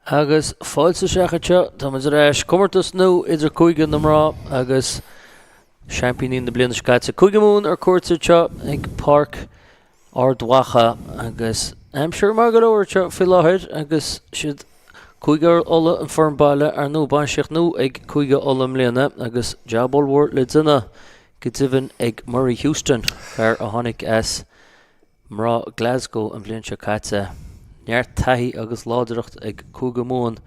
agus fáilte seachate tá mas réis Chomórtas Idirchúige agus championín na bliana scaite Cúigeamún ar cuairteacha ag park ardhacha agus sure mar go leir fi láthir agus siad cúige ola an formbáile ar nó bainseach nó ag cúige ola mbliana agus jabbalhór le duine go dtibhann ag Murray Houston ar a tháinig as mrá Glasgow an bliana seo caite. Neart taithí agus láidireacht ag Cúigeamún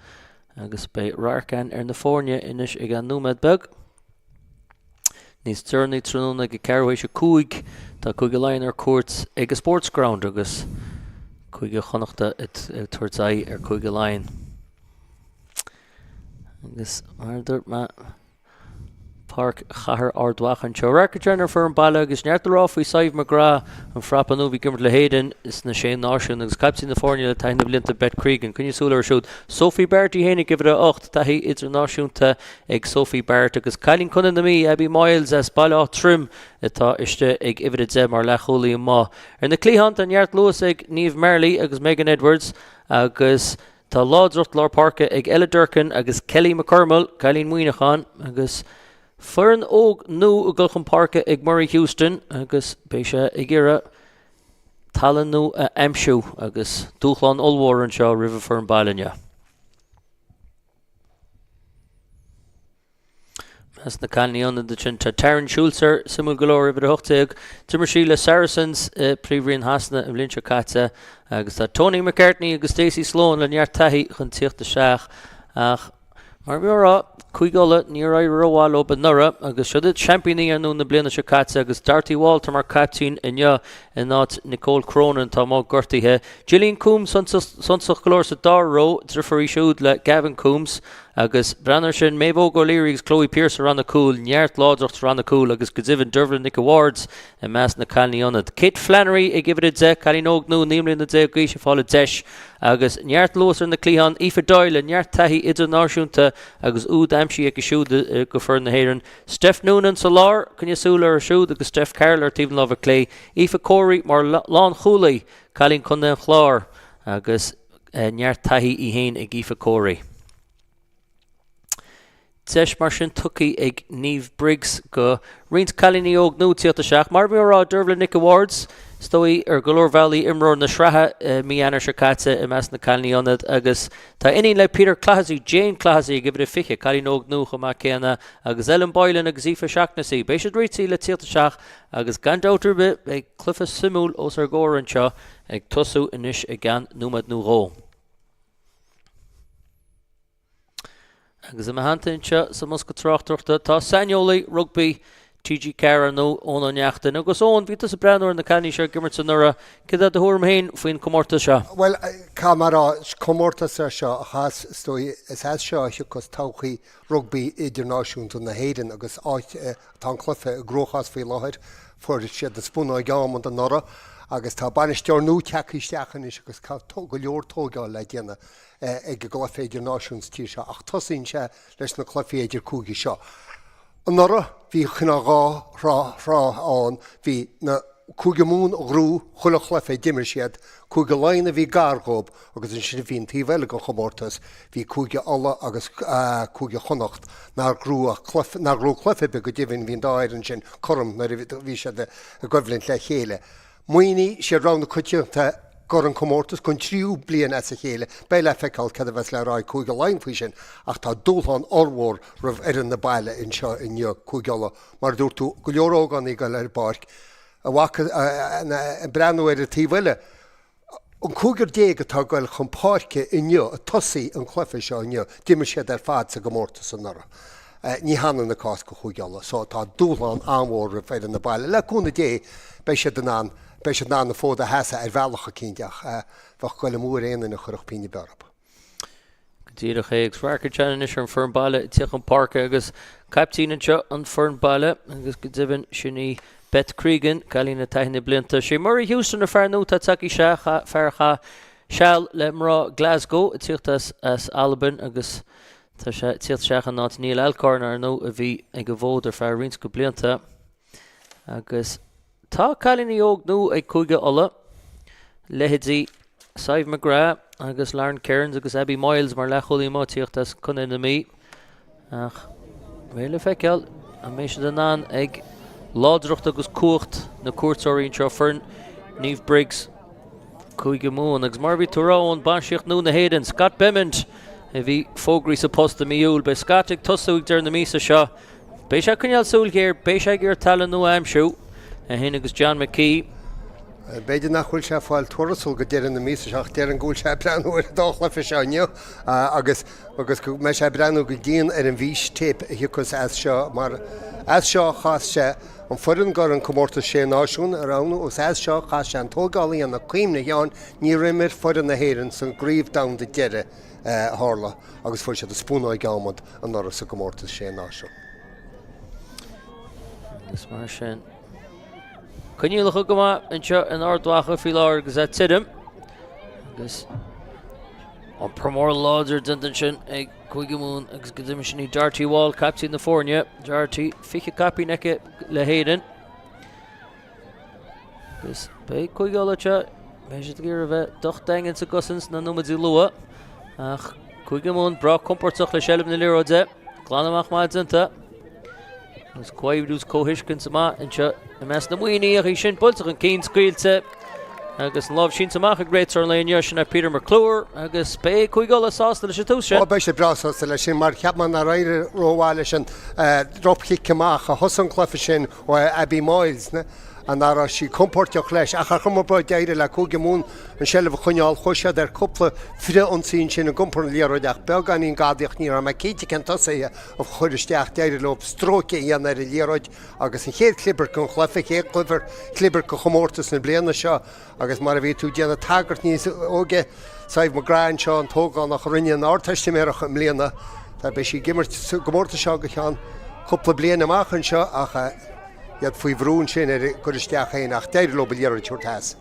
agus bei Rarcan ar na Fórne inis ag an númad beg. Níos tíornaí tróna go cearhhééis cúig tá Cúige Ulaidh ar cuairt ag a sports ground agus Cúige Chonachta tuairteáid ar Cúige Ulaidh. Agus mar dúirt me Park Chathair ardhachan seo Rarcan ar fearn baile agus neart rá faoi Saibh McGrath an frappanú bhí gimmert le héidean is na sé náisiún agus captaí na Fórne le taithna blianta Bet Cregan cunne súla ar siúd Sophie Bart í hénig gibh 8 taithí idirnáisiúnta ag Sophie Bart agus cailín chunan na mí Abby Miles as baile á trim atá iste ag ibrid mar lecholaí má ar na clíhananta neart luas ag Niamh Marley agus Megan Edwards agus tá láidireacht lár Parca ag Ella Durcan agus Kelly McCormill cailín muoinechan agus Fern óg nó a gulchan Parca ag Murray Houston agus béise ag ire talan nó a amsú agus dúchláin olmhór an seo ribh fearn bailne. As na canlíonna de sin Sathairn Schulzer simú go leir ibh hochtaigh timir sí le Saracens príomhríon hasna an bblion seo caite agus tá Tony McCartney agus Stacey Sloan le neart taithí chun tíochta seach ach mar bhíorrá Cúigeola ní raibh roháil ó nura agus siúd championí ar nó na bliana seo caite agus Darty Walter mar captain inne in náit Nicole Cronin tá má gortaithe. Gillian Coombs sunsach golóir sa dáró trifarí siúd le Gavin Coombs agus brenner sin Maeve O'Leary agus Chloe Pearce ran na cúl neart láidireacht ran na cúl agus go dtibhann Dervlin Nick Awards in meas na canlíionad. Kate Flannery ag gibh de cailín óg nó níomlín na dé gaois fála deis agus neart luas ar na clíhan Aoife Doyle neart taithí idirnáisiúnta agus úd amsí ag siúd go fearn na héireann. Steph Noonan sa lár cunne súla ar siúd agus Steph Carroll ar tíbhan lámh clé. Aoife Corey mar lán chulaí cailín chun den chlár agus neart taithí i héin ag Aoife Corey. Teis mar sin tucaí ag Niamh Briggs go riont cailíní óg nó tíochta seach mar bhíorrá Dervlin Nick Awards stóí ar Golóir Valley imreoir na sreatha míanair seo caite i meas na canlíionad agus tá iníon le Peter Clahasí Jane Clahasí go bhfuil fiche cailín óg nó chumá céanna agus Ellen Boylan agus Aoife Seachnasaí béis siad rítí le tíochta seach agus gandótar bit ag clufa simúl os ar ggóir anseo ag tosú inis ag gan númad nó ró. Agus am hantainse sa musca tráchtachta tá Saniolaí Rugby TG Cara nó ón an neachtain agus ón bhí sa breanúir na caní seo gimmert san nura cid a thuairm héin faoin Chomórtas seo. Well, camara Chomórtas seo has stoi is has seo cos tauchaí Rugby idirnáisiúnta na héireann agus áit tá clufa gróchas faoi láthir fuair siad na spúna gáam an nora agus tá banisteir nó teachaisteachan is agus go leor tógáil le déana ag go glufa idirnáisiúns tí seo ach tosín se leis na clufa Idirchúige seo. An nora bhí chuna rá an bhí na Cúigeamún grú chula chlufa dimir siad Cúige Ulaidh a bhí gargóib agus an sin bhíon tíhile go Chomórtas bhí Cúige Ola agus Cúige Chonacht nar grú chlufa be go dtibhinn hín dáir an sin chum na bhí siad a goibhlinn le chéile. Muoine sé rán na cuiteanta gur an Chomórtas chun tríú blian as a chéile bé le feicáil cad a bheits le rá Cúige Ulaidh faoi sin ach tá dúltháin ormhór roimh ar an na baile in seo inne Cúigeola mar dúirtú go leorógan í go le barc a breanú ar a tíhile. An cúgur déag atá goil chun páirce inne a tosaí an chlufa seo inne dimir siad ar fad sa Chomórtas an nora. Ní hanan na cás go Cúigeola, so tá dúltháin anmhór ar na baile. Leúna dé bé siad an Bei sé ná na fóda heasa ar bhealacha cínteach bfach goil mór éana na chuireach píine bearab. Díadach ag Rarcan is ar an fearn baile tíoch an Parca agus captain anseo an fearn baile agus go dtibhann sinní Bet Cregan cailín na taithna blianta sé Murray Houston ar fear nó tá taí fearcha seall le mrá Glasgow tíochtas as Alban agus tá sé tíocht seach an náit Níl Elcorn ar nó a bhí ag go bhód ar fear rins go blianta agus tá cailíní óg nó ag Cúige Ola lehéidí Saibh McGrath agus Lauren Cairns agus Abby Miles mar lecholaí mátíochttas chun ina mí. Ach, réile feiceal a mé sé den an ag ládrocht agus cuacht na cuairteoirí Sathairn, Niamh Briggs, Cúige Mún agus mar bhí Tyrone bansíocht nú na héireann Scott Bement a bhí fógraí sa posta míúil be Scott ag tosúig deir na mísa seo. Bé sé cinneal súil géir, bé sé gur talan nó aimsú a hen agus John McKee. Beidir nach chuil sé fáil tuarasúil go deireann na mísa seach deir an gúil sé breanú ar dáchla fi seánne agus me sé breanú go dtíon ar an bhís tip hiúchas as seo mar as seo chas sé an forann gar an Chomórtas sé náisiún aránú os as seo chas sé an tógálaí an na cuimna teán ní rimir forann na héireann san gríomh dam de deire hála agus fuair sé a spúnáid gámad an áras sa Chomórtas sé náisiún. Agus mar sin Cynnílach go ma anseo an ardwacha fi láir agus a tidum. Agus an promór láidir dundan sin ag Cúige Mún agus go dtí sin í Darty Wall captain na fórne. Darty fiche capi nece le héireann. Agus bé Cúige Olaite mé sé gur a bheith doch daingan sa gosans na numadí lua. Ach Cúige Mún bra comportach le seilm na liróide. Glanamach má dynta. Agus Quaidús cóhiiscin sa má anseo na mes na muoine a sin bultach an cín scaoilte agus an lámh sin samach a gréitar léine sin a Peter McClure agus bé Cúige Ola sásta leis tús sin. Bé sé brasásta lei sin mar cheapman na réidir róháile sin dropchiic ceach a thosan clufa sin ó Abby Miles an ara sí comporteach leis a chumar ba deire le Cúige Mún an sellh chuneáil chuise ar cúpla fri ansín sin an gompar léróideach began ín gádaoch ní a me céite can tosaí a chuiristeach deire lob stróce íon ar léróid agus an chéad clibar chun chlufa ché clibar go Chomórtas na bliana seo agus mar a bhí tú déanana tagart níos óge Saibh McGrath seo an tógáin nach rinne an áirteiste méach an mbliana tá bé sí gimmert Chomórtas seo go chean cúpla bliana amachchan seo ach iad faoi bhrún sin ar chuiristeach é nach deir lo léróid tuairtas.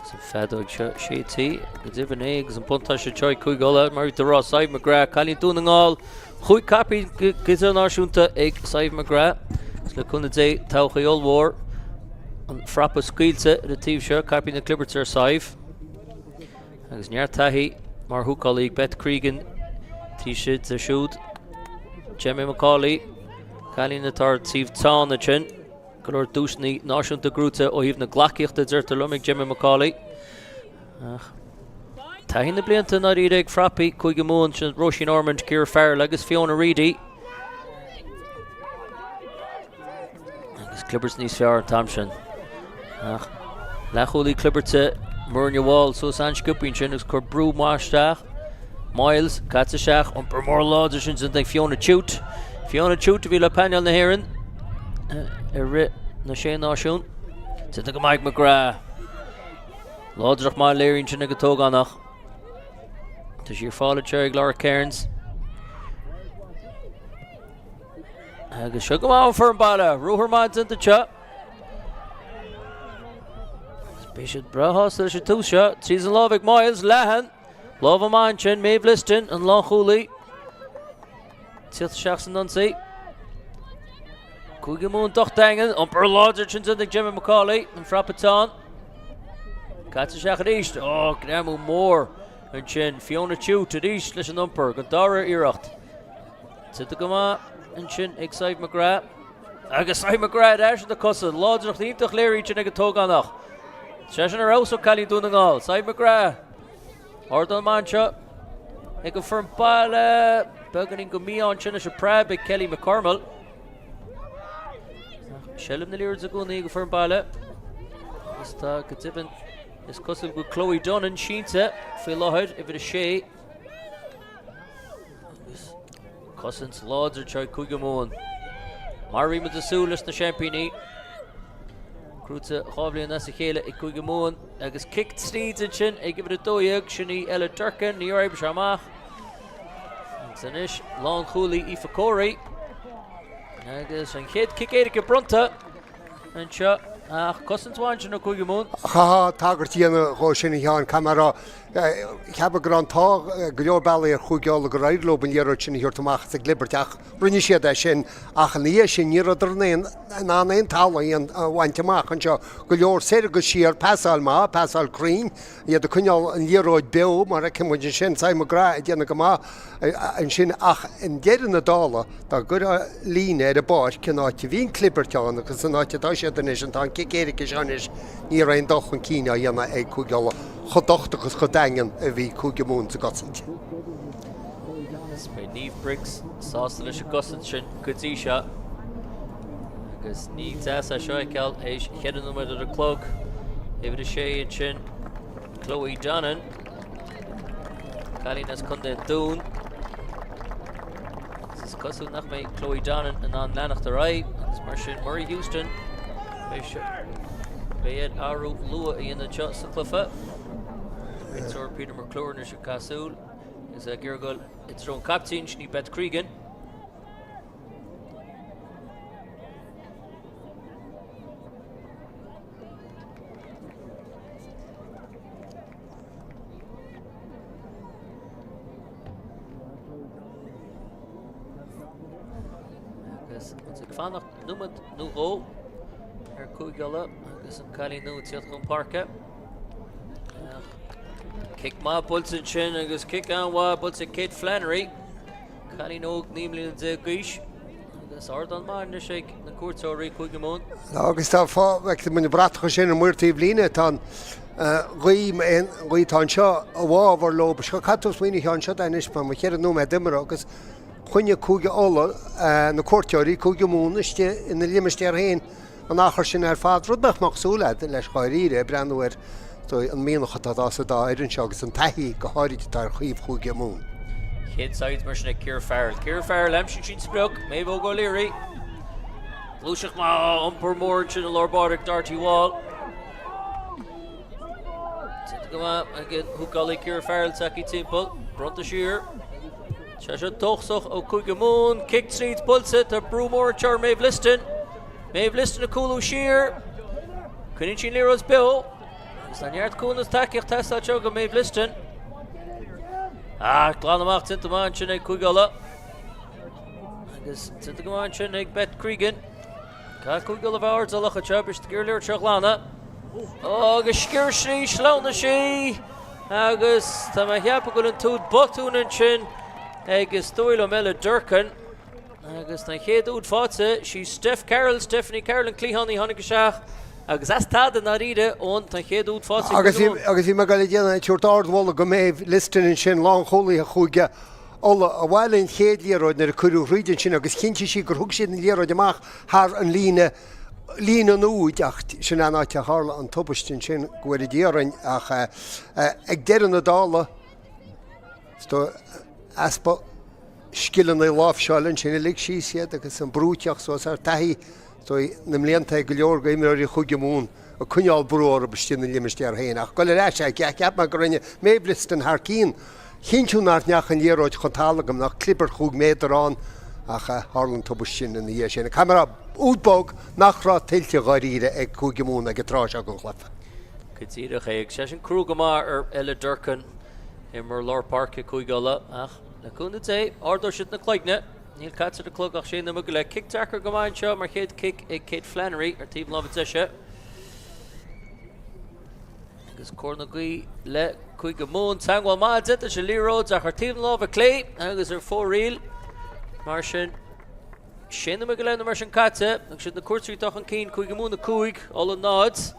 Sa fedóid sé tí go dibhan é agus an puntá sé teoid Cúige Ola mar de rá Saibh McGrath cailín dún an gáil chuig capi gizar náisiúnta ag Saibh McGrath le chuna dé tácha olmhór an frappa scaoilte a tíomh seo capi na clibertar Saibh agus neart taithí mar thuálaí Bet Cregan tí siad a siúd Jimmy McCauley cailín na tar tíomh tán a sin go leir dúsnaí náisiúnta grúta ó híomh na ghlaciíochta deirtar lumig Jimmy McCauley. Taithí na blianta na ríide ag frappaí Cúige Mún sin Roisin Ormond Ciara Farrell agus Fiona Reedy agus clibbers níos fearr an tam sin. Lecholaí clibberte Murne Wall so san scoopín sin agus chur brú máisteach Miles caite seach an promór láidir sin sin ag Fiona Tute. Fiona Tute bhí le peanal na héireann ar ri na sé náisiún. Tita go Mike McGrath. Láidirach má léiríonn sin go tógánach. Tá siar fála teag Laura Cairns. Agus seo go máin for an balla. Rúthar má dynta teo. Spéisiad brathas leis tús seo. Trís an lábhah Miles lehan. Lábh amán sin Maeve Liston an Lánchúlaí. Tiacht seach san nonsaí. Cúige Mún doch daingan an per láidir sin ag Jimmy McCauley an frappatán. Caite seach a ríist. Gnámú mór an sin Fiona Tute a ríist leis an umpar go dara iirecht. Tita go má an sin ag Saibh McGrath. Agus Saibh McGrath eis an de cosa láidirach líomtach léirí sin ag tógánach. Sé sin ar ás ó cailín dún an gáil. Saibh McGrath. Ardal man seo ag go firm baile beganín go míán sin is a prab ag Kelly McCormill. Selim na líir a gúnaí go firm baile. Is tá go dibin is cosúil go Chloe Dunnan sínta fé láthid if it a sé. Cosins láidir teag Cúige Mún. Mar ríime a súlas na championí. Crúta cháblaíon na sa chéile ag Cúige Mún agus kick sníd an sin ag gibh a dóiag sinní eile Durcan ní raibh se amach. San is Lánchúlaí Aoife Corey agus an chéad kick éidir go brunta an seo ach cosint bhain sin ó Cúige Mún. Cha tagart díana cho sin teán camera heb grantá global chuúgeála go raidlob an dhéir sin hirirtamach a gliberteach rinne siad é sin ach an níos sin níidirnéon ná éon talha íon bhainteach an seo go leor sé go siar peáil má peáil crín iad a chuneáil an dhéróid be mar a cimmuidir sin saimrá déanana go má an sin ach in déan na dála tá gur líine ar a báir cinnáte bhín cliberteán agus san náte dá sé den is an tá cicéirice seanis ní raon dochan cíine a dhéanana ag chuúgeála chodochtachas go dagan a bhí cúgamún sa gosint. Spé níomh bricks sásta leis a gosint sin gotí seo agus ní teas a seo ceall éis cheadan nuair a clog éidir sé an sin Chloe Donnan Calín as chun den dún is cosú nach mé Chloe Donnan an leannacht a raid agus mar sin Murray Houston Béad áú lua a dhéanana seo sa clufa Sir Peter McClure is a casúl is a ggurgul it's rón captain sní bet Cregan agus ons ag fannacht numad nó ó cúigala agus an cailí nó tíad chun parca Kick ma Bulton chin agus kick an wa Bulton Kate Flannery Callie no nímlí an de gaish agus ardan ma na shake na cuairteoirí chuigeamón agus tá fá bheith muna bratacha sin an muirtaí blina tá ghaí tá seo a bháhar lob seo catús muoine an seo danis pa chéad nó me dimar agus chuine cúige óla na cuairteoirí chuigeamón iste ina liimistear hain an achar sin ar fád rudbachach súlaid leis cháiríre breanúir So an míocha tá sa dá idirn se agus an taithí go háiríte tar chuomh chuigeamún. Chéad sides mar sinna Ciara Farrell. Ciara Farrell amsin sin spruc, mé bhó go léirí. Lúiseach má umpur mór sin a Lorbáric Darty Wall. Tita go má agin thugálaí Ciara Farrell tací timppel. Bronta siúr. Se se tochsach ó chuigeamún. Kick tríd pulsa tá brúmór tear Maeve Liston. Maeve Liston a cúlú siúr. Cuinnn sin líros bill. Stanjaard Koenas takeíocht testa seo go Maeve Liston. Glanamach tintamán sin ag cúigala. Agus tintamán sin ag bet Cregan. Cá cúigala bhhair a lecha teo bris gur leir teach lána. Agus sciir sí slána sí. Agus tá mai heappa go an túd botúnan sin agus dóil meile Durcan. Agus na chéad úd fáte sí Stephanie Carroll an clíhannaí tháinig go seach. Agus as táda na ríide ón tá chéad út fása agus bhí me gaile déanana tuairtáardhla go Maeve Liston in sin lán cholaí a chuige óla a bhhailíonn chéad léróid nar a chuú riidir sin agus cinnte sí gur thug siad an léróid amach th an lína an úideacht sin anáte hála an tubaistin sin gohfuir déarainn ach ag deirean na dála aspa skillan é lábhseáilinn sin lig sí siad agus an brúteach so ar taithí na mléanta go leor go imirí chuigeamún a cuneáil brúir a bestin na liimistear hain ach go le leis ceap me go rinne Maeve Liston th cín chinúnart neach an dhéróid chutálagam nach clipper chuig méidirrán ach hálann tubus sin in dhé sin. Camera útbóg nachrá tiltte gáíre ag chuigeamún ag trá a go chhlafa. Cutíireach ag sé sin cruúgamá ar eile Durcan i mar Lár Park a chuigala ach naúna é ardó siad na cloigne. Níl caite de clog ach sin na go le kicktacker gomáin seo mar chéad kick ag Kate Flannery ar tíb lá teise. Agus cór na gaí le chuigeamún teagháil má dita sé líróid ach ar tíb lá a clé agus ar fóríl mar sin na go le mar sin caite agus sin na cuairteach an cín chuigeamún na cúig all an nád.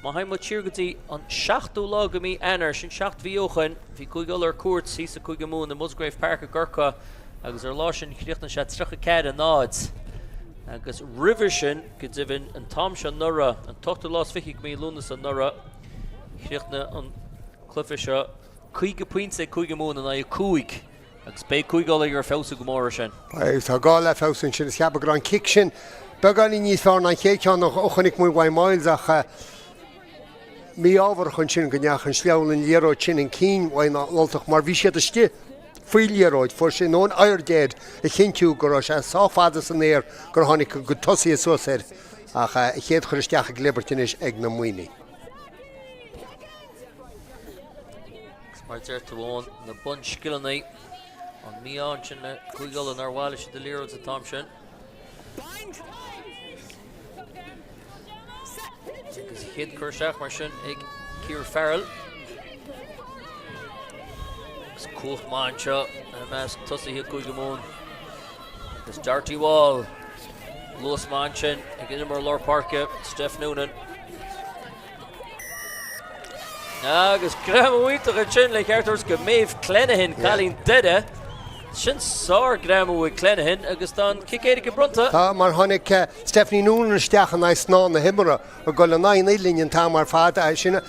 Má haim mo tír gotí an 7 lá go mí anar sin 7 bhíochan bhí chuigáil ar cuairt sí sa chuigeamún na Musgrave Park a Gurcha agus ar lá sin chríochtna sé trocha cead a nád. Agus river sin go dibhinn an tam se nura an tochtta lás fichiigh mí lúnas an nura chríochtna an clufa seo chuige puinte chuigeamún an a cúig agus bé chuigáil ar fésa go móra sin. Tá gá le fésin sin is ceappa an kick sin beganí níos fearna an chéán nach ochannig mú bhaid máil ach mí ábhar chun sin go neach an sleálann léróid sin an cín bhainna loltach mar bhí siad iste fuiléróid for sin ón airdéad a chinú go sé sáfáda san éir gur tháinig go tosaí suasir ach chéad chuiristeach ag libertinis ag na muoine. Smart there to one. The bunch killing night. On mBan sin le chuigol an arwalish de liro to Thompson. Because hit Kershach mar sin ag Ciar Farrell. It's cool mancha and mask tussy hit chuigamon. This dirty wall. Lewis Manchin ag Inmar Lord Parka. Steph Noonan. Agus Graham-Uítach an sin le cheartúirs go Maeve Clenahan Colleen Dede. Sin sár Graham-Uí Clenahan agus don Kicéide go brunta. Tá mar tháinig Stephanie Noonan isteach an éis ná na himara a go le 9 líonn tá mar fada a sinna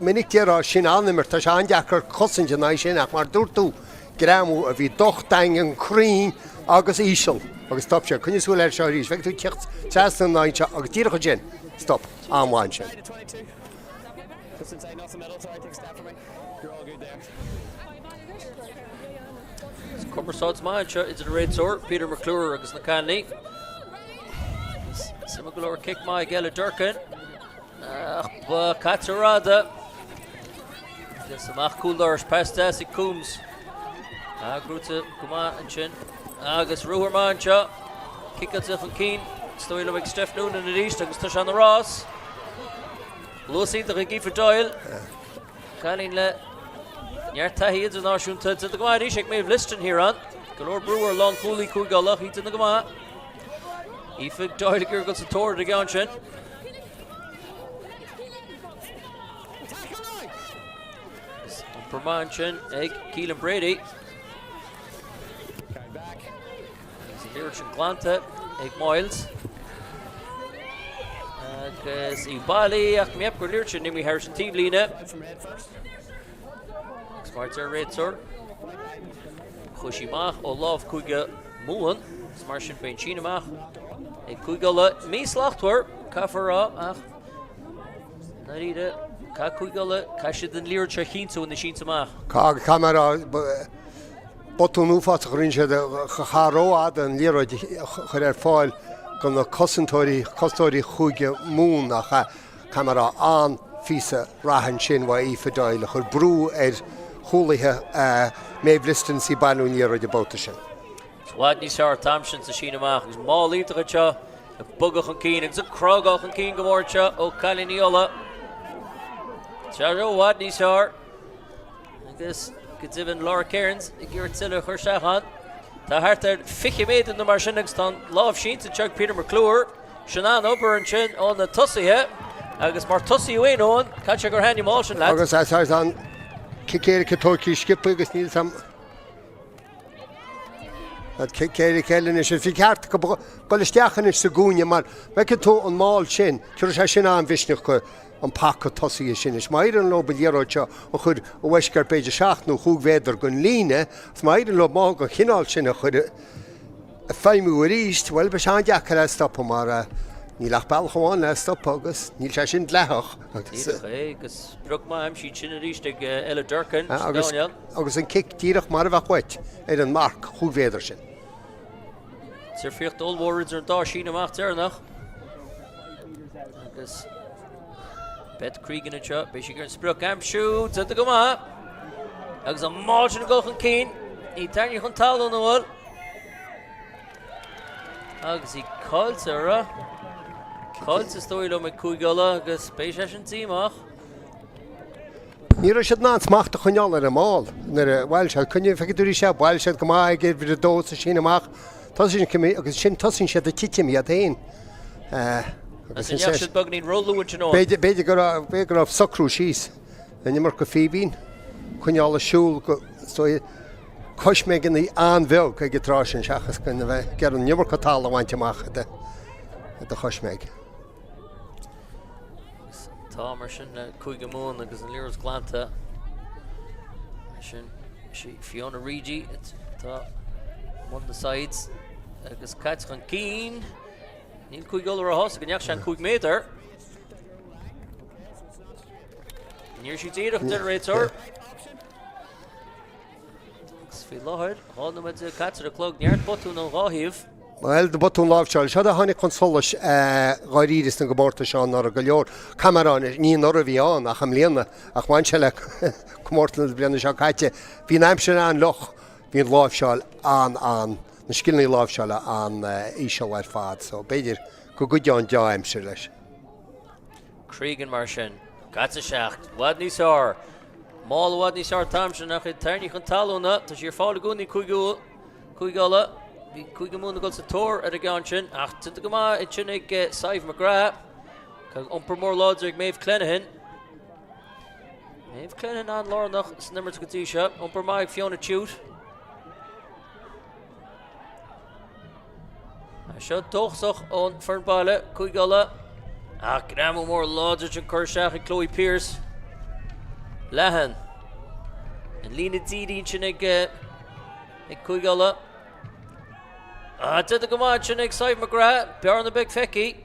minic dearrá sin animir tá se andeachar cosan na sinach mar dúirtú Graham-Uí a bhí doch daing an crín agus ísal agus stop se chunne súil ar seo rís bheith tú techt 16 náinte agus tíra go gin stop amháin sin. Since I know some medals, so I take snap for me. You're all good there. Cumbersaud's mancha into the red sword. Peter McClure agus na Canley. Simagolor kick my Gela Durkin. Katsarada. This is Mach Kuldars past Tassi Coombs. Grutza Kuma and Chin. Agus Ruher mancha. Kick at Zephan Keen. Stoyle with Steph Noonan in the east. Agus touch on the Ross. Lucy the Ricky for Doyle. Colleen le. Nyartahi is an Arshun to the Gama. Ishik may have listed here on. Galore Brewer long Cooley Kugala. He's in the Gama. Ifig Doyle goes to Tor the Ganshin. Permanchin, Egg, Keelan Brady. Here's Glanta, Egg Miles. Agus Ibali, ach mi epgur Lirchin, Nimi Harrison Tivlina. Smart there, red sword. Chushimach, Olaf Kuiga Muhan. Smart Shin Fein Chinamach. Egg Kuigala, Mislachtwer, Kafara, ach. Narida, Ka Kuigala, Kashid and Lir Chachinto in the Shinsamach. Kag camera, botún úfáach rinse de charóad an Lira chuir fáil go na costóirí chuige mún a camera an físa rahan sin wa ífadáil chur brú chulaithe méhlistan sí banú Lira de bóta sin. Swad ní sear Thompson sa Shinamach, gus málaíteach seo, a bugach an cín, agus a crogach an cín go mórte ó Calliniola. Searó wad ní sear, agus Given Laura Cairns, Geared Silla Hurshahan. The Harter Fichimaid in the Marshinnigston, Love Sheens and Chuck Peter McClure, Shannon Ober and Chin on the Tussie, Agus Martussi Wayne on, Catcher Gorhani Malshin lads. Agus as has on Kikeri Katoki skip agus need some that Kikeri Kellen is if you can't go Stachan is Sagunia man, make it to on Mal Chin, Kurshashina and Vishnuk. An pakka tosi sin is mairen lo belirocha o chud o weskar beige schacht no hug weder gun line s mairen lo mag go hinal sin a chud a feimu riist wel besan jakar stop mar ni lach bal gewoon stop agus ni sin lech agus bruk ma am shi sin riist ag Ella Durkin agus an kick dirach mar va kwet an mark hug weder sin Sir Ficht all words are da sin macht er nach agus Bet Cregan and Chuck, Bishiger and Spruck Amp shoots at the Goma. Agus a margin go from Keen. He turn you Huntal on the wall. Agus he calls her. Calls the story of McCuigala, Agus Beishash Teamach. Nira should not smack the Hunal at a mall. Near Welsh, couldn't you figure to shop Welsh at Gama, give the dose to Shinamach. Tossing came because Shin Tossing shed the Titim Yatain. As in Yashid Bugnin Rollo, which you know. Beide got off Sucru shees. And you mark a Phoebe. Kunjala Shul, so Kushmeg in the Anvil, I get Rosh and Shachas kind of get on Yummer Katala want to mach at the Kushmeg. Thomerson, Kuigamon, because the Lyra's Glanta. She Fiona Rigi, it's one of the sides. Because Katran Keen. Neil Kuigul or a house, and Yakshan Kuig Mater. Near she did of generator. Sfilohard, hold them at the cats of the cloak near Potun and Rahiv. Well, the bottom lábhseáil se a tháinig chun solas gáiríris na gomórta seán ar a go leor camerán ní nor a bhí an ach am léana ach bhain se le gomórta na bliana seo caite. Bhí aimse an loch bhíon lábhseáil an na scilnaí lábhseáile an íseo ar fad, so beidir go gúideán de aimse leis. Cregan mar sin, Gata seacht, wad níos ár. Mála wad níos ár tamsin nach i tarni chun talúna, tá sé fála gúnaí cúigala. Bhí chuige múna goil sa tóir ar a gceann sin, ach tuanta go maith it sin ag Saibh McGrath, cad iompar mór láidir ag Maeve Clenahan. Maeve Clenahan an lárnach sa nimir go dtí seo, iompar maith ag Fiona Tuite. A seo tóchsach ón Fernbaile, cúigala. Ach gnámú mór láidir sin cur seach ag Chloe Pearce. Lehan. An lína dídín sin ag cúigala. Tuanta go maith sin ag Saibh McGrath, bear na big feici.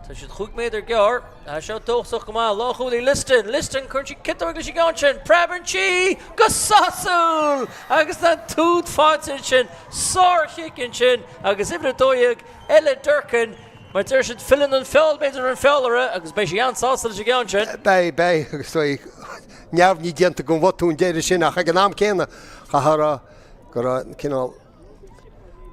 Tá siad chuig méidir gear, a seo tóchsach go maith láchúlaí Liston chun si citóir go si gáin sin, Preban Chi go sasúil! Agus tá túd fáitin sin, sár chicken sin, agus ibna dóiag Ulaidh Durcan, mar tuir siad fillan an feáil beidir an feáilare, agus bei si an sásal si gáin sin. Bei, agus neamh ní dianta go bhotún déidir sin ach ag an am céna chahara gur cinál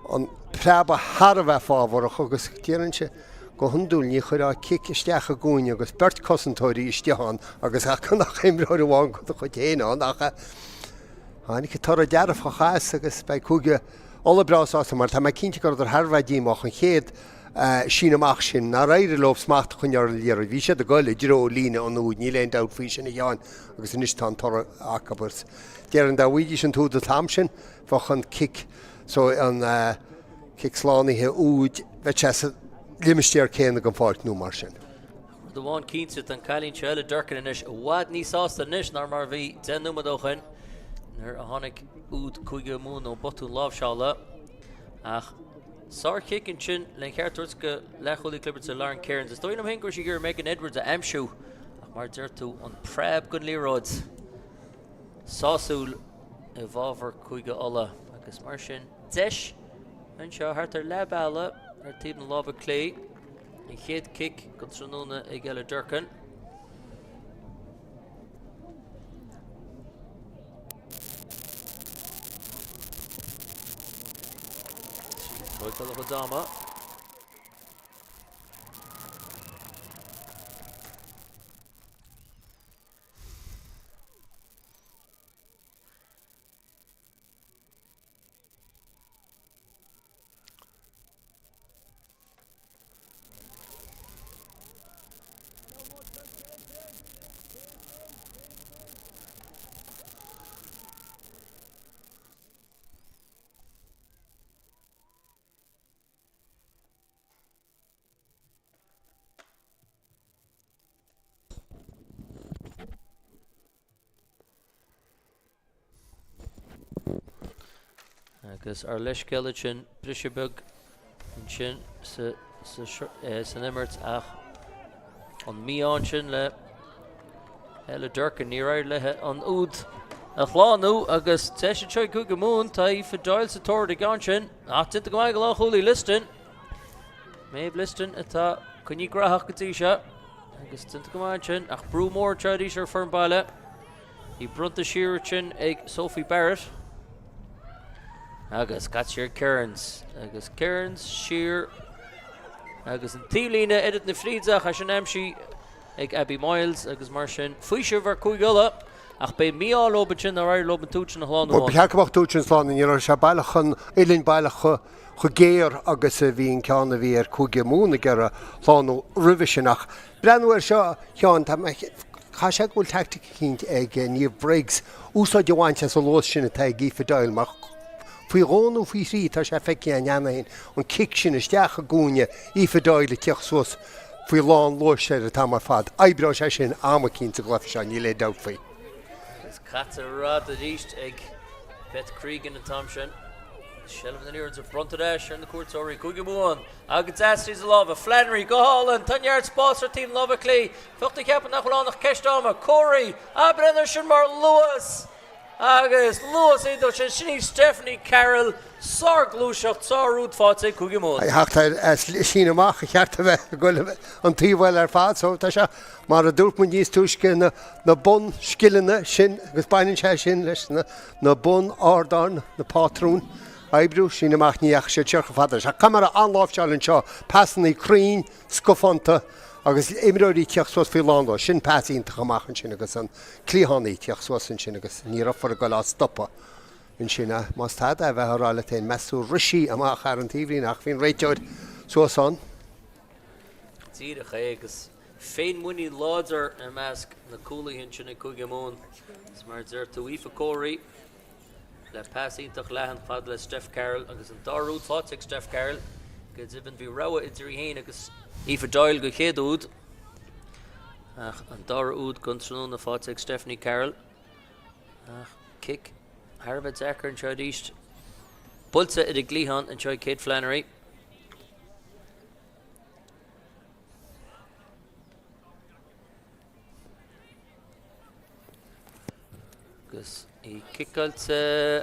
an preba Harbheith fábharach agus tíanse go hundúil ní chuir cic isteach a gúine agus bert cosantóirí isteán agus a nach imráir bháin go chu déanaán ach hánig tar a dearmh chás agus bei cúige olabrásá mar tá cinnte gur ar Harbheith díach an chéad sin amach sin na réidir lob smacht chunear léar bhí sé a goile dro lína an úd ní leon dat fao sin na agus in istán tar acabars. Déar an dáhuiidir sin túd a tam sin fachan cic so an kick slánithe úd bheit limistéir céanna go fáilt nó mar sin. The bháin cínte an cailín se Ulaidh Durcan inis bhhad níos ásta inis nar mar bhí den numadóchan nar a tháinig úd chuige mún ó botún lábhseála ach sár kicking sin len cheartúirt go lechuúlaí clibert sa Lauren Cairns. Is dóin am hingur si gur Megan Edwards a amsú ach mar dúirtú an preb gon líróid sásúil i bhábhar chuige ola agus mar sin deis an seo thart ar lebála ar tíb na lábha clé i chéad kick go tróna ag Ulaidh Durcan. Troital go dáma. Agus ar leisceile sin brisibeg an sin sa nimmert ach an míán sin le Ulaidh Durcan ní raibh lethe an úd a chláánú agus teisi seo go go mún tá í fidáil sa tóir i gán sin ach tinta go maith go láchúlaí Liston. Maeve Liston atá chuní grathach go dtí seo agus tinta go maith sin ach brú mór teadí ar Fernbaile í brunta siúir sin ag Sophie Barrett. Agus Catcher Cairns agus Cairns siúr agus an tílína edit na frídach a sin amsí ag Abby Miles agus mar sin fuisir bhar cúigala ach be míá loban sin ar loban túin na hláánú. Well, beachach túin slán in se bailachan ilinn bailach chu géir agus a bhíon ceanna bhí ar cúige múna gar a hláánú rivisionach. Brenúir seo cheán cha sé bhfuil tactic cínt ag níomh Briggs úsáid bhainte sa lós sinna tá gí fidáil mar fui rónú fui rí tá sé feici an neanahin an kick sin isteach a gúine í fidáile teach sos fui lán lóiste a tá mar fad. Ebrá sé sin ama cínta ghlafi se ní le dagfaí. Is Cata rád a ríist ag Bet Cregan na tam sin. Shelf na neards of front of dash in the court sorry Kugamuan agus Ashley's love Flannery go Holland 10 yard sponsor team love a Clay 50 cap nach nach Keshtama Corey Abrenner Shinmar Lewis agus Lewis into Shini Stephanie Carroll Sár glúiseacht, sár rúd fáte Cúigeamón. Haachtar sin amach cheart a bheith go an tíhfuil fád so tá se mar a dúirt mun níos túisce na bun skillne sin agus bainin se sin leis na bun ádarn na pátrún ebrú sin amach níach sé teach fada se camera anláfseáilinn seo passan í crín scofanta agus imróí teach sos fi landá sin pasínta chamachchan sin agus an clíhannaí teach sosin sin agus ní rafar go lá stoppa. In sinna mas tad a bheith rála tein mesú ruí amach ar an tíhrí nach hín réiteid suasán. Tíireach agus féin muí láidir a measc na cúlaíonn sinna Cúigeamón. Is mar dúirt tú ífa cóirí le pasíntaach lehan fad le Steph Carroll agus an darúd fáteigh Steph Carroll go dibn bhí rogha idirí héin agus ífa dáil go chéadúd. Ach an darúd guntrún na fáteigh Stephanie Carroll. Ach kick. Harbad Zakar and Chad East. Pulsa at a Gleehan and Chad Kate Flannery. Gus he kickalt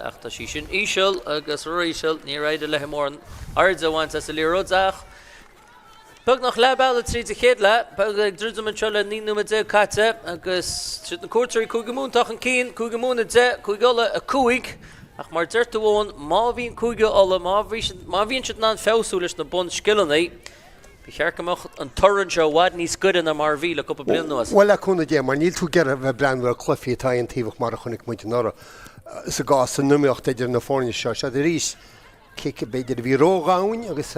after she shin Ishel, Gus Roishel, near Ida Lehemorn. Ardza wants us a Lirodzach. Pug noch labal at 3 Kedla, Pug Druzum and Chola Ninu Medze Kata, Agus Chit the Courtry Cúigeamón Tachan Keen, Cúigeamón at Ze, Cúigola a Cúig, Ach mar Derta Won, Marvin Cúige Ola, Marvin Chit Nan Felsoulish na Bun Skillanay, Bicharkamach and Torrenshaw Wadney's good in the Marvil a couple of billions. Well, I couldn't get my need to get a brand with a Cliffy Italian TV Marathonic Montanora. It's a gas and number of the Fornia Shot. There is kick a bit of Viro Gown, Agus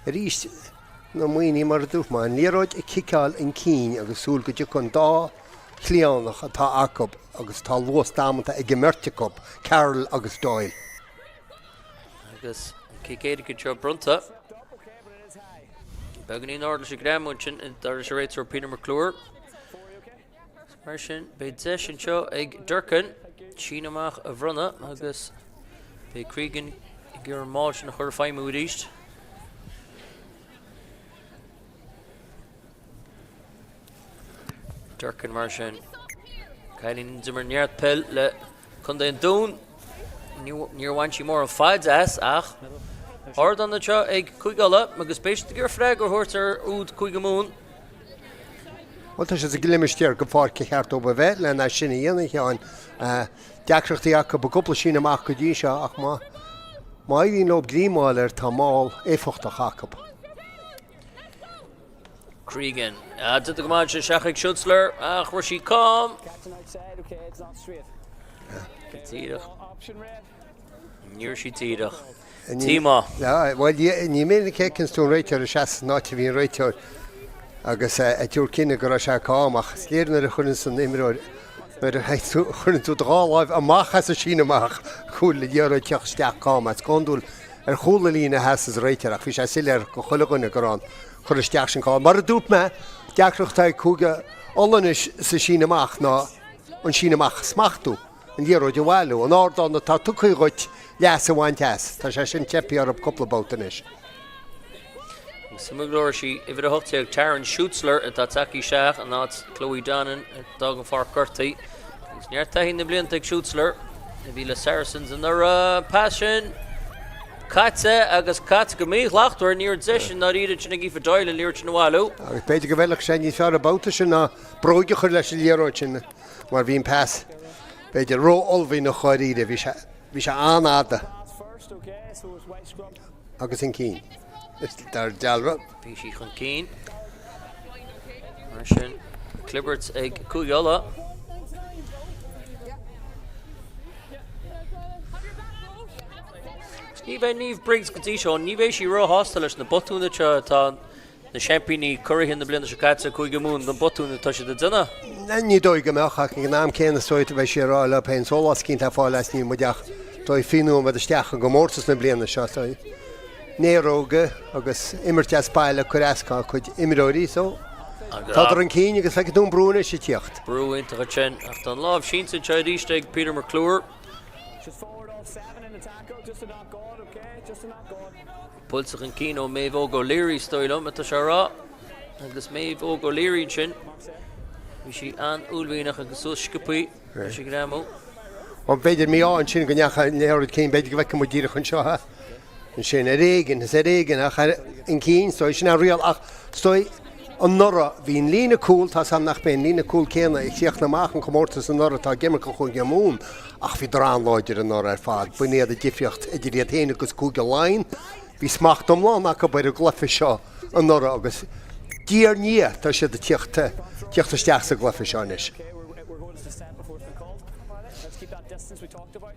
Reese. No muoine mar dúch má níróid I kickáil in cín agus súil go dtí chun dá chliánach atá acab agus tá luas dámanta ag gemerticab Carroll agus Doyle. Agus kickéide go teo brunta. Beganí náirla sé grámúin in dar sé réitir Peter McClure. Mar sin beid de sin seo ag Durcan sin amach a bhrunna agus be Cregan gur an máil sin a chur feimú ríist. Durcan mar sin cailín zimmer neart pell le chun den dún níor bhain sí mór an fáid as ach ard an seo ag Cúigeala agus béiste gur freig gur thuirtar úd Cúigeamón. Well, tá sé a glimimisteir go fáir ceart ó bheith le na sinna dhéana teáin deachreachtaí acha ba cúpla sin amach go dtí seo ach má híon lob grímáil tá máil éfochtach acab. Cregan, did the command to Shachik Schutzler, ach, where she come? Captain outside, okay, it's not straight. Tidach. Option red. Near she Tidach. Tima. Yeah, well, you made the cake and stone right here, chas not to be right here. Agus at your kin go a calmach, scared in the Hunson Imro. But I couldn't do the all live a mach has a shinamach, cool, you're a chach stack calm at Gondul, and Hulina has his right here, fish I siller, Hologon around. Choristeach sin cá. Mar a dúb me, deachreachtaí cúige olanish sa sin amach ná an sin amach smachtú, an dhéróid a bhhailú, an ardán na tá tucaí goit leas a bhainteas, tá sé sin tepi ar a couple boutanais. Simulglóir sí I bhir a hochtaíag Taryn Schutzler at Taki Shach and that's Chloe Donnan at Dagan Far Curty. It's near Tahin the Blintig Schutzler. The Villa Saracens and their passion. Katze agus Katze go méid lachtúir níor deisisin ná ríidir sinna gí fadáil an líir sin bhhailú. Agus beidir go bhealach sé ní fear a bouta sin ná bróide chuir leis líróid sin mar bhíon pass. Beidir ró olbhí na choiríide bhí sé anáda. Agus in cín. Dar dealra. Bhí sí chun cín. Mar sin Clibberts ag Cúigeala. Ní bheith níomh Briggs go dtí seo, ní bheith sí rá hostal leis na botúna tá na championí currichin na bliana Katze Cúigeamón na botúna tá sé de duna. Ní dói go meach ach an náam céanna sóite bheith sé rá le pein sólas cínta fáil leis ní muideach dói fiú me isteach go mórtas na bliana seo. Néróga agus immirte spáile chuascá chuid imiróí so. Tá an cín agus le dún brúna sé tíocht. Brúinte a sin ach an láb sin sa teidíiste ag Peter McClure. Pulsach an cín ó méh óg O'Leary stoilm atá se rá agus méh óg O'Leary sin. Bhí sí an úlhíach agus sús scipaí sé grámó. ó beidir mí an sin go necha neir cén beidir go bheith mo díra chun seo ha. An sin a réigen ach in cín so sin a rial ach stoi an norra hín lína cool tá sam nach ben lína cool céna ag tíoch na mach an chomórtas an norra tá gimar go chuig mún ach hí drán láidir an norra fad bunéad a difiocht idir réad héna agus cúga láin hí smacht am lá ach go beidir glyfa seo an norra agus díar ní tá sé de tíochtta steach sa glyfa seo is. Okay, we're going to the set before it's been called. Let's keep that distance we talked about.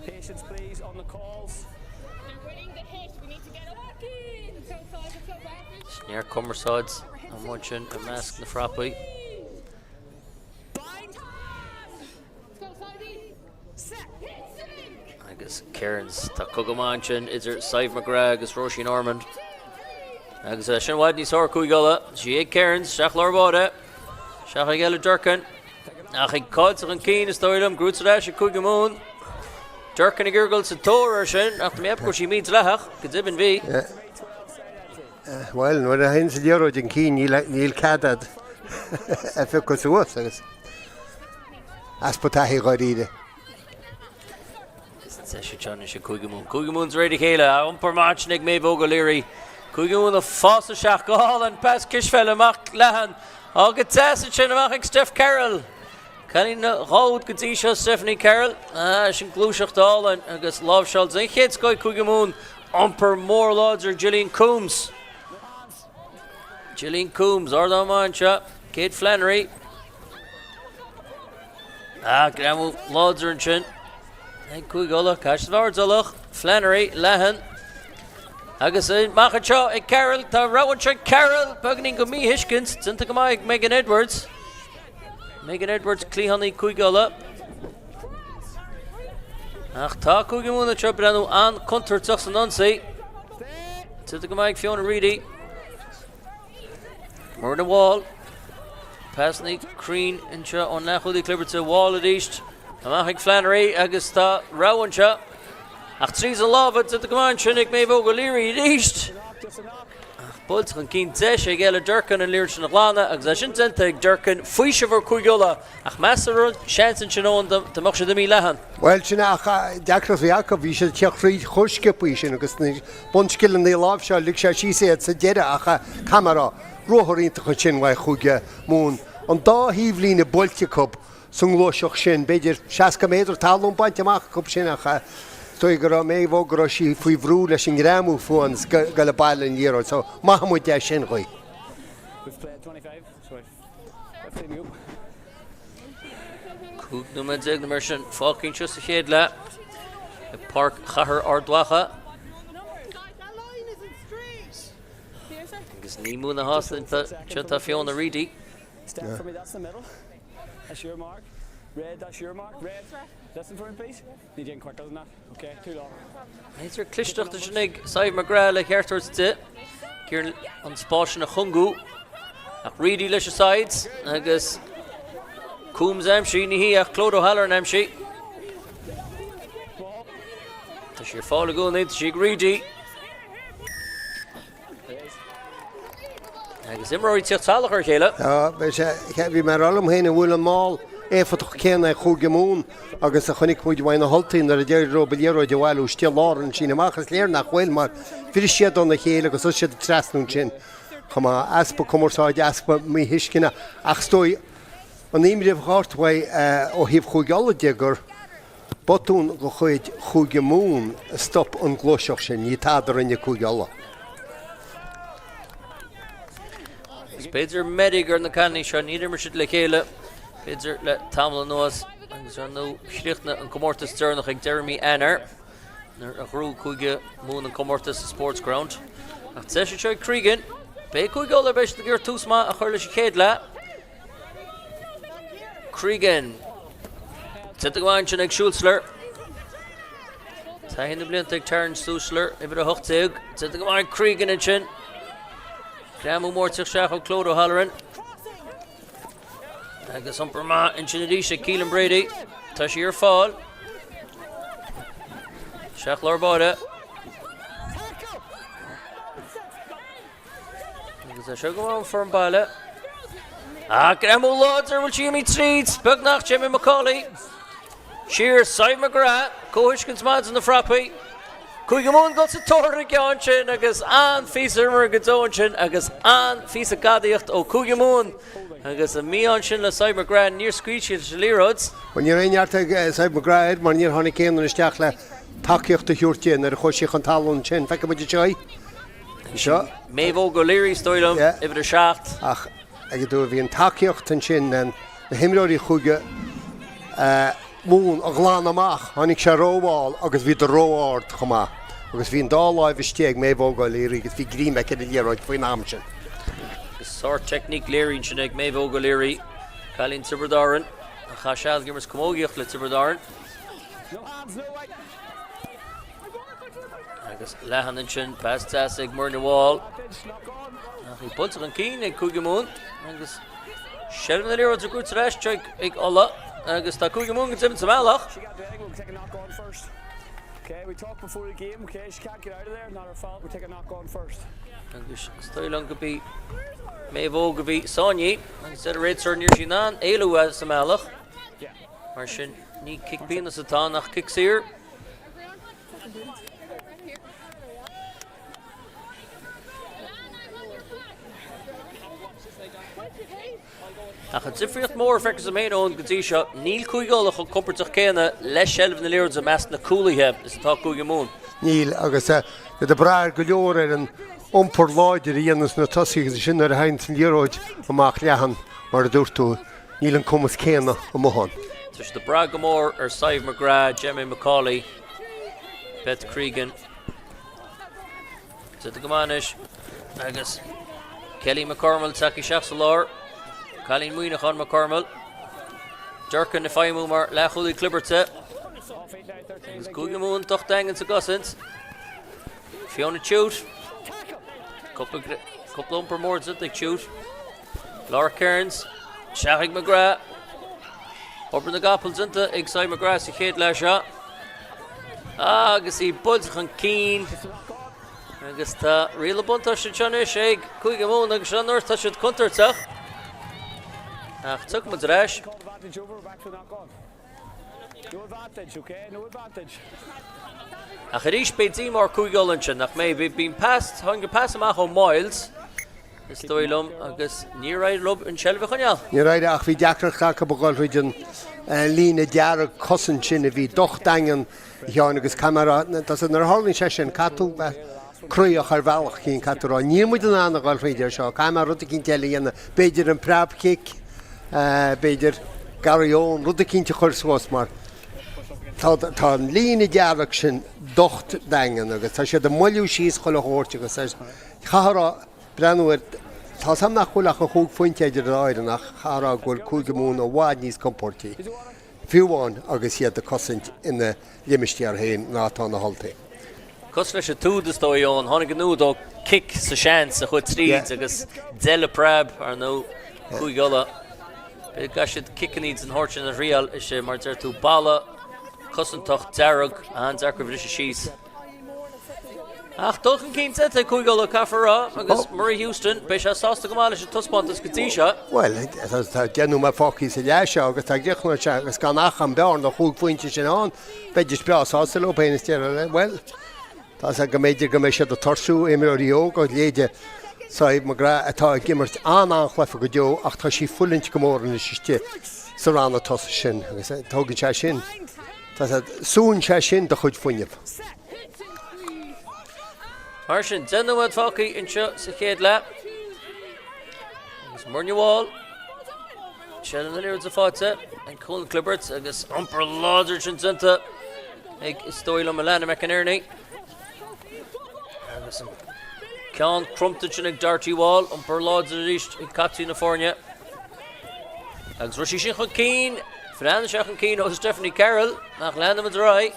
Patience, please, on the calls. Sneer Commercials an muin a measc na Rugbaí. Agus Cairns tá cogamán sin idir Saibh McGrath agus Roisin Ormond. Agus sin bhaid ní sór cúigala, sí ag Cairns, seach larbáda, seach ag eile Durcan. Ach ag cáilteach an cín is dóilm, grúta leis a cúig mún. Durcan ag urgal sa tóir sin, ach meap go sí míd lethach, go dibin bhí. Well, nuair a hen sa dearróid an cín níl cadad a fi go suas agus. As potaí gáiríide. Sé John is cúig mún. Cúig mún's réidir chéile, umpar máis nig mé bóga líri. Cúig mún a fása seach go hall an pas kisfell amach lehan. Agad tesa sin amach ag Steph Carroll. Caní na rád go dtí seo Stephanie Carroll. Sin glúiseach dálan agus lábhseáil zin chéad scoid cúig mún. Umpar mór láidir Gillian Coombs. Gillian Coombs, ardá máin seo. Kate Flannery. Gramú láidir an sin. Ag cúig ola, cais bhar dolach. Flannery, lehan. Agus machad seo ag Carroll, tá ráhain seo Carroll, baganín go mí hiiscint, tinta go maith Megan Edwards. Megan Edwards clíhannaí cúig ola. Ach tá cúig múna seo brenn an contartach san ansaí. Tinta go maith Fiona Reedy. Mór na wall. Passnaí Crean in seo an nachúdaí clibirte wall at east. Amach ag Flannery agus tá ráhain seo. Ach trís a lábhad tinta go maith sin ag mé bóga líri at east. Bult an cín teis ag eile Durcan an líir sin na glána agus a sin tinta ag Durcan faoise bhar cúig ola ach measar seansan sin ón damach sé mí lehan. Well, sin ach deachras bhíacha bhí sé teachríd chuiscipaí sin agus bunscillan í lábh seo lig sé sí sé sa deire acha camera ruthirínta chun sin bhaid chuige mún. An dá híomhlína boilte cub san glóiseach sin beidir 60 méadar talún baint amach cub sin acha stoi go raibh mé bhóg go raibh sí faoi bhrú leis an grámú fóins go le baile an díoró, so maithmúid de sin chuoi. We've played 25, so I've played me up. Cúg na mid ag na mar sin fácinn seos a chéad le. I Park Chathair Ardwacha. Agus ní múna háslínta tá Fiona Reedy. Step for me, that's the middle. That's your mark. Red, that's your mark. Red, listen for me, please. Need you in quick, doesn't that? Okay, too long. Éidir clisteach sin ag Saibh McGrath le cheartúirs te. Cíar an spáis na chungú. Ach Reedy leis a sides agus Coombs amsí ní hí ach Clóid O'Halloran amsí. Tá sé fála gúil ní sí Reedy. Agus imróí tíocht talach ar chéile. Bhí mar allam héna bhfuil an máil éfatach céanna chuige mún agus a chunig muid bhain na holtaín ar a déir robeléro de bhhailú still láran sin amachchas léir nach bhfuil mar fi siad an na chéile agus siad trasnún sin chuma aspa comórtáid aspa mí hiiscinna ach stoi an imrih harthaid ó híh chuigeala degur botún go chuid chuige mún stop an glóiseach sin ní tádar inne chuigeala. Beidir medig ar na canní seo níidir mar siad le chéile. Beidir le tamla nuas agus ar nó slichtna an Chomórtas Idirchúige ag Jeremy Anner. Nar a hrú chuige mún an Chomórtas Sports Ground. Ach te sé seo Cregan. Bé chuig ola beis na gur túsma a chuir leis chéad le. Cregan. Tita gohain sin ag Schulzler. Tá hinna blianta ag Tarn Schulzler ibar a hochtaig. Tita gohain Cregan in sin. Gramú mórteach seach ó Clóid O'Halloran. Agus umpar má in sin adíise Keelan Brady. Tá sí ar fáil. Seach larbáda. Agus a seo go an form baile. Graham Ulaidh will Jimmy Treats, Bugnach Jimmy McCauley. Sheer Cy McGrath, Coishkins Mads in the Frappy. Cuigamón goes to Torre Gaunchin, agus an Fisa Mergadzonchin, agus an Fisa Gadiacht o Cuigamón, agus a Meonchin la Cy McGrath near Screechy to Lerods. When you're in your Cy McGrath, when you're honey cane on the Stachla, Takiach the Hurtin, or Hoshi Contalon Chin, Faka with your joy. Sure. Mavo Goleri Stoilum, if the shaft. Ach, I do have in Takiach and Chin, and the Himrori Huga. Moon a glán amach, hannig sé róháil agus bhí do róáir chumá. Agus bhí an dáláimh isteag mé bhógáil léirí agus bhí grímeice a léiráid faoin amsin. Sort technique léirín sin ag mé bhógáil léirí. Cailín Tiberdaran. A chasead gimmers comógioch le Tiberdaran. Agus lehanan sin, pass tas ag Myrna Wall. Ach í bunta an cín ag Cuigamón. Agus Sheldon na léiráid a gúta reis ag Ola. Agus tá Cuigamón go timid sa meallach. She got the egg, we'll take a knock on first. Okay, we talked before the game, okay, she can't get out of there, not her fault, we'll take a knock on first. Agus stoilm go bhí méhó go bhí Sáinní, agus a réid níor sin an, éilú sa meallach. Mar sin ní kick bína sa tá nach kick sír. Ach an sifriocht mór fecus a méid ón gotí seo, níl cúigála chu comportach céna leis shelf na léird a meas na cúlaithe is tá Cuigamón. Níl agus de brair go leor an ompor láidir íonas na tosaí sin ar a haint an léiróid amach lehan mar a dúirtú níl an cumas céna a mohan. Tus de bra go mór ar Cy McGrath, Jimmy McCauley, Bet Cregan. Sit a gomanis agus Kelly McCormill taki seach lár. Cailín Muoinach an McCormill. Durcan na Faimú mar lechúlaí Clibberte. Agus Cuigamón doch dangan sa gosint. Fiona Chute. Couple umper mór zit ag Chute. Laura Cairns. Shahig McGrath. Ober na gapel zinta ag Cy McGrath sa chéad leis seo. Agus í budach an cín. Agus tá riala bunta sin seanis ag Cuigamón agus an nuir tá siad contartach. Ach, took him reis. Call advantage over, back for knock on. No advantage, okay, no advantage. Ach, a rís beidí mar cúigálann sin, ach mé bhín past, hang pass amach ó miles. Is stoilm agus ní raid lob an shelf chuneal. Ní raid ach bhí deacrach chacha bagail chuidin lína deara cosan sin a bhí doch dangan teán agus camera, tas an ar hálinn sé sin catú cruíoch ar bhealach cín catúrá. Ní muid an anna gáil chuidir seo, camera rud a cín tealaíanana, beidir an prab kick, beidir Garión, rud a cínte chuir suas mar. Tá an lína dearach sin docht dangan agus, tá sé de moiliú síos chola hóirte agus, chahara brenúir, tá sam nach chulach a chúg fointe idir áidir nach chahara ghfuil Cuigamón ó bhád níos comportí. Fiúháin agus iad a cosint ina liimistear hain nátá na haltaí. Cos leis a túdas dóión, tháinig an núd ó kick sa seans a chud tríd agus deile prab ar nó cúigála. Be gasiad kickaníd an hortin a rial is sé mar deir tú balla cosintach dearag a an dearcah bhris a síos. Ach, dulchan cín te cúigála cafará agus Murray Houston, be sé sásta go mála sé tuspátas go tí seo. Well, tá genú me fócií sa leiseo agus tá ggéchna se agus gan nach an bearn na chúg fointe sin an, beidir speásásta le péine stear well. Tá sa go méidir go mééis sé a torsú éimirí óg go léide Cy McGrath atá gimmert an chlefa go deo ach tá sí fullint go mór in isiste sa ranna tosa sin agus tógann sé sin. Tá sún sé sin de chuid fuineh. Mar sin denúid fácaí inseo sa chéad le. Agus Myrna Wall. Sheldon na léird a fáte an Colin Clibbert agus umper láidir sin zinta ag stoilm a lena mecanirní. Agus an Ceann crumpta sin ag Darty Wall umper láidir ríist ag Catí na Fórne. Agus ruisi sin chun cín, Fernanda seach an cín ó Stephanie Carroll nach lena a drai.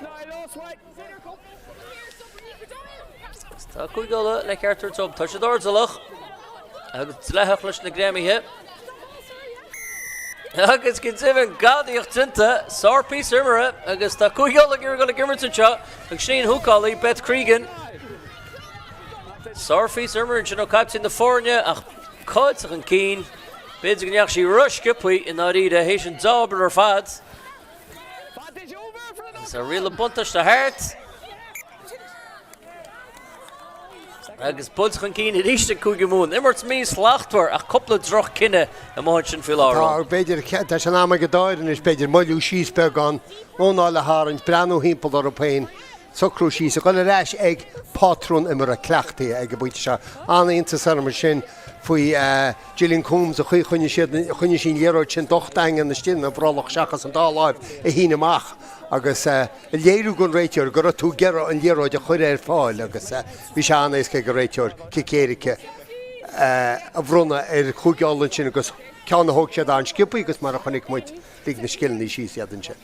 Tá cúigála le ceartar top tá sé dárzalach agus leithech leis na gréimithe. Agus cin simhan gadaíocht tinta Sarpí Simara agus tá cúigála gur go le gimmert seo ag Shane Húcálaí Bet Cregan. Sarpí Simara sin ó Captain na Fórne ach cáidach an cín Bids gan actually rush Gipui in Arida Haitian Zob or Fads. It's a real buntish to heart. Agus Puls gan Keen it is the Kugamoon. Immerts me slachtwer a couple of droch kinne a motion filar. Tá beidir tá se ná go dáir is beidir moú síspe gan ónála háin breanú hímpel ar a pein. Socrú sí so go leis ag patrún immer a cleachtaí ag buite se aonanta san mar sin faoi Gillian Coombs a chuine sin léróid sin dochtaingan na stin a brálach seachas an dáláibh a híine amach agus léirú gon réiteir gur tú gera an léróid a chuir fáil agus bhí se anéis go réiteir cicéirice a bhrúna chugeálann sin agus ceanna thug sé an skipaí agus mar a chunig muid lig na skillní síos an sin.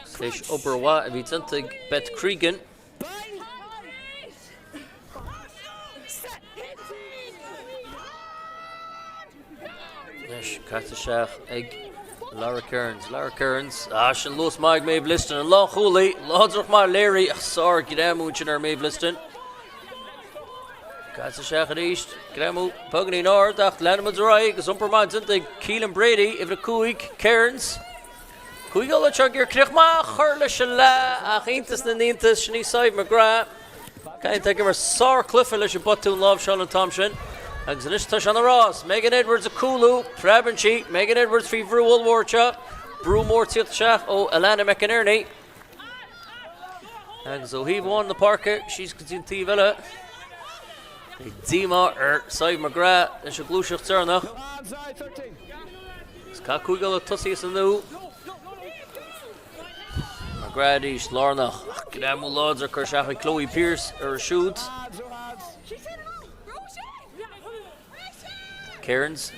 Fish Oberwa and Vicentig Bet Cregan. Yes, Katashach Egg Lara Kearns. Ashen Los Mag Maeve Liston and Law Hooley. Lodrich Mar Larry. Sorry, Gidamu Chinner Maeve Liston. Katashach at East. Gidamu Pugny North. Ach Lanimans Rai. Gazumperman Zintig Keelan Brady. If the Kuik Kearns. Kuigala Chugger Krichma, Hurlishala, Achintas Nanintas, Shani Side McGrath. Can't take him a sour cliff and let you butt to love Sean Thompson. Axonish Tush on the Ross, Megan Edwards a Kulu, Trabanchi, Megan Edwards for Vrew Warcha, Brew Mortiot Shach, oh Alana McInerney. And so he won the Parker, she's continuing Villa. Dima Side McGrath, and Shaglushach Zernach. Kakuigala Tussius and New. Gradish, Lorna, Gidamu Lodz or Kershach, Chloe Pierce or Shoot. Cairns,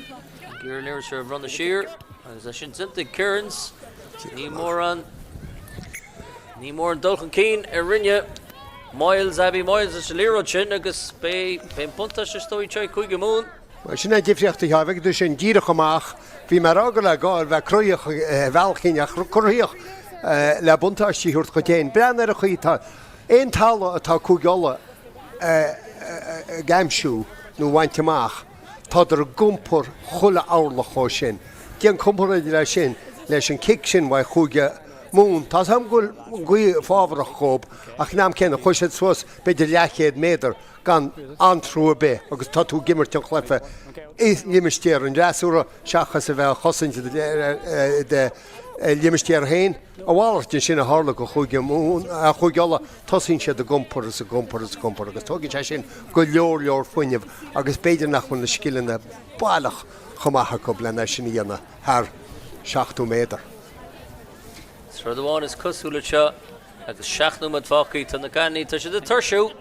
Gear near sure run the sheer. As I shouldn't think Cairns. Need more on Dolphin Keen, Erinya, Miles, Abby Miles, and Shaliro Chin, Agus Bay, Punta, Shistoi Choi Kuigamoon. Well, she not different to have it. There's in Girachamach, be Maragala, God, Vacroy, Valkin, Korea. Le buntáistí thuirt go déin brean ar a chuítá éon tála atá cúgeala gaimsú nó bhainteach tá ar gumpur chula ála cho sin. Dían cumpur lei sin leis an kick sin bhaid chúige mún. Tá sam gúil fábhar a chob ach nám cénna chuisiid suas beidir leachéad méadar gan antrú be agus tá tú gimmert an chlefa limistéir an reasúra seachas a bheith chosainte de limistéir hain a bhhairte sin a hála go chuige mún a chuigeala tosín sé de gumpur agus tógid sin go leor fuineh agus beidir nach chun na skillanna bailach chumacha go blena sin íana thar 7 méadar. So the one is Cosula Cha, agus 7 mad fácaí tá na ganní tá sé de tursú.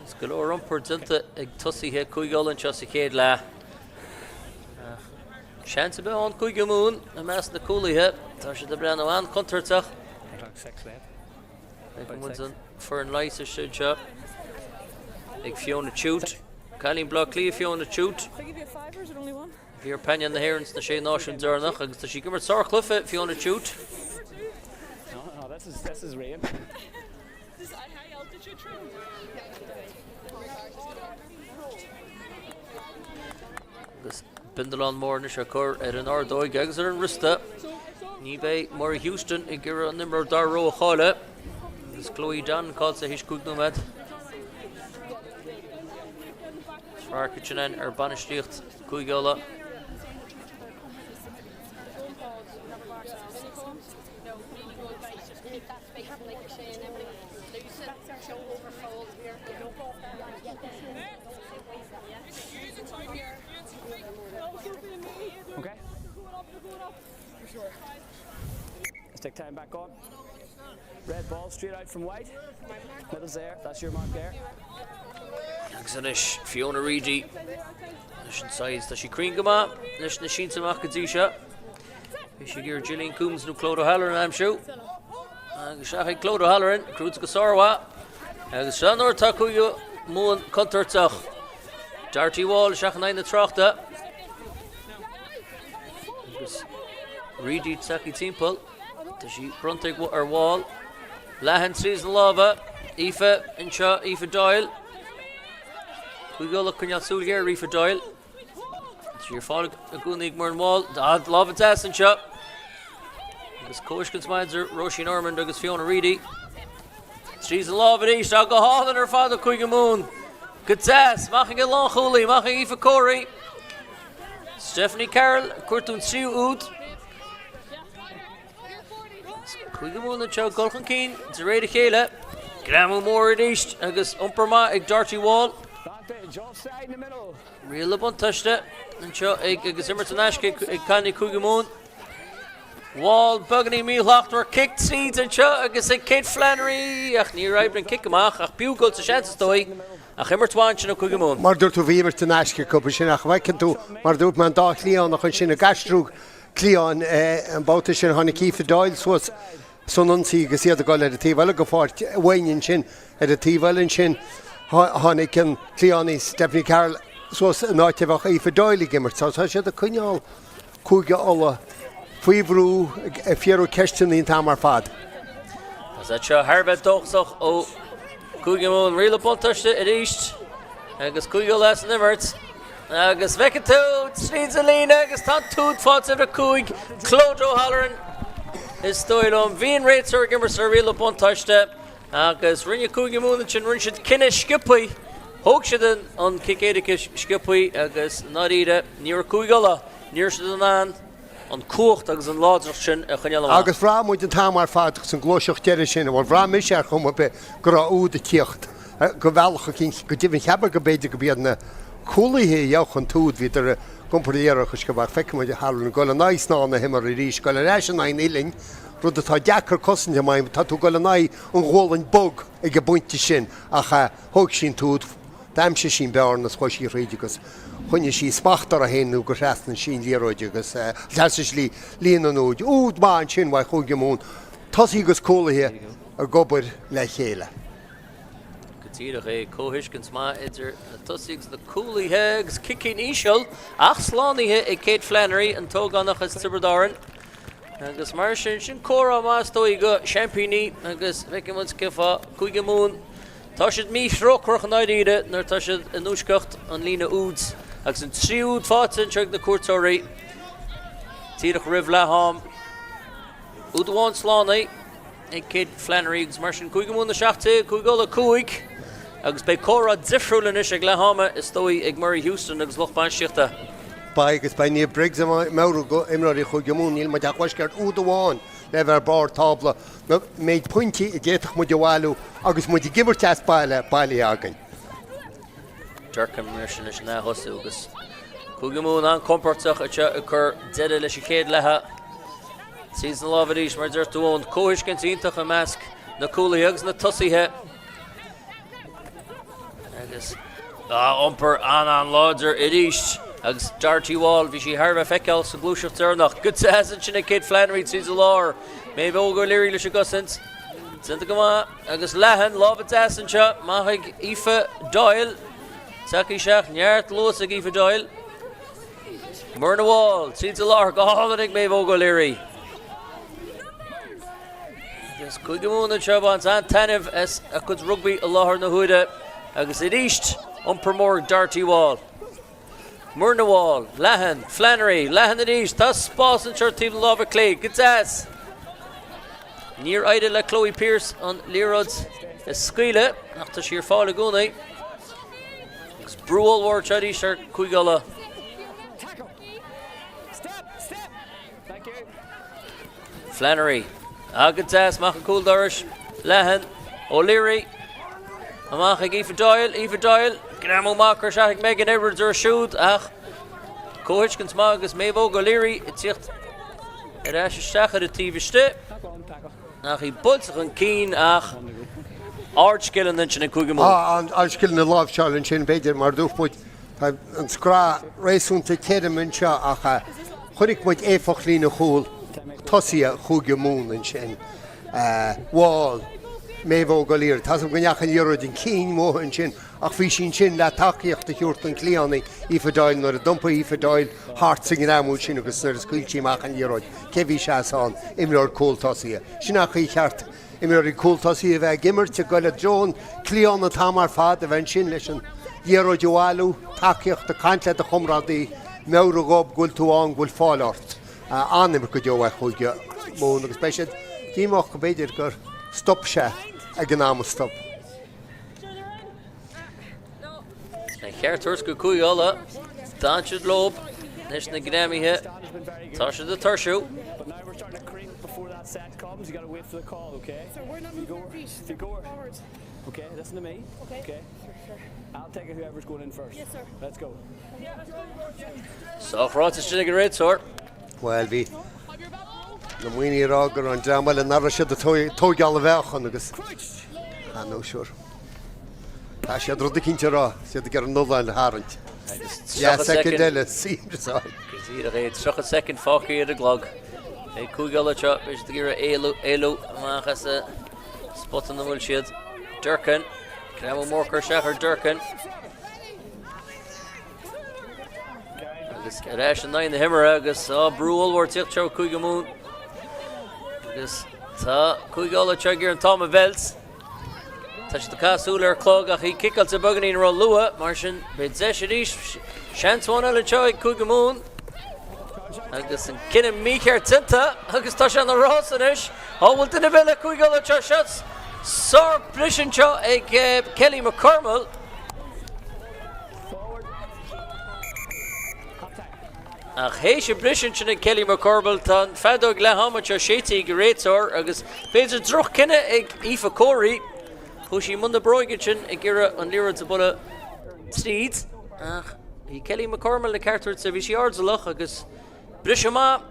Is go leor rumpur dinta ag tosíthe chuigeala Chosí céad le. Chance be on Kuigamoon, a mass na coolíthe, tá sé de brean an contartach. For an lice a shoot ag Fiona Chute. Colleen Blockley Fiona Chute. If I give you a 5 or is it only one? If you're Penny the Herons, the Shane Ocean Zernach, agus tá sí gimmer Sar Cliffet, Fiona Chute. No, this is rain. This is high altitude train. This Bindalon Morna Shakur at an Ardoi Gagzer and Rista. Nibe Murray Houston, Igira and Nimmer Darro Halla. This Chloe John calls a Hishkug Nomad. Svarkichanen or Banishticht, Kuigola. Okay. Let's take time back on. Red ball straight out from white. Middle's there. That's your mark there. Axonish Fiona Reedy. Nishin sides that she cream gama. Nishin Shin Samakadisha. She gear Gillian Coombs no Clodagh Halloran I'm sure. Shahid Clodagh Halloran, Cruz Gasarwa. Shanor Takuyo Moon Contertach. Darty Wall, Shachnain the Trachta. Reedy Saki Temple. She Bruntig or Wall. Lahan Season Lava. Aoife Insha, Aoife Doyle. Cúigeola Cunneal Súlgéir Rifa Doyle. Tír fáil a gúnaigh mar an bháil. Láb an tas an seo. Agus Cóiscin Smider, Roisin Ormond agus Fiona Reedy. Tríos an láb éis a go hálan ar fád a Cúige Mún. Good tas, maching a long Chooley, maching Aoife Corey. Stephanie Carroll, Curtún Siú Úd. Cúige Mún an seo Golchan Keane, de réide chéile. Grammú mór éist agus umperma ag Darty Wall. Offside in the middle. Riaile buntaiste an seo ag agus Imerton Ashke ag Canny Cúige Mún. Wall Bugany Mílhachtwer kicked seeds and seo agus ag Kate Flannery ach ní raibh an kick amach ach búgol sa seans dói ach Imertwan sin a Cúige Mún. Mar dúirt tú bhí Imerton Ashke cúpa sin ach bhaicinn tú mar dúirt man dá clíán nach chun sin a gastrúg clíán an báta sin tháinig Aoife Doyle suas son ansaí agus iad a gáil ar a tíbhaile go fáirt bhainin sin ar a tíbhailin sin tháinig an clíánaí Stephanie Carroll suas an áitimhach Aoife Doyle gimmert tá siad a cúineáil cúige ola Fuibrú fíorú ceistún íon tamar fad. As that seo Harbet dóchsach ó Cúige Mún riaile buntaiste a ríist agus Cúige les an Immert agus Vecatú Sríd Alína agus tá túd fád a cúig Clódó Halloran is dóilm bhíon réitir gimmert sa riaile buntaiste agus rinne Cúige Mún sin rinn siad cinenne scipaí thóg siad an cicéidecha scipaí agus náíide níor cúigeola níor siad an an cuacht agus an láidir sin a chuineala. Agus bhrá muid an tamar fad san glóiseach deire sin bhil bhrá mis ar chum be go rá úd a tíocht go bhealcha cin go dtíhann cheabar go béidir go bíad na cúlaithe dheoch an túd hí ar gomparíarachas go bhar feicimiid a hallan go le náis ná na himar i ríis go le leis an aon iling rud atá deachar cosanta maim tá tú go le náid an ghólainn bog ag go buinte sin a thug sin túd daimse sin bearn na scoisí réidegus. Chunne sí spachtar a héanú go reastan sin líróide agus leis líon an úd. Úd máin sin bhaid Cúige Mún. Tosí gus cólathe ar gobar le chéile. Go tíadach é cóhiiscin smá idir na tosígus na cúlaithe agus cicín íseal ach slánaithe ag Kate Flannery an tógánachas Tiberdáran. Agus mar sin córa más dói go championí agus bheice muid cifa Cúige Mún. Tá siad mís rócroch an áiríide nar tá siad an úscocht an lína úds. Agus an tríúd fátain treag na cuairtóirí. Tíadach rih lethám. Úd bháin slánaí ag Kate Flannery agus mar sin Cúige Mún na seachtaí cúigeola cúig. Agus bei córa difriúlan is ag letháma is dói ag Murray Houston agus Lochban Siachta. Ba agus ba ní brigs meú go imráí Cúige Mún níl maid achhaisceart úd bháin le bhar bar tábla méid pointí i ggéach muid bhhaú agus muid gimmar teas bailí agan. Durcam mar sin is ná hosú agus Cúige Mún an comportach a chur deile leis céad lethe. Season lábharíis mar dúirtúón cóhiiscin ítach a measc na cúlaithe agus na tosaithe. Agus umpar an láidir i ríist agus Darty Wall bhí sí tharbh feiceáil sa glúiseach tarnach. Good hasan sin ag Kate Flannery season lár. Mé bhógur léirí leis a gosint. Santa go agus lehan lábhat hasan seo maithaigh Aoife Doyle. Saki seach neart lós ag Aoife Doyle. Murna Wall, season lár go hálanig mé bhógur léirí. Agus Cúige Mún an seo bhaint an tainmh as a chud rugby a láthair na huaide agus i ríist umpar mór Darty Wall. Murna Wall, Lehan, Flannery, Lehan in ríist, tá spás an seirtíomh lábhar clé, go tas. Níor aide le Chloe Pierce an líród is scaoile nach tá siar fáil a gúnaí. Agus brúil mhór teadí ar cúigeola. Tackle. Step. Thank you. Flannery, agad tas, mach an cúil doris. Lehan, O'Leary. Amach ag Aoife Doyle. Gramú machar seach Megan Edwards ar siúd ach cóhiiscin smá agus mé bhóg O'Leary i tíocht ar eis seachar a tíbhiste. Tackle. Nach í bultach an cín ach ardskillan in sin Cúige Mún. An ardskillan na lábhseáil sin beidir mar dúfmuid an scrá rééisúnta céiremin seo ach chuirigh muid éfach lína chúl tosaí a Cúige Mún in sin. Wall, mé bhóg O'Leary. Tá sam gneachan iarad in cín móthain sin ach bhí sin le takeíocht a chuirt an clíánaí Aoife Doyle nuair a dumpa Aoife Doyle hart sin amú sin agus nuair a scuiltíach an iarad. Cehí seaán imreoir cúltosaí. Sinach í cheart imreoir cúltosaí a bheith gimmerte go le John clíán na tamar fad a bhain sin leis an Díaró Joalú, takeocht a cantle a chumradí, meura gob gul túán gul fáilart. Annim go Joa chuige mún agus beisiad. Dímach go beidir gur stop se a gnáma stop. Na cheartúrs go cúigeala, dáintsead lob, nes na gnéimithe, tá sé de tursú. But now we're starting to creep before that set comes. You got to wait for the call, okay? So we're not moving our feet. If you go Forwards. okay, listen to me. Okay. Sure. I'll take it whoever's going in first. Yes, sir. Let's go. Yeah, let's go. So chráta sinna go réadúir. Well, bhí na muoine rágur an deamáil an nara siad a tógeall a bheachan agus. No sure. Tá siad rud a cinnte rá, siad a gar an nóla an háraint. Ja, second eile, seems so. Gysíad a réad, strucha second fáchaí ar a glog. É cúigeala seo, bheits de gur éilú amachas a spotan na bhfuil siad. Durcan, Craobhchomórtas Idirchúige Durcan. Agus aráis an 9 na himara agus brúil tíocht seo cúige mún. Agus tá cúigeala seo gur an Táma Velts. Tá sé do casúil ar clog ach í cicail sa baganí rá lua, mar sin beid zeis a ríis seansáin eile seo ag cúige mún. Agus an cinenne mícear tinta, agus tá sé an rásan is. Bhfuil duine bheile cúigeala seo shots. Sár brisin seo ag Kelly McCormill. Ach hééis sé brisin sin ag Kelly McCormill tá fedóg le hama seo sétaí go réiteóir agus féidir droch cinenne ag Aoife Cóirí. Thuaisí munda bróige sin ag gghearradh an líread sa bula tríd. Ach hí Kelly McCormill le ceartúirt sa bhí sí ardsalach agus bris má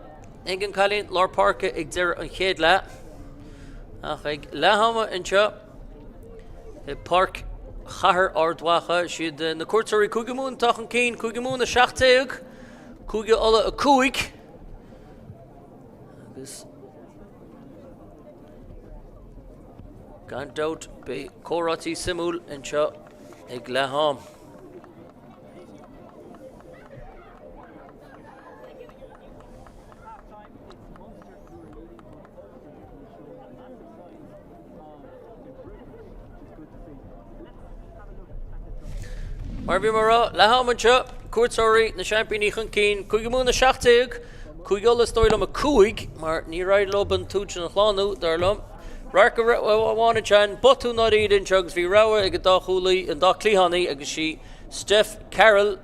ag an cailín Lár Parca ag deir an chéad le. Ach ag lehama anseo i parc chathair ardhacha siad na cuairteoirí cúige mún tachan cín cúige mún a 16 cúige ola a cúig agus gan dót be córatí simúl anseo ag leham. Mar bhí mar leham anseo cuairteoirí na seampíní chun cín cúige mún na 16 cúige ola stoil am a cúig mar ní raid loban túte na chláánú darlam. Rarca bhána tean botú ná iad an segus bhí ráha ag dá chúlaí an dá clíhannaí agus sí Steph Carroll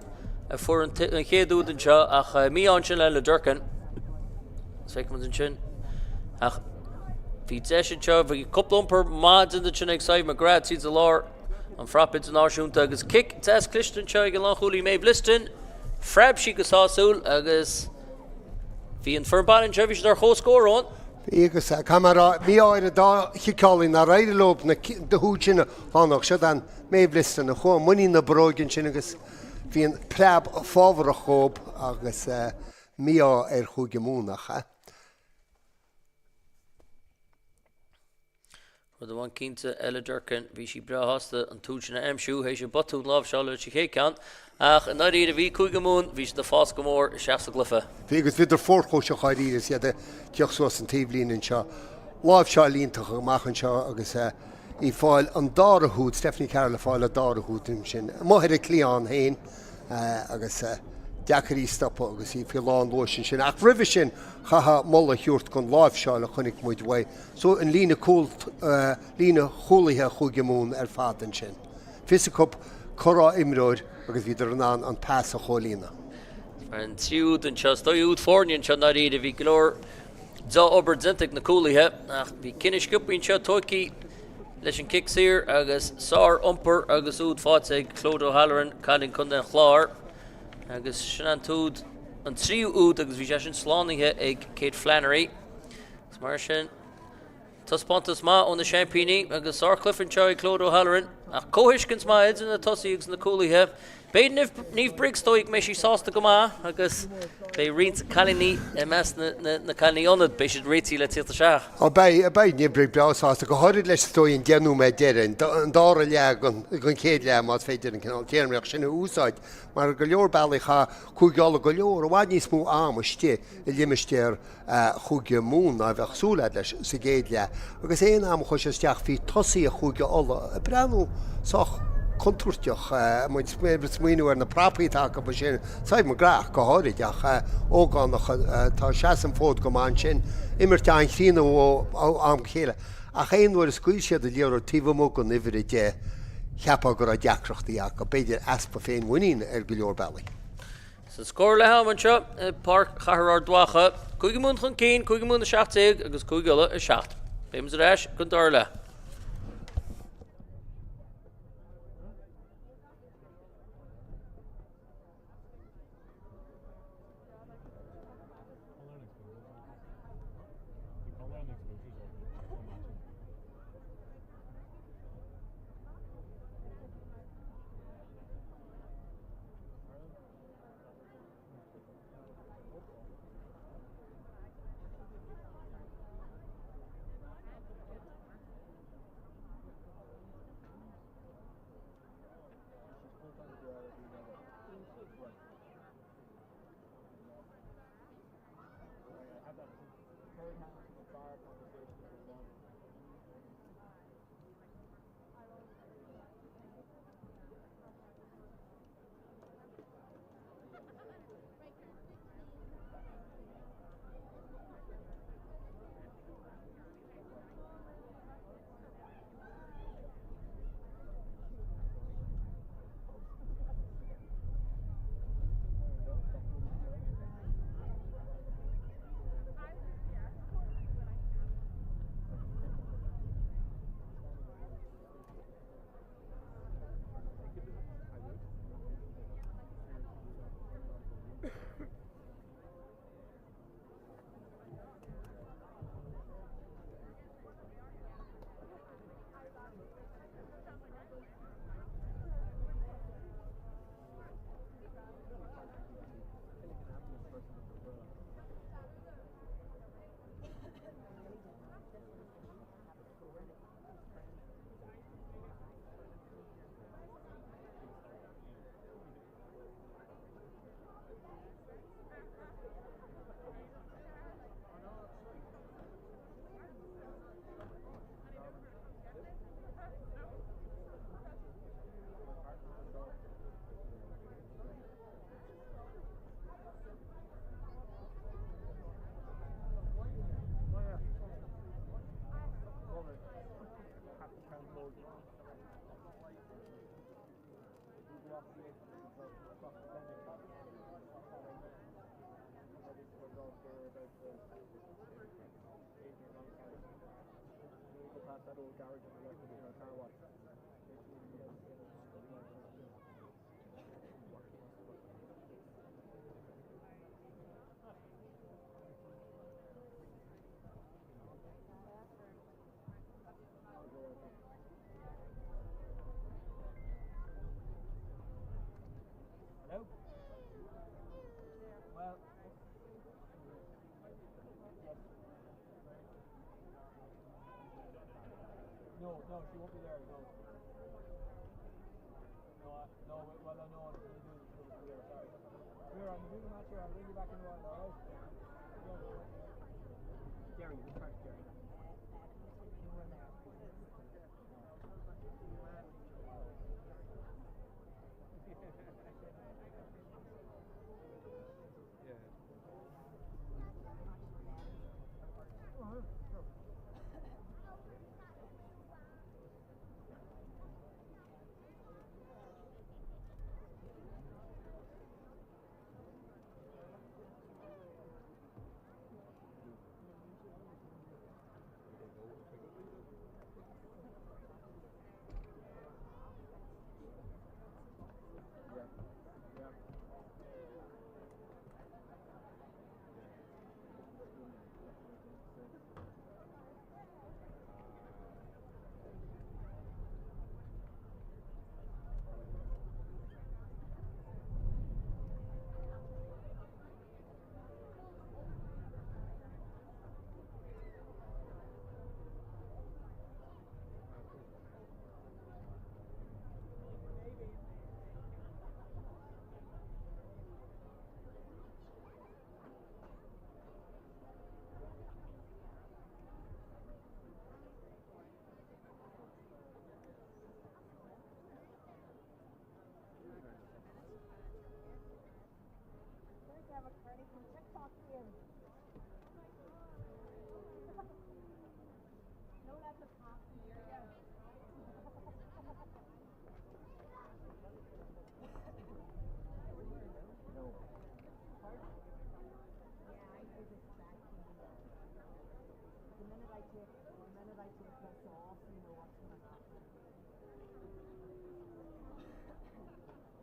a fuair an chéadúd anseo ach míán sin le Durcan. Sfeic man an sin. Ach bhí deis anseo bhí coplampar mád in sin ag Saibh McGrath síd a lár an frappid an áisiúnta agus kick tes Clishton seo ag an láchúlaí Maeve Liston. Freib sí go sáúil agus bhí an firmban anseo bhí sé ar chóscórán. Agus camera mí áire dá chiálaí na réidirlób na húd sinna fánach se an méhliste na chum muí na bróginn sin agus hí an pleb fáhar a chób agus mí ar chuige múnach. Rud bhain cínta eile Durcan bhí sí brethasta an túid sinna aimsiú hééis sé botún lámh seá le si chéán ach an iad a bhí cúige mún bhí sé de fás go mór seach sa glufa. Bhí agus viidir fórchó se chaíir iad teoch suas an taobhlíonn seo láimh seo líntaach amachchan seo agus í fáil an dárathút Stephanie Carroll a fáil a dárathút sin. Maithir a clíán hain agus deacarí stoppa agus í fi lán lóisisin sin. Ach rih sin chatha molla thiúirt chun láimh seo le chunig muid bhaid. So an lína cholaithe chuige mún ar fádan sin. Fisicop chorá imróid agus bhíidir an pás a cholína. An tíúd an seo stoúd fórnion seo na iad a bhí glór dá obair dinteach na cúlaithe ach bhí cinenne sciúpaín seo tócaí leis an kick sír agus sár iompar agus úd fáte ag Clóid O'Halloran cailín chun den chláir agus sin an túd an tríú úd agus bhí sé sin slánithe ag Kate Flannery. Gus mar sin Tuspátas má ón na seampíní agus sár clifan seo ag Clóid O'Halloran ach cóhiiscins má idir na tosaí agus na cúlaithe. Béad níomh brigstoigh mé sí sásta go má agus bé rint cailíní mes na cailíionad bé siad réití le títa seach. Á bé ní brig breásásta go háid leis tóin déanú mé dean an dára le gon céad le má féidir an canál téarmreach sinna úsáid mar go leor bailcha chuúgeála go leor a bhaid níos mú amiste i liimisteir chuúge mún a bheith súla leis sa géad le. Agus éon am chuis isteach hí tosaí a chuúge ola a breanú soch contúirteach muid smíú ar na prapaítá go sin said mar graach go háideach ógánach tá seaan fód go má sin imirt an chrína ó am chéile. A chéanúir scuil siad a léar tíomh go nihir dé cheappa gur a deacrochtaí go beidir aspa féin bhaín ar go leor bailí. Sa scór le hamanse park chahar dwacha, cúige mún chun cín, cúige mún a 7 agus cúige a 7. Béims a reis go dar le. No, she won't be there, no. No, well, I know, she will be there, sorry. Here, I'm doing the match here, I'll bring you back in a while, alright? Gary, this part's Gary.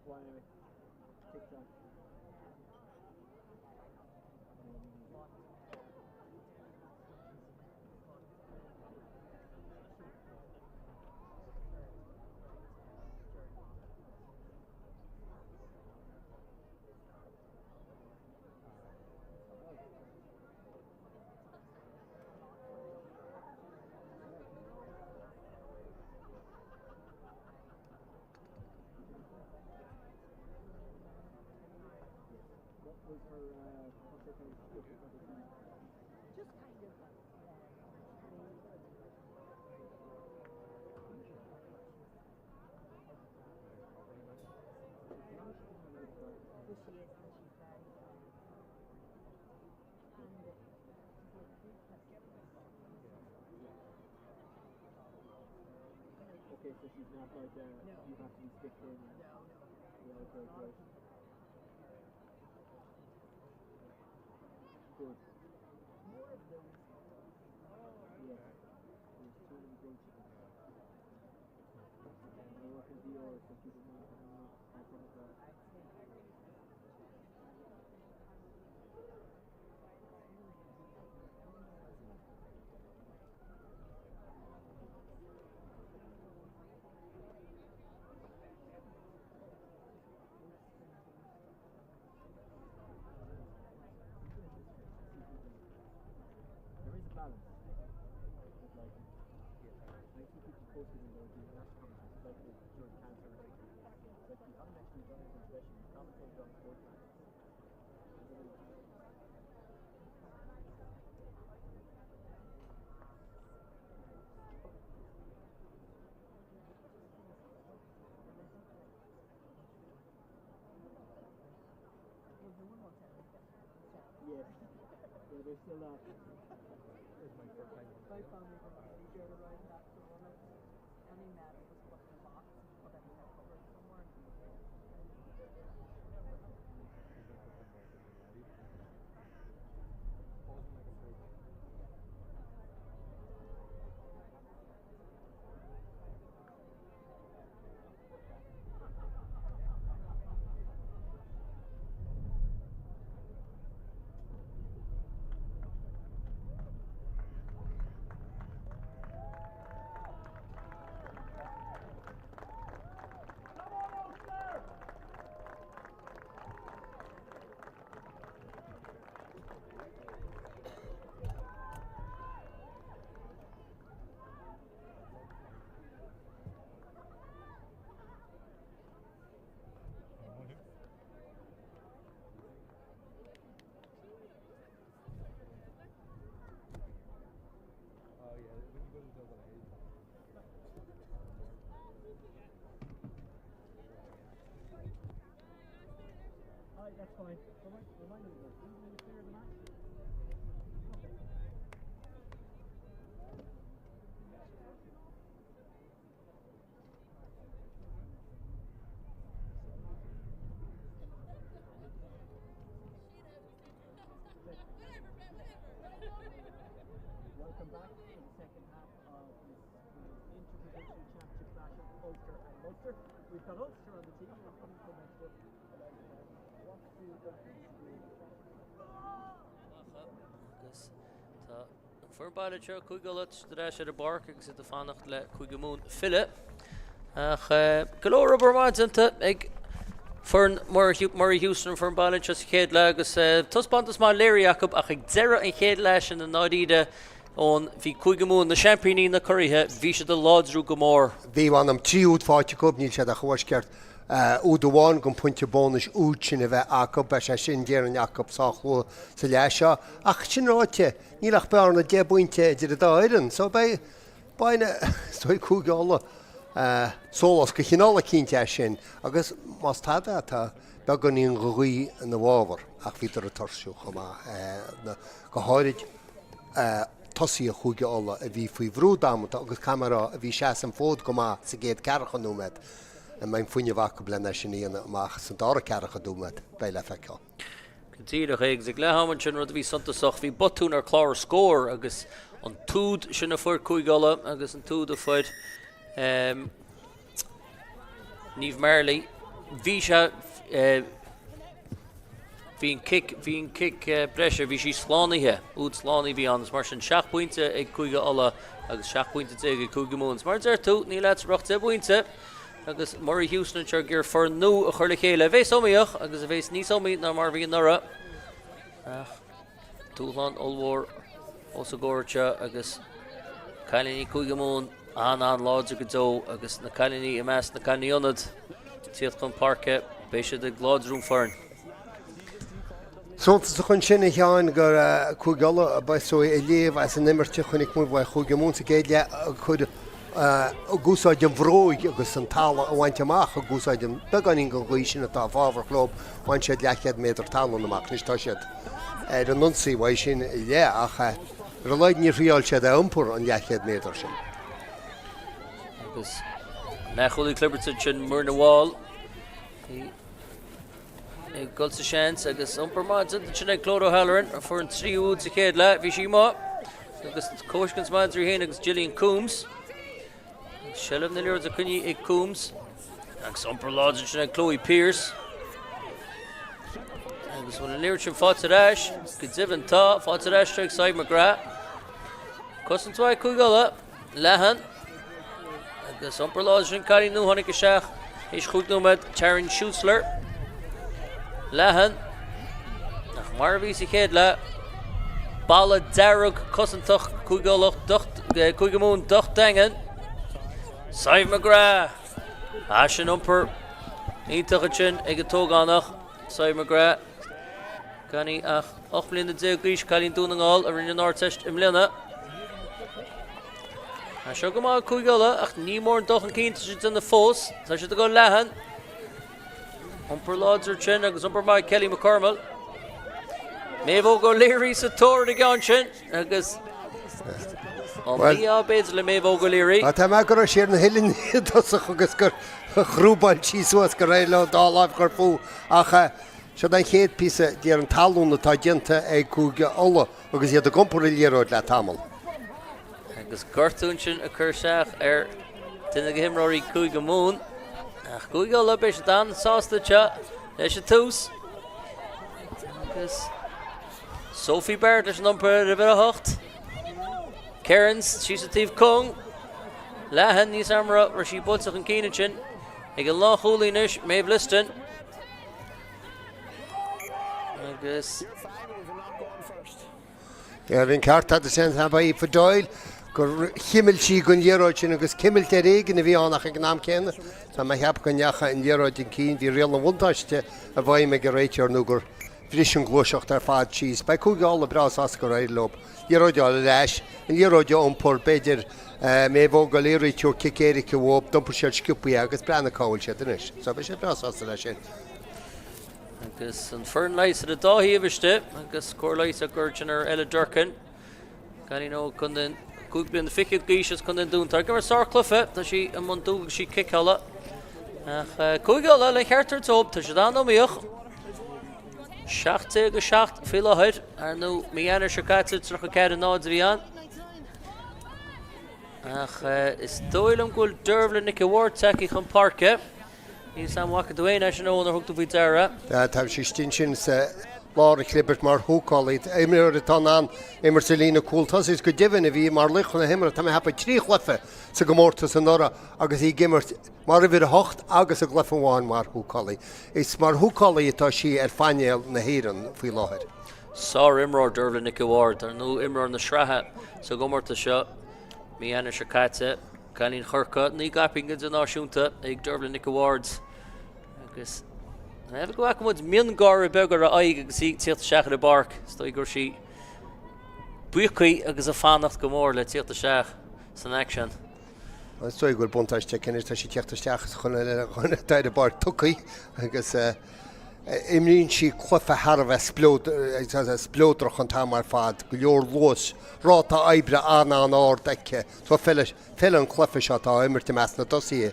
One anyway. Take time. What was her Just kind of well, she is, and she's very okay, so she's not like you have to be sticked in. no. Yeah, okay. Good. More of those. Yeah. There's too many good chickens. I work in DR, so people might have no problem with that. There is a balance. But like, I see people posting in those international competitions, like during cancer related. Like you haven't actually done anything special. You commentate on sport matches. Yeah. Yeah, there's still that. My family from DJ around that for one of any medal was put in a box and put it in a cupboard somewhere. Alright, that's fine. Remind me of that. Didn't you clear the match? Okay. Welcome back to the second half of this Interprovincial Championship clash of Ulster and Munster. We've got Ulster on the team and coming from Munster. What do that agus tá for bailite chuigelat de sé a bark agus it fannacht le chuigemún fille ach golóra barmaidanta ag for Murray Houston for bailite chéad le agus tuspantas má léir Jacob ach ag 0 an chéad leis in na náidíide ón bhí chuigemún na championí na choirthe bhí sé de ládrú go mór. Bhí bhannam tríúd fáte go níl sé a chuisceart údháin go puinte bónus út sin a bheith acu be sé sin déar an Jacob sáchú sa leis seo ach sin ráite nílach bearna de buinte idir a dáiran so baine stoi cúgála sólas go chinála cínte sin agus más tada tá be go níon goí an na bhábhar ach bhítar a torsú chumá go háirid tosí a chuúgeála a bhí faoi bhrúdámata agus camera a bhí sé an fód go má sa géad cearcha númed a mae'n fwynia fac o blena sin íana amach san dára cearcha dúmed bei le feiceá. Contíad ag sa glehaman sin rud a bhí santasach bhí botún ar chlár scór agus an túd sin a fuir cúigala agus an túd a fuid Níomh Marley Visha Bhín kick breise bhí sí slánithe úd slánaí bhí an mar sin 6 pointe ag chuige ala agus 6 pointe ag chuige múns mar tú ní le rocht buinte agus mar Houston gur gur for nó a chuir le chéile bhééis somíoch agus a bhééis níos somí ná mar bhí nora túán olhór os a ggóirte agus caiileí chuige mún an láide go dó agus na caiileí i meas na caiíionad tíad chun parke béise de gládrún fearn. Sontas chun sinna teáin gur chuigala a baisó i léomh as an imimirte chunig mú bh chuige múnta géile chud gúsáid an bhróig agus an talla a bhaint amach a gúsáid an beganing go gcuí sin atá bhábharchlób bhain sé 10 métr talún amach nistá siad. An nunsaí bhaid sin lé ach leid ní riáil siad iompur an 10 métr sin. Agus nachholí Clipperton sin mur na bháil Gulsa Shans agus umpermad sin ag Clódó Halloran a for an 3 úd sa chéad le bhí sí má agus Cóiscans Madri héin agus Gillian Coombs Shellam na leir a cunní ag Coombs agus umperláid sin ag Chloe Pierce agus bhfuil an leir sin fáte ráis go divan tá fáte ráis ag Saib McGrath Cosan twaid cúgala lehan agus umperláid sin carí nó hánig go seach is chuig nómad Taryn Schutzler Lehan nach mar bhí sa chéad le balla dearug cosantach chuige mún doch dangan Saib McGrath sin umper ítachad sin ag tógánach Saib McGrath Ganní ach 8 bliana de gríis cailín dúnaáil a rinne náirteist im lena seo go má chuigala ach ní mór an dochan cínta sin na fós tá si go lehan Umper Láidir sin agus umper mai Kelly McCormill. Méhó go léirí sa tóir de gan sin agus mí á béidir le méhó go léirí. Tá me gur sé na hilinn dosach agus gur chrúbáil tíúas go réile dáláh gur fú ach se an chéad písa díar an talúna tá dienta ag cúige ala agus iad a gompur léróid le tamil. Agus gortún sin a chur seach duine go himráí cúige mún. Ach cúige le béis dan sásta te leis tús agus Sophie Baird leis an umper a bit a hocht Cairns sí sa tíomh cong lehan níos amra mar sí butach an cíine sin ag an láthúlínis méh listan agus Bhín carta a sin ha í fadáil gur chiimiil sí gon dhéróid sin agus ciimiil de régan a bhí annach ag nám cénne Tá me heap go neacha in dhéróid an cín bhí réal an bhuntáiste a bhaim me go réitear nó gur bhris an glúiseocht ar fád síos. Ba cúgáil a brás as go réid lob. Dhéróideáil leis an dhéróide ompur beidir mé bhó go léirí teú cicéiri go bhób dumpur séir sciúpaí agus brena cáil sé inis. Sa bhí sé brás as lei sin. agus an fern leis a dáhíomhiste agus cóirleis a gurtin ar eile Durcan Ganí nó chun den cúgblin ficiad gíis chun den dúntar go mar sárclufe tá sí an man dúg sí kickála ach cúigála le cheartar tóp tá sé dá nóíoch 7 go 7 fi láthir ar nó míanaar se caiite trach a cead an náid bhí an ach is dóilm ghfuil derbhla Nicky Ward takeí chun parke Ní sam wacha dúéine sin ónar thugta bhí deire. Tá sí stin sin sa láir clibbert mar thuáid éimir tá an émar sa lína cúltas is go dihanna bhí mar lichanna himar tá hepa trí chlufa sa gomórtas san nora agus í gimmert mar a bhí a hocht agus a glufaháin mar thuálaí. Is mar thuálaí atá si ar fainéal na héan faoi láthir. Sá imráir derbhla Nicky Ward ar nó imráir na srathe sa gomórta seo míanaar se caiite Cailín churcha ní gaping go náisiúnta ag derbhla Nicky Ward agus na go bhfuil mion gáir begar a aig agus í tíocht seach a barc stoi gur sí buchaí agus a fannacht go mór le tíocht seach san action. Stoi gur buntáiste cinnir tá sí teachtasteach chuna deide bar tucaí agus imríonn sí chlufa Harbh splódrach an tá mar fad go leor lós ráta ebre an áir deice tá fell an chlufa seo tá imirt meas na dosí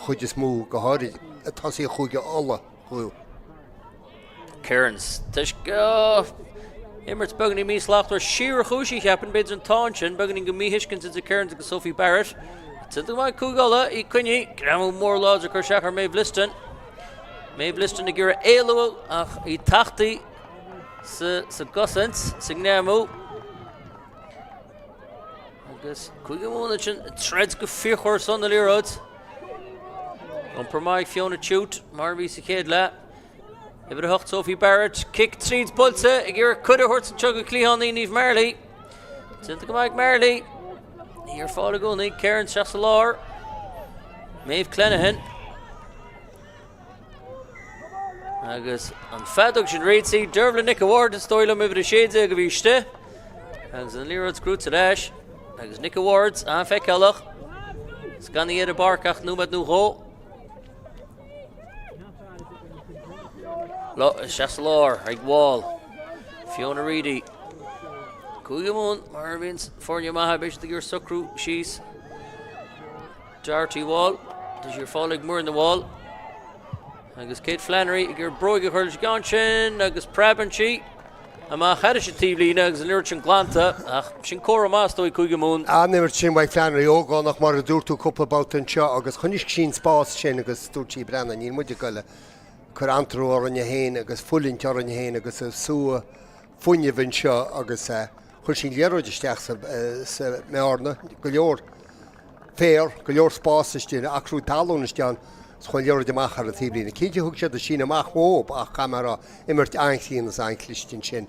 chuid is mú go háirí tá sí chuige alla chuú. Cairns Tuis go imirt beganí mí slaachtar siar a chúisí cheapan beidir an táin sin beganí go míhiiscin a Cairns agus Sophie Barrett. Tuidir mai cúgála í cuine gramú mór láidir chu seachar méh listan Maeve listan na gira éilú ach I tachtaí sa gosant sa gnéamú. Agus chuige múna sin treads go fíorchóir son na líróid. An permaig Fiona Tute, mar bhí sa chéad le. Ibre hocht Sophie Barrett, kick tríd pulsa, ag gur cuda hort san tug a clíhannaí níomh Marley. Tinta go maig Marley. Níor fála gúnaí, Karen Chasselar. Maeve Clenahan. Agus an fadog sin réidsaí, Dervla Nick Award is stoilm ibre a séide go bhíiste. Agus an líróid scrút ar eis. Agus Nick Awards an feicalach. Scannaí iad a barcach númad nú ró. Chasselar, ag wall. Fiona Reedy. Cúigamún, mar bhíns fórne maithe beis de gur sucrú síos. Darty wall. Does your fálaigh mór in the wall. Agus Kate Flannery, ag gur broig a chuirlis gan sin, agus Prabantí. Ama chada sé tíblína agus an lirir sin glanta, ach sin córa más dói Cúigamún. Nimir sin bhaid Flannery ógánach mar a dúirtú cúpla bátain seo agus chunis sin spás sin agus dúirtí brenna níl muide goile. Cur antrú ar an héin agus fullin tear an héin agus súa funne bhain seo agus chuir sin léróid isteach sa meárna go leor fér, go leor spás istíine acrú talún isteán chuil léróid amach ar a tíblína. Cíide thug sé a sin amach hóp ach camera imirt einchíon as einclistin sin.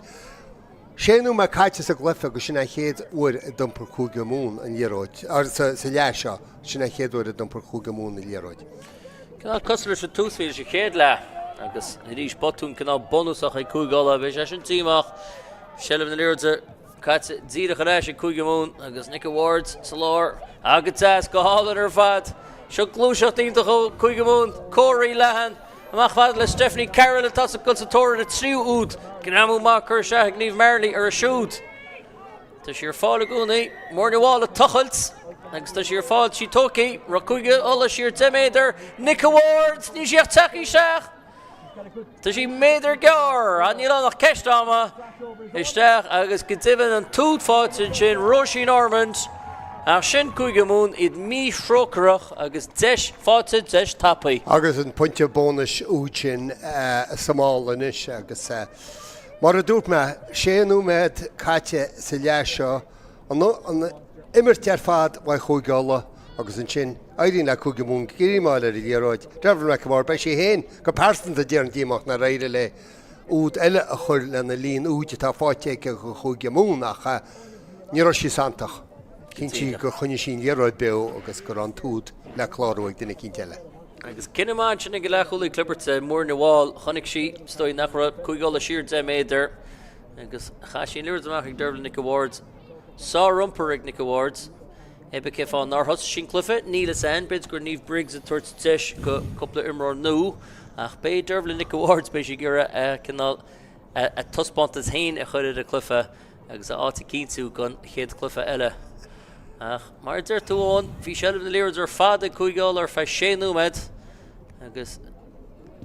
Séanú me caiite sa glyfa go sinna chéad uair a dumpar Cúigamún an léróid, ar sa leis seo sinna chéad uair a dumpar Cúigamún an léróid. Canál coslar sa túsféil sé chéad le, agus rís botún canál bonusach ag Cúigála, bheis sin tímach, Shellam na líróide caite díadach a leis ag Cúigamún, agus Nick Awards, Salár, agatas go hálan ar fad, seo glúiseach dínta go Cúigamún, Cóirí lehan, amach fad le Stephanie Carroll atá sa consultóir na tríú úd, gnámú má chur se ag níomh Marley ar a siúd. Tá siar fála gúnaí, mór na bhála tuchailt, agus tá siar fáil sí tócaí, ra Cúige ola siar 10 méadar, Nick Awards, ní siach taí seach. Tá sí méadar gear, an níl annach ceistáma, isteach agus go dtíhann an túd fáitin sin Roisin Ormond, ach sin Cúigamún iad mí srócarach agus 10 fáitin 10 tapaí. Agus an puinte bónus út sin samála inis agus mar a dúirt me séanú méid caite sa leis seo an imirt ar fad bhaid Cúigála agus an sin airín le Cúigamún gírimáil ar i léróid. Drefn me mar bei sé héin go persan a déan díach na réire le úd eile a chuir le na líon úte tá fáitéice go Cúigamún ach ní sí santach. Cintí go chunne sin léróid be agus gur an túd le chláróid duna cinteile. Agus cinnemáin sinna go lechúlaí clippirte mór na bháil chonig sí stoi nach ra Cúigála siar 10 méadar agus cha sin líir amach ag Dervla Nick Awards. Sá rumpar ag Nick Awards. Ebe ce fá nar hos sin clufa, níla san, bid gur níomh Briggs a tuairt teis go coppla imrár nó, ach bé Dervla Nick Awards bé sé gur canál a tuspont as hain a chuir a clufa agus a áta cíntú gan chéad clufa eile. Ach, mar dyr túón, fi shelf na líróid ar fada Cúigála ar fe séanú med, agus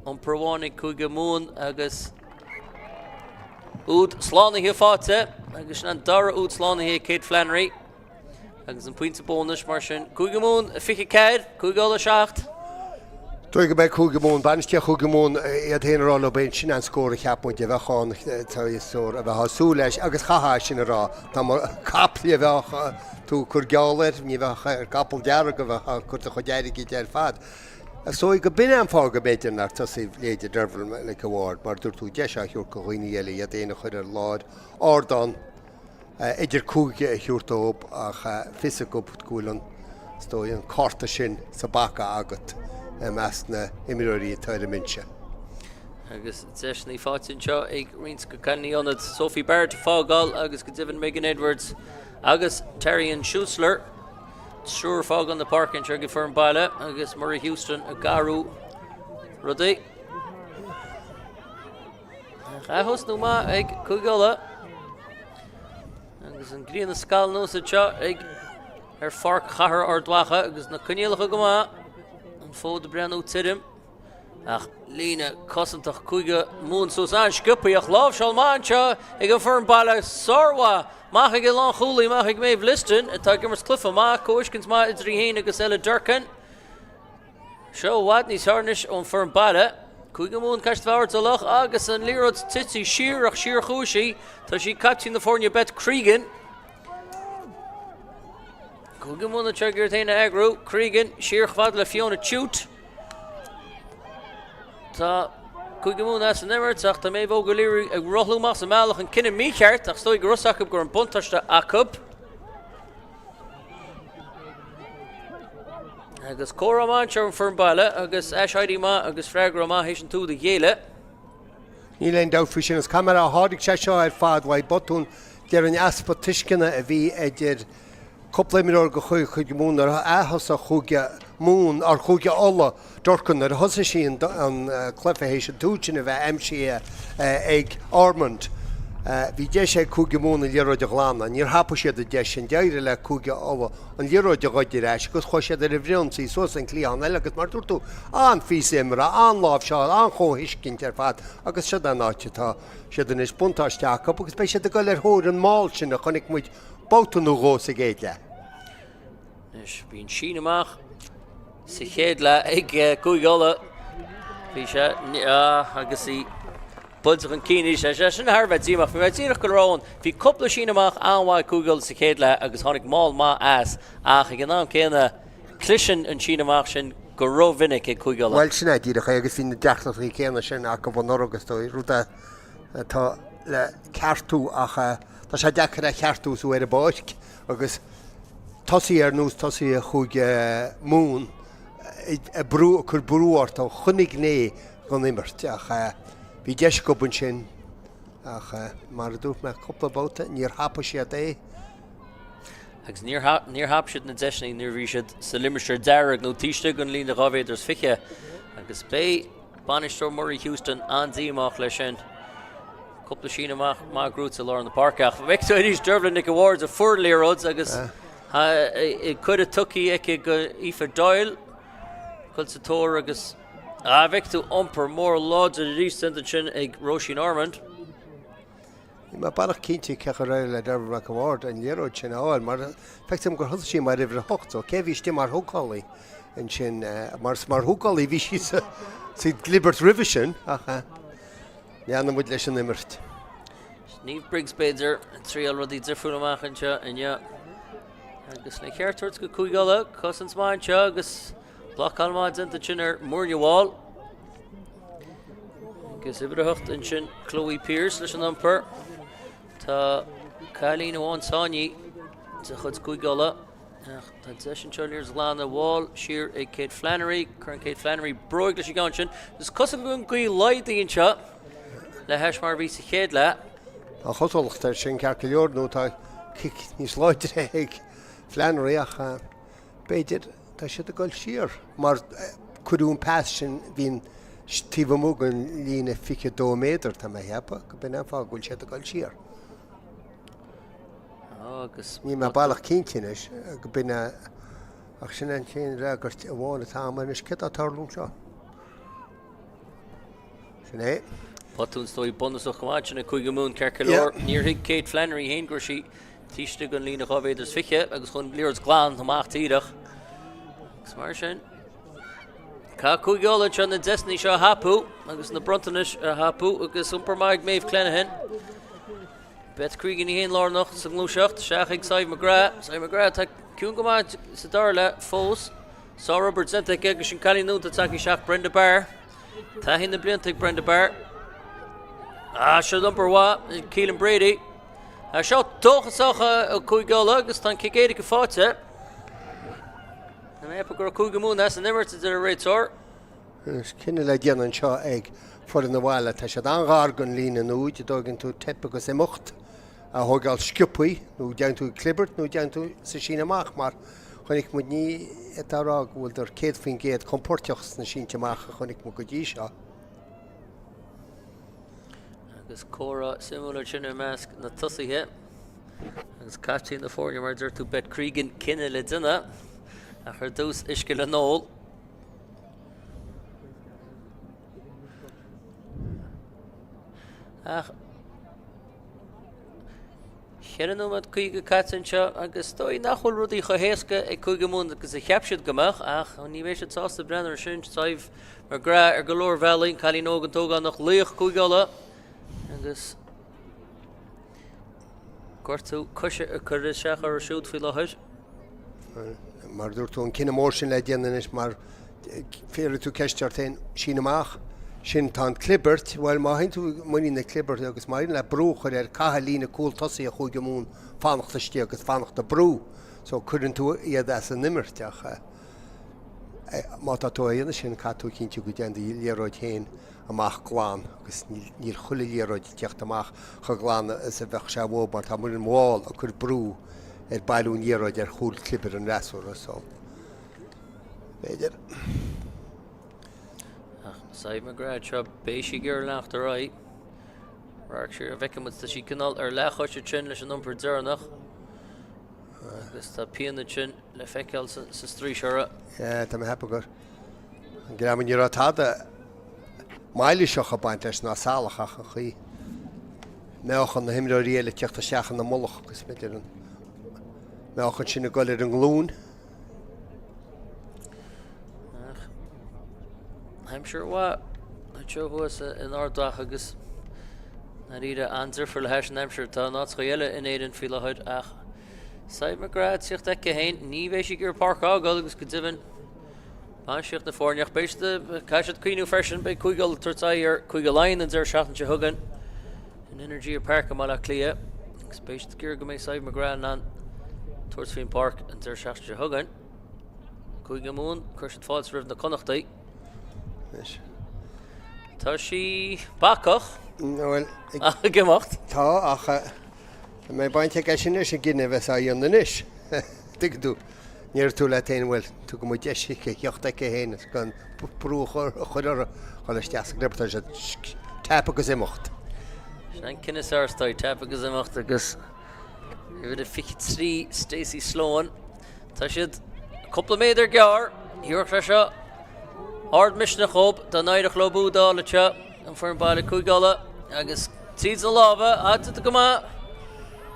an perháinnig Cúigamún agus úd slánathe fáte, agus an dara úd slánathe Kate Flannery. Agus an puinte bónus mar sin Cúigamún a fiche ceir, Cúigála 7. Dwi go beh Cúigamún, banistia Cúigamún iad héanrá le ben sin an scóir a cheapmuinte bheitán táisúr a bheith hasú leis agus chaá sin rá. Tá mar capli a bheith tú chur geáir, ní bheith ar capal deara go bheith chuirta chu déirigí dear fad. So go bin an fá go beidir nach tá sí léidir Dervla le Award, mar dúir tú deis a thiúr go chuoine eile iad éana chuir ar láid árdán Idirchúige a thiúrtóp ach fisicop gúlan stoi an carta sin sa baca agat meas na imirí tair minse. Agus deis ní fáitin seo ag rins go canníionad Sophie Barrett fágáil agus go dtíhann Megan Edwards agus Terrian Schussler siúr fág an na parkin se go firm baile agus Murray Houston a garú rudaí. Chahos nó má ag Cúigála agus an gríon na scal nó sa seo ag ar farc chahar ar dwacha agus na conialacha go má an fód a breanú tirim ach lína cosantach Cúigamún sos an scipaí ach láh seáil máin seo ag an firm baile sárha Mach ag lan chúlaí mach ag méh listin atá gimmars clufa má cóiscins má idrí héin agus eile durcan. Seo bhhad níos tharnis ón firm baile Cúigamún Castfhard Zalach agus an Lírod Titsi Shearach Shear Chushi tá sí captain the Fornia Bet Cregan. Cúigamún na Trigger Taina Agro Cregan Shear Chvad Fiona Chute. Tá Cúigamún as an Emirates ach tá méh O'Galliri ag rollú mas an meallach an cinenne mícheart ach stoi grosach gur an buntarsta acub. Agus Cora Mancher an Fernbala agus Ashidi Ma agus Fragra Ma héisian tú de Yéle. Ní leon dáfu sin as camera hádig sé seo ar fad bhaid botún dear an aspa tuiscinna a bhí idir coppla miniúr go chuig mún ar ahas a chuige mún ar chuige alla dorcan ar hosa sí an clefa héisian túin a bheith MC ag Ormond. Bhí de sé chuige mún an líróide glána, níor hapa siad a de sin deire le chuige alla an líróide gaidir éis, gus chu siad ar a bhrionnsaí sos an clíán eile agus mar dúirtú an fís imra, an lábh seáil, an chóhiiscint ar fad, agus siad an áite tá siad an is buntáisteach, agus bei siad a goil ar thóir an máil sin a chunig muid boutanú gós a géad le. Is bhín sin amach sa chéad le ag chuig alla. Bhí sé agus í Budzach an cíní sé sin Harbheith díach fi tíach go rán hí coppla sin amach anhhaid cúgal sa chéad le agus tháinig máil má as ach ag an ná céanna clisin an sin amach sin go rovinnic ag cúgal. Well sinna díach agus hí na deachtas í céanna sin ach go bhn agus dói rúta tá le ceartú ach tá sé dechar a cheartúsú ar a báic agus tosaí ar nús tosaí a chuig mún chur brúart ó chunig né go imirt ach bhí deis gobann sin ach mar a dúirt me coppla bóta níor hapa siad é. Agus níor hap siad na deisnaí níor bhí siad sa limirseir dearag nó tíiste gon lína rábhéidirs fiche agus bé banistóir Murray Houston an díach lei sin. Coppla sin amach má grút a lá an na parkach. Bheictú níos Dublin Nick Awards a fur léróds agus i chud a tucí ag go Aoife Doyle chuil sa tóir agus bheictú iompar mór láid a rístant sin ag Roisin Ormond. Má bailach cinnte cecha raibh le Dublin Nick Award an léróid sin áil mar feictum gur thusa sí mar ribhre hocht ó cé bhí mar thugálaí an sin mar thugálaí bhí sí sa Glibert River sin ach neanna muid leis an imirt. Sníomh Briggs Beidir an tríal rudí difriú amach anseo inne agus na ceartúirt go cúigala cosans máinte agus blachálmáid inta sin ar Múrneháil agus ibreacht in sin Chloe Pierce leis an ampur tá Cailín Amháin Sáinní sa chud cúigala tá deisian teoirs lána bháil siar ag Kate Flannery chun Kate Flannery broig leis gan sin gus cosam gon gaí Ulaidh seo le heis mar bhí sa chéad le a chosolachtar sin cearca leor nó tá níos láidir ag Flannery ach beidir tá siad a goil siar mar chuún pás sin hín tíomh mógan lína fiche 2 méadar tá mé hepa go bin fá gúil siad a goil siar. agus Ní me bailach cintinis go bin ach sin an chéan ragart a bháinna táman is cit a tarlún seo. Sin é? Potún stoi bonusach gomáid sin na chuige mún cearca leor níor hiag Kate Flannery héin gur sí tíiste gon lína rábhéidirs fiche agus chun líords glán amach tíireach. Mar sin Cá cúigeála se na deisnaí seo hapú agus na brontanis a hapú agus umparmaid méh Clenahan. Bet Cregan í héon lárnach sa glúiseacht seach ag Saimh McGrath tá ciún go maid sa dar le fós Sá Robert Zentek agus sin cailínú a taí seach Brenda Barr. Tá hí na blianta ag Brenda Barr. Se umpar bhá Keelan Brady. Seo tóchasacha a cúigeála agus tá cicéide go fáte. Na gur cúgamún as an imirt ar a réitor. Cinenne le déanaan seo ag for na bhile tá sé an gá gon lína núid dógann tú tepa go sé mocht a thugáil sciúpaí nó dean tú clibert nó dean tú sa sin amach mar chunig mu ní etarrá bhfuil ar céad fin géad compórteochs na sin teach a chunig mu go dtí seo. Agus córa simúla sinna measc na tusaithe agus catí na fórne mar dúir tú Bet Cregan cinenne le duine a chuir dús isce le nóil. Ceann nómad chuige catsan seo agus dói nachhfuil rudí chohéasca ag chuige mún agus a cheapsiad gomach ach ní bhéis it sásta brenn sin saibh mar gra go leor bhelín chalí nógan tógan nach léoch chuigeala agus cuirtú cuise a chuir seach ar siúd fí láthir. Mar dúirt tú an cinna mór sin le déanais mar féidir tú ceisteartain sin amach sin tá clibbert, bhfuil má hain tú muí na clibbert agus marín le brúchar ar caithe lína cúil tosaí a chuige mún fannachtatí agus fannachta brú, so chuann tú iad as an nimmirteach. Má tá tú dhéana sin catú cinnte go déan léróid héin amach gláán agus níl chula léróid teocht amach chu gláán is a bheith se bhó mar tá mar an mháil a chur brú ar bailún léróid ar chúil clibbert an rasúra so. Béidir. Saibh mar gra seo béisi gur lecht a ráid. Rach siar a bheice tá sí canál ar lechoiste sin leis an iompar dearnach. Agus tá peanna sin le feiceáil sa strí seara. Tá hepa gur. An gra ní rátáda mailí seocha baint leis ná sálacha a chuí. Meochan na himra réile teachta seachan na molach agus midir an. Meochan sin na golir an glún. I'm sure what I chose was in our dach agus na ríide answer for le heis an I'm sure tá ná scoile in éidir fi lehuid ach Saibh mar grad siocht ag héin ní bhéis gur park ágáil agus go divan Bán siocht na fórneach béiste caiisiad cuiinú freisin be chuigáil turtaí ar chuige láin an ar seachtain se thugan in energy ar park am le clia agus béiste gur go méid Saibh mar grad an Tuairsfín Park an ar seachtain se thugan chuige mún chuir fáils rih na connachtaí Tá sí bacach gemacht Tá ach mé bainte e sin is a gine bheits a dhéan is. Tuú níor tú le tainhfuil tú go mu deisi ceocht ag héana gan brúchar chuir chuisteas gribtar se tap agus imimecht. An cinnis áirtáid tap agus imimecht agus bhid a fi trí Stacey Sloan Tá siad coppla méidir gear hiúach ra seo Hard mission chob, da naidech lobú dála te an for an baile cúigala agus tíd an lábha áta go má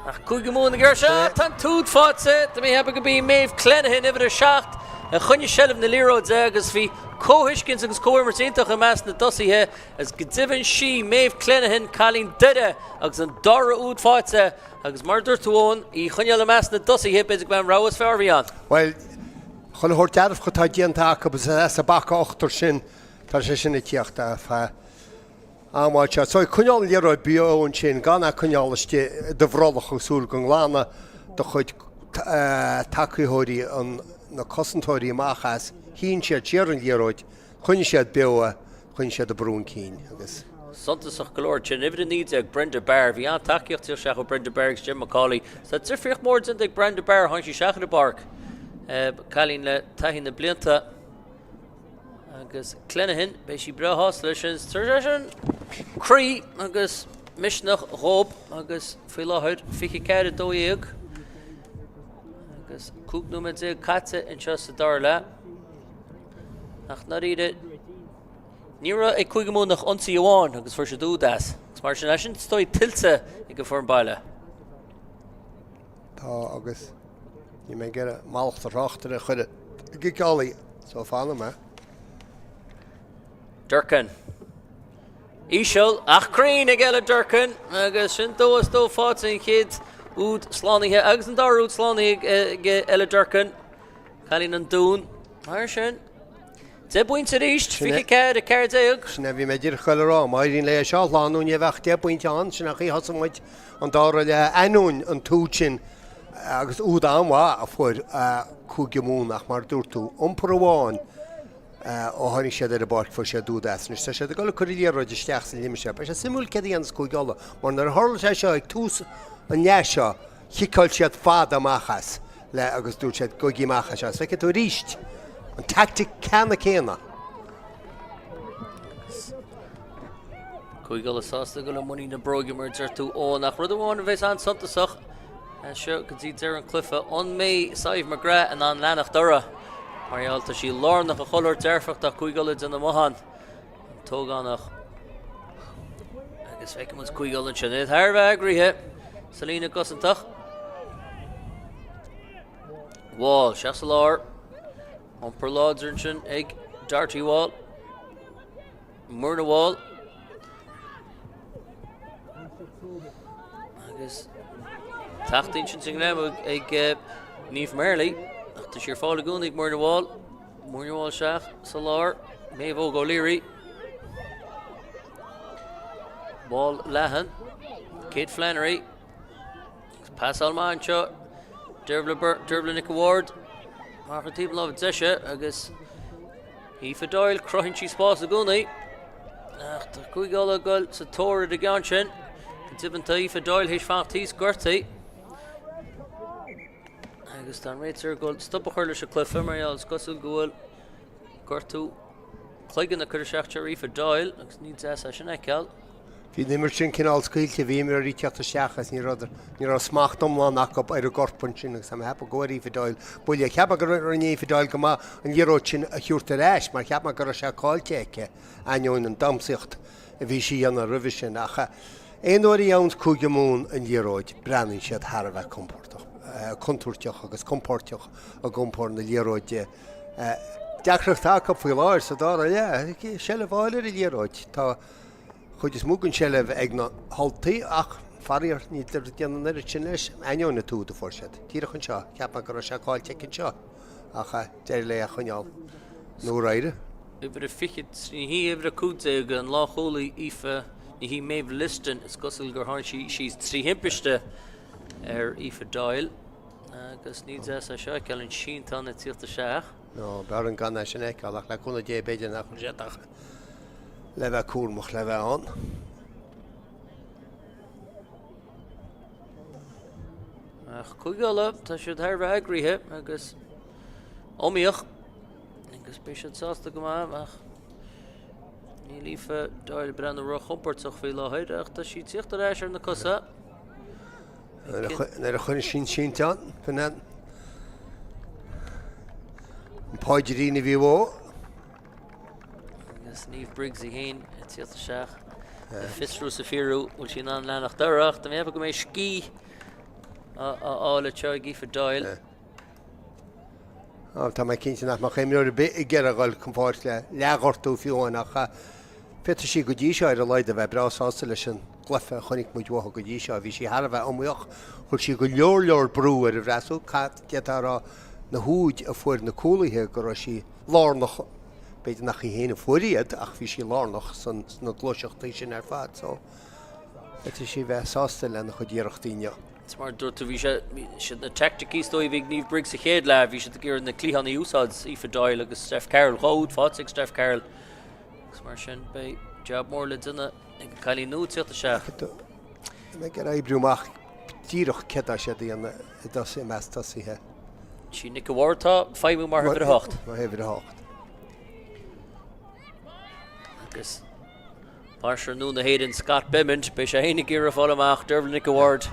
ach cúige mún na gur se tan túd fáte, da mé heb go bí méh clenhin idir a seacht a chunne sellh na líróid agus bhí cóhiiscins agus cóirmartíntaach a meas na dosaithe as go divan sí méh clenhin chalín deide agus an dara úd fáte agus mar dúirtúón í chunne le meas na dosaithe beidir go ráhas fearbhíán. Well, Chil thuir dearmh chu tá díonanta agus a bacha 8tar sin tá sé sinna tíochtta ámáte. So chuneáil léróid bíón sin gan a chuneálaiste de bhrálach súil go glána do chuid takeíthirí an na cosantóirí amachchas hín siad tíaran léróid chuine siad bea chuine siad a brún cín agus. Santasach golóir sin ifrid níd ag Brenda Bear bhí an takeíocht tío seach ó Brenda Bear's Jim McCauley sa tifriocht mór sin ag Brenda Bear hain sí seach na barc. Chalín le taithín na blianta agus clenahin bei sí brethás leis sin sin chrí agus misnach rób agus fí láthir fiche cead dóíag agus cúgnúid é caite in seo sa dar le ach na ríide níra ag chuige mún nach onsaí amháin agus fuair sé dúdas gus mar sin leis sin stoi tiltte ag go form baile. Tá agus Ní mé gur máachta ráachtar a chuide giálaí so fána me. Durcan. Íseal achrín ag eile Durcan agus sin dóas dó fátain chéad úd slánithe agus an dar úd slánaí ag eile Durcan chalín an dún mar sin. De buinte ríist fi cead a ceirdeag. Sinna bhí méidir chuilerá maíonn le seo láún a bheith de buinte an sinna í hasamid an dára le anún an túsin agus úd anhá a fuair cúige múnach mar dúirtú omparháin ó tháinig siad ar a bart fu sé dúdas tá sé go chuíróid isteach san limise, be sé simú ceí an cúigeala mar nar hála sé seo ag tús an ne seo chiáil siad fád amachchas le agus dúirt siad goíachcha se feice tú ríist an tactic cena céna. Cúigeala sásta go le muí na brogamar deirtú ó nach rud amháin a bheits an santasach and seo go dtí dear an clufa an mé Saibh mar gra an leanach dora marálta sí lárnach a choir dearfacht a cúigeala in na mohan tógánach agus feice mu cúigeala sin thar bheith agríthe Selena Gossantach. Wall, Chasselar. On per Laudzernchen, Egg, Darty Wall. Murna Wall. Agus Tachtin sin sing lem ag Neve Merley. After sheer fall agun ag Murna Wall. Murna Wall Shach, Salar, Maeve O'Leary. Ball Lahan. Kate Flannery. Pass Almancho. Dervla Nick Ward. Martin Team Love Zesha. Agus Aoife Doyle, Crunchy Spas Aguni. Ach, the Kuigala Gul, Satora de Ganshin. Tibban Aoife Doyle, Hishfachtis, Gertie. Agus Dan Raitzer Gul, Stubachurlish a Cliff, Mariel, Scussul Gul, Gertu. Cleggan the Kurshachar, Aoife Doyle. Agus needs as a Shanekel. Bhí nimmer sin cinál scaoilte bhí mar í teachta seachas ní smach domláán ach op ar a gorpun sin agus sam hepa goirí Fidáil. Búil cheappa gur ní Fidáil go má an dhéróid sin a chiúrta réis, mar cheappa gur a se cáilteice ainiún an damsicht a bhí sí an a rubhi sin acha. Éon óirí ann cúige mún an dhéróid breann siad Harbheith contúirteach agus compórteach a gompór na dhéróide. Deachreacht aca faoi láir sa dára, se le bháilir i dhéróid. Tá chuid is múgann se leh ag na haltaí ach faríar ní déanana ir sin leis ainiúna tú de fórsead. Tíra chun seo, ceappa gur se cáilteice seo acha déir le a chuneáil nó raide. Ibre fichid ní hí ibre cúte an láchóla Aoife ní hí Maeve Liston is gosil gur háin she's trí himpiiste Aoife Doyle agus níd a seo ceall an síntan na tíochta seach. No, bear an gan sin eiceáil ach le chuna dé beidir nach chun séach le bheith cúrmach le bheith an. Ach chuigala tá siad Harbheith agríthe agus omíoch agus bé siad sásta go ach ní Aoife Doyle brenn a roch chomportach fé láthid ach tá siad tíochta réis ar na cosa. Nar a chun sínteán fan an páidirí na bhí bhó. Agus Niamh Briggs I héin tíochta seach. Fistrú sa fiú bhfuil sin an lenach dorach, tá mé go mé cí ála teag Aoife Doyle. Tá mé cinnte nach mar chéimúir i ggéar a gáil compáirt le leaghartú fiúach Petar sí go dtí seo ar a Ulaidh a bheith brasásta leis an glufa chunig muid watha go dtí seo, bhí sí Harbheith omíoch chuil sí go leor brú ar a bhreasú dearrá na húid a fuair na cúlaithe go raibh sí lárnach beidir nach I héanana fuiríad ach bhí sí lárnach san na glóiseachtaí sin ar fad, so Petar sí bheith sásta lena chu ddíireachtaíine. Smar dúirta bhí sé na tacticí stoi bhí Niamh Briggs a chéad le bhí sé gur na clíhanna úsáids Aoife Doyle agus Steph Carroll Chód fáteigh Steph Carroll. Mar sin bei job mór le duine ag cailí nó tíochta seach. Me gur ébrúach tíirech cetá sé dhéana I das I meastasíthe. Sí Nick Ward tá 5 mar hefir 8. Mar hefir 8. Agus Parsir nú na héidir Scott Bemmond bei sé hénig gur a fáil amach Dervla Nick Ward.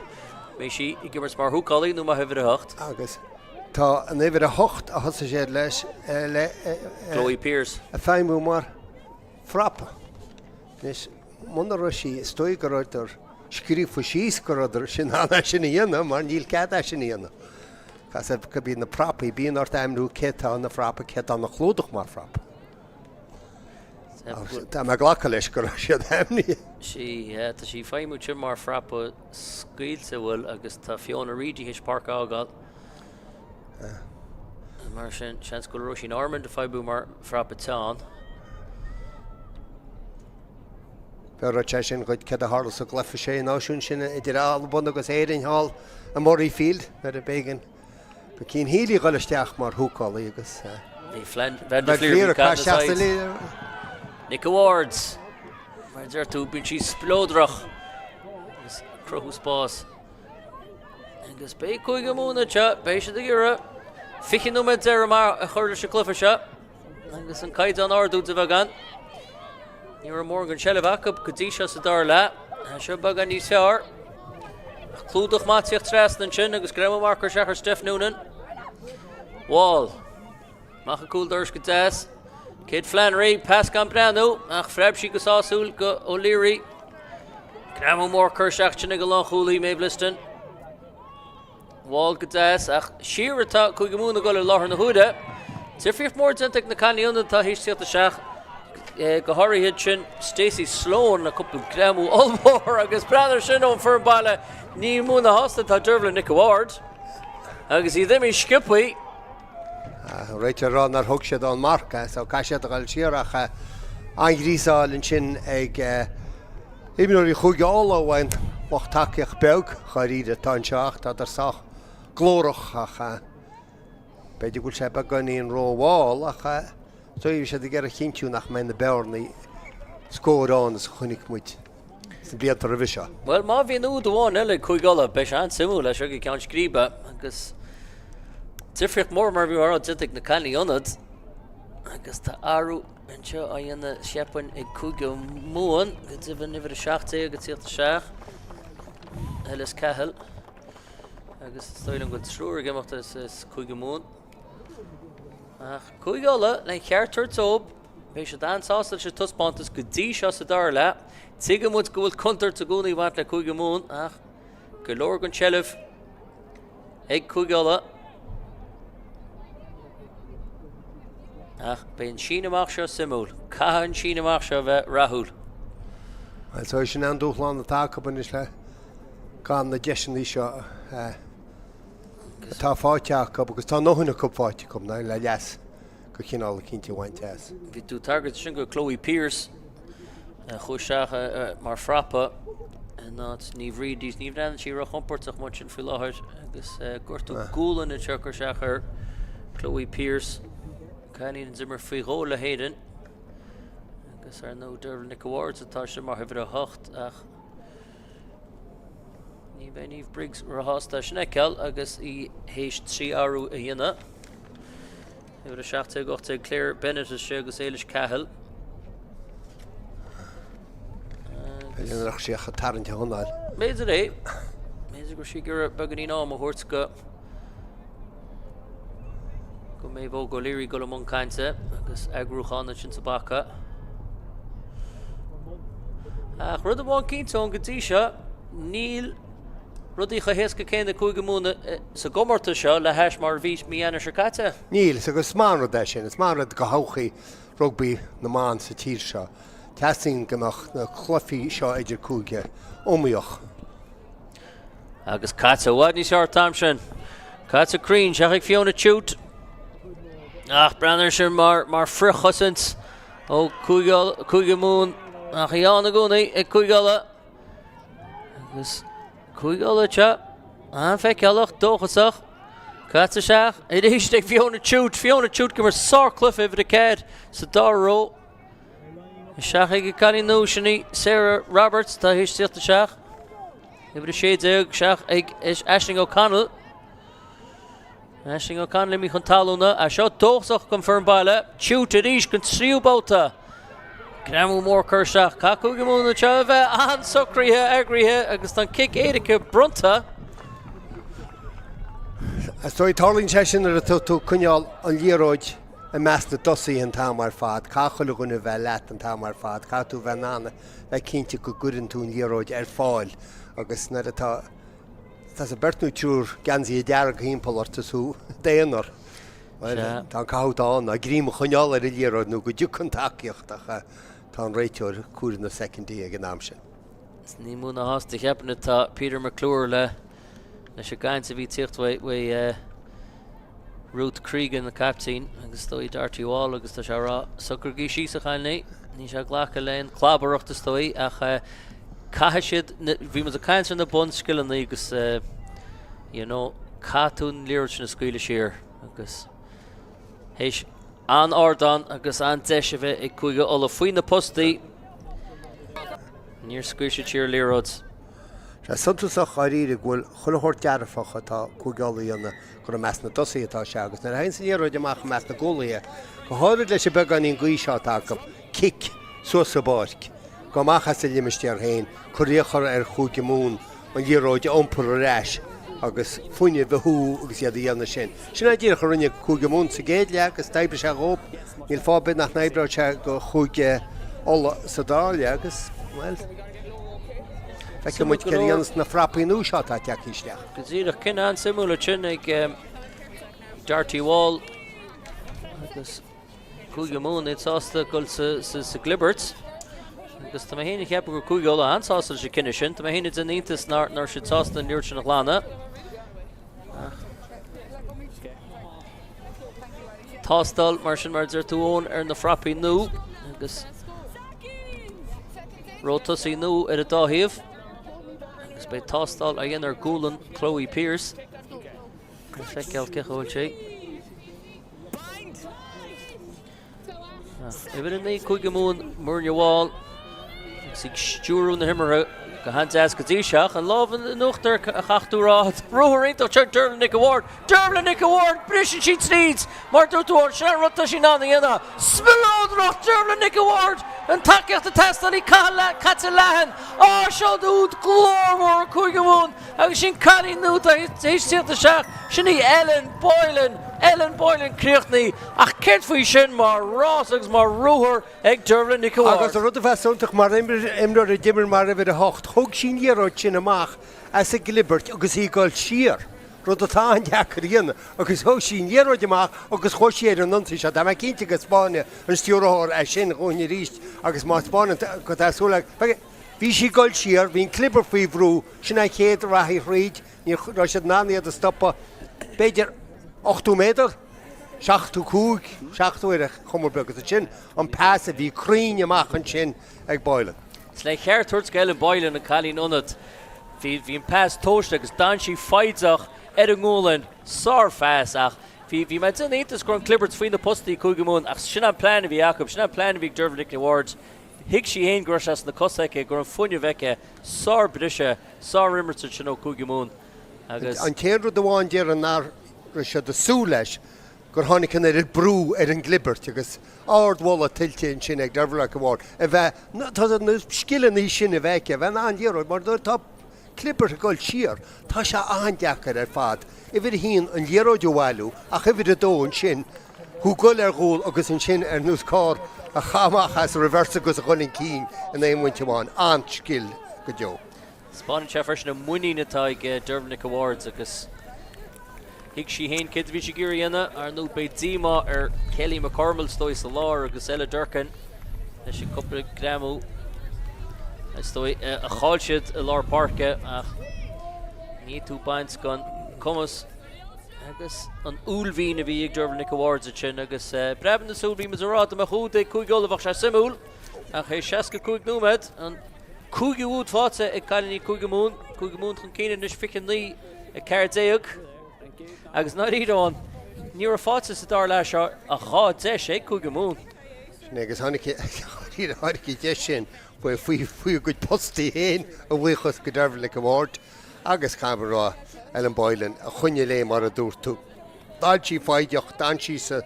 Bei sí I gimmers mar húcálaí nó mar hefir 8. Agus tá an hefir 8 a thosa sé leis Chloe Pierce. A féimú mar frappa. Nes muna sí stoi go raibh scrífa síos go raibh sin anna sin dhéana mar níl cead sin dhéana. Cos go bhí na frappa bíon ort aimrú cetá na frappa cetá na chlódach mar frappa. Tá me ghlacha leis go raibh siad aimní. Sí, tá sí féimú sin mar frappa scaoilte bhfuil agus tá Fiona Reedy his park ágáil. Mar sin go raibh sin Armand de féimú mar frappa teán. Bear te sin chuid ce a hálas a glufa sé náisiún sin idir albun agus éirin hall a Murray Field ar a bégan. Go cín hílí gáilisteach mar thúcálaí agus. Bhí Flein Nick Awards. Mar deir tú bíonn sí splódrach agus crothú spás. Agus bé chuige múna te bé sé gur fichin nó med deir mar a chuirla se clufa se. Agus an caiid an ardú de bheith gan. Ní mór an sellh acab go dtí se sa dar le seo bag an níos fearr. Clúdach mátíocht tras an sin agus greim marcar seachar Steph Noonan. Wall. Mach a cúil dúirs go deas. Kate Flannery, pass gan breanú ach freib sí go sáúil go O'Leary. Greim mór chuirseach sin go láchúlaí Maeve Liston. Wall Gadas, ach, Shirata, Kugamuna Gola Lahar Nahuda. Tifif more Zentek Nakani on the Tahish the Shach. Gahari Hitchin, Stacey Sloan, a couple of Gramu, Olmore, Agus Brother Shinon for Bala, Nimuna Hosta, Tadervla Nick Award. Agus Idemi Skipwi. Rachel Ronner Hookshad on Marka, so Kashat Galchirach, Angrisa Linchin, even though you could all went, Wachtakich Belk, Harida Tanchach, that are Sach, Glorach, but you could have a gun in row wall, so you should get a hint you nach the Bernie scored on as Hunik Mut. It's the Revisha. Well, Marvin knew the one, like Kuigala, Beshan Simula, Sugar Count Skriba, because Tifrik more Marvin or Zentik Nakani on it. I guess the Aru and Joe I in the Shepin a Kuga Moon, it's even never a Shachte, it's here the Shach. Ellis Kahel. I guess it's still good through again after this Kuga Moon. Kuigala, like Charter Tob, we should dance also to Tuspontus could dish us a darla. Tigamut gold counter to Guni want like Kuga Moon. Galore Gonchelev. Egg Kuigala. Ben Sheena Marsha Simul, Kahan Sheena Marsha Rahul. Well, so I should not do long the talk up in this gone the Jeshen shot. Tá fáteach because tá nóhanna cup fáte come now le yes go chinál le cinnte bhaint yes. Vi tú target sin go Chloe Pierce chuiseach mar frappa not ní bhrí dís ní bhrean sí ra chomportach mu sin fi láthir agus gurtú gúlan in tuchar seachar Chloe Pierce Canín zimmer fao ró le héidir agus ar nó Derval Nick Awards atá sin mar hefir a hocht ach ní bheith Briggs rahasta Schnekel agus I héist 3 áru a dhéine. Hefur a 7 Claire Bennett is agus Eilish Cahill. Beidir nach sé a tarrant honnail. Méidir é. Méidir go sí gur baganí ná a hort go mé bó go líri go am cainte agus agrúchána sin sa bacha. Ach rud amháin cínte go dtí seo níl Rudí chahéasca céanna cúige múna sa gomarta seo le heis mar bhís míana se caite? Níl, sa go smánra de sin, is smánra go háchaí rugby na man sa tír seo. Teasting gomach na chlufií seo idir cúige ómíoch. Agus caite bhhaid ní seoir tam sin. Caite crín, seach fiona tiút. Ach, brenner sin mar frichosint ó cúige mún. Ach, iána gúnaí ag cúigala. Agus Kuigala cha, feicealach dóchasach, Caite seach, éiste Fiona Chute gymar sarcliff over the cad, sa darro. Seach ag cani nóisinaí Sarah Roberts, tá hís síochta seach. Ibre shades ag seach ag Aisling O'Connell. Aisling O'Connell mi chun talúna, a seo dóchasach confirm baile, Chute ríis gan tríú bóta. Gramu mór chuirseach cacu go múna teo bheith an socríthe agrithe agus tá kick éirice brunta. Stoi tarlín sé sin ar a tú cuneáil an líróid a meas na dosaí an támar fad, cáchail gona bheith leat an támar fad, cá tú bheith nána le cinnte go gurann tú an líróid ar fáil agus na atá a bertnú trúr gansaí a dearag hímpel orta sú déanaar. Tá cáútáin a grím chuneáil ar a líróid nó go dúchan takeíocht tá an réiteúir cuair na secondí ag an amse. Ní múna hásta cheapna tá Peter McClure le sé gaiint a bhí tíocht wa Ruth Cregan na captain agus stoi Darty Wall agus tá se rá sucrgí síos a chailné ní se ghlacha lein clábareachta stoi ach caithead siad bhí mu a caiintear na bun skillanna agus catún líirt na scuile siar agus héis an ordan agus an deise bheith ag chuige ola faoin na postaí níor scuise tíir líród. Suntasach a ríide bhfuil chulairt dearfacha tá cúgálaíonna chu meas na dosaí atá se agus na hain san íróid amach meas na ggólaí go háid leis sé began íon gcuiseátá go kick suasa báirc go machchas sa limimistear hain chuíochar ar chúige mún an líróid ompur a reis agus fuine bheithú agus iad dhéanana sin. Sinna ddír chu rinne chúige mún sa géad le agus taibre se góp níl fábid nach naibrate go chúige ola sa dáile agus well. Feice muid ceíons na frappaí nú seo tá teacisteach. Gazíadach cinán simúla sin ag Darty Wall agus Cúige Mún itsásta gol sa Glibberts. Agus tá héna cheappa gur cúige óla ansásta sé cinne sin, tá héna den íntas nar sé tásta níor sin nach lána. Tástal mar sin mar dir túón na frappaí nú agus rótasí nú a dáhíomh. Agus bei tástal a dhéanaar gúlan Chloe Pierce. Feiceal cechúil sé. Ibir in ní Cúige Mún Murne Wall sig stúrú na himara go han as go díseach an lávan nuachtar a chachtúrá roiint ó Dermla Nick Award brisin siad sníds mar dúirtúir sé rutta sin ná dhéana smilódroch Dermla Nick Award an takeíocht a testan í caite lehan seo dúd glórmór Cúige Mún agus sin caní núta éisteachta seach sin í Ellen Boylan críochtnaí ach céir faoi sin mar rás agus mar ruúthar ag Dermla Nick Award. Agus a rud a bheitúntaach mar imreir a dimir mar a bhid a hocht thug sin dhéróid sin amach as a Glibbert agus í gáil siar. Rud atá an deachar dhéana agus thug sin dhéróid amach agus chó séad an nuntaí se. Tá me cinnte go Spáine an stiúrthir a sin chuine ríist agus má Spáine go tásúla. Bhí sí gáil siar, hín clipper faoi bhrú sin a chéad a rathí réid ní rá siad nánaíad a stoppa beidir 8 méter, 7 chumar begus a sin an pass a bhí críne amach an sin ag Boylan. Is le cheir tuairt go Ellen Boylan an chalín ionad. Bhí an pass tóiste agus dan sí faideach ar an ngólan sár fás ach bhí me den étas gur an Clibberts faoin na postaí Cúige Mún ach sin an plán a bhí Jacob, sin an plán a bhí Dermla Nick Award. Hic sí héin gur as na cosaice gur an funne bheice sár brise, sár immertar sin ó Cúige Mún. Agus an céadú do bháin dear an nar se de sú leis gur tháinig an ar brú ar an Glibbert agus ardhla tiltte sin ag Dermla Nick Award. A bheith tá na skillan í sin a bheice, bheith an dhéróid mar dúir tá Clipper gáil siar, tá se andeachar ar fad. I bhid hín an dhéróid bhhailú ach i bhid a dóin sin thu goil ar ghúil agus an sin ar nús cá a chamach as a reverse agus a chunin cín in éimhainte amháin an skill go deo. Spáin se fresin na muí natá ag Dermla Nick Awards agus hic sí héin kid bhí sé géiríanana ar nó beid díma ar Kelly McCormill stoi sa lár agus eile Durcan leis sin cúpla gramú stoi a cháil siad a lár parke ach ní tú baint gan cumas agus an úlhín a bhí ag Dermla Nick Awards a sin agus breban na súlhí mas a rád am a chuúd é cúig olabhach se simúl ach é 65 númed an cúige úd fáte ag caiilení Cúige Mún chun cíine is ficin ní a cardéag agus ná ídáin níor a fáte sa dar leis a chá de sé Cúige Mún. Agus tháinig de sin faoi go postí héin a bhuichas go Dermla Nick Award agus camerará Ellen Boylan a chunne lé mar a dúirtú. Dáil sí faideoch dan sí sa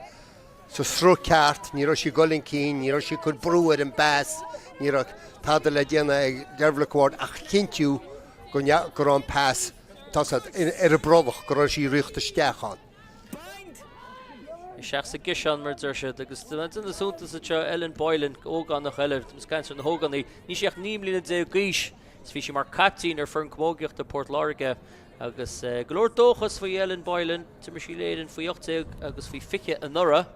srú ceart, ní sí golinn cín, ní sí chun brúir an bás, ní táda le déana ag Dermla Nick Award ach cintiú gur an pass tasad ar a brolach gur sí riocht a steachán. Seach sa gisan mar dúirse agus in na súnta sa teo Ellen Boylan ógan nach eile mus caiint na hóganí ní seach nímlína dé gíis s bhí sé mar catín ar fearn cmógeocht a Port Láirge agus glór dóchas faoi Ellen Boylan timir sí léidir faoi 8 agus faoi fiche an nura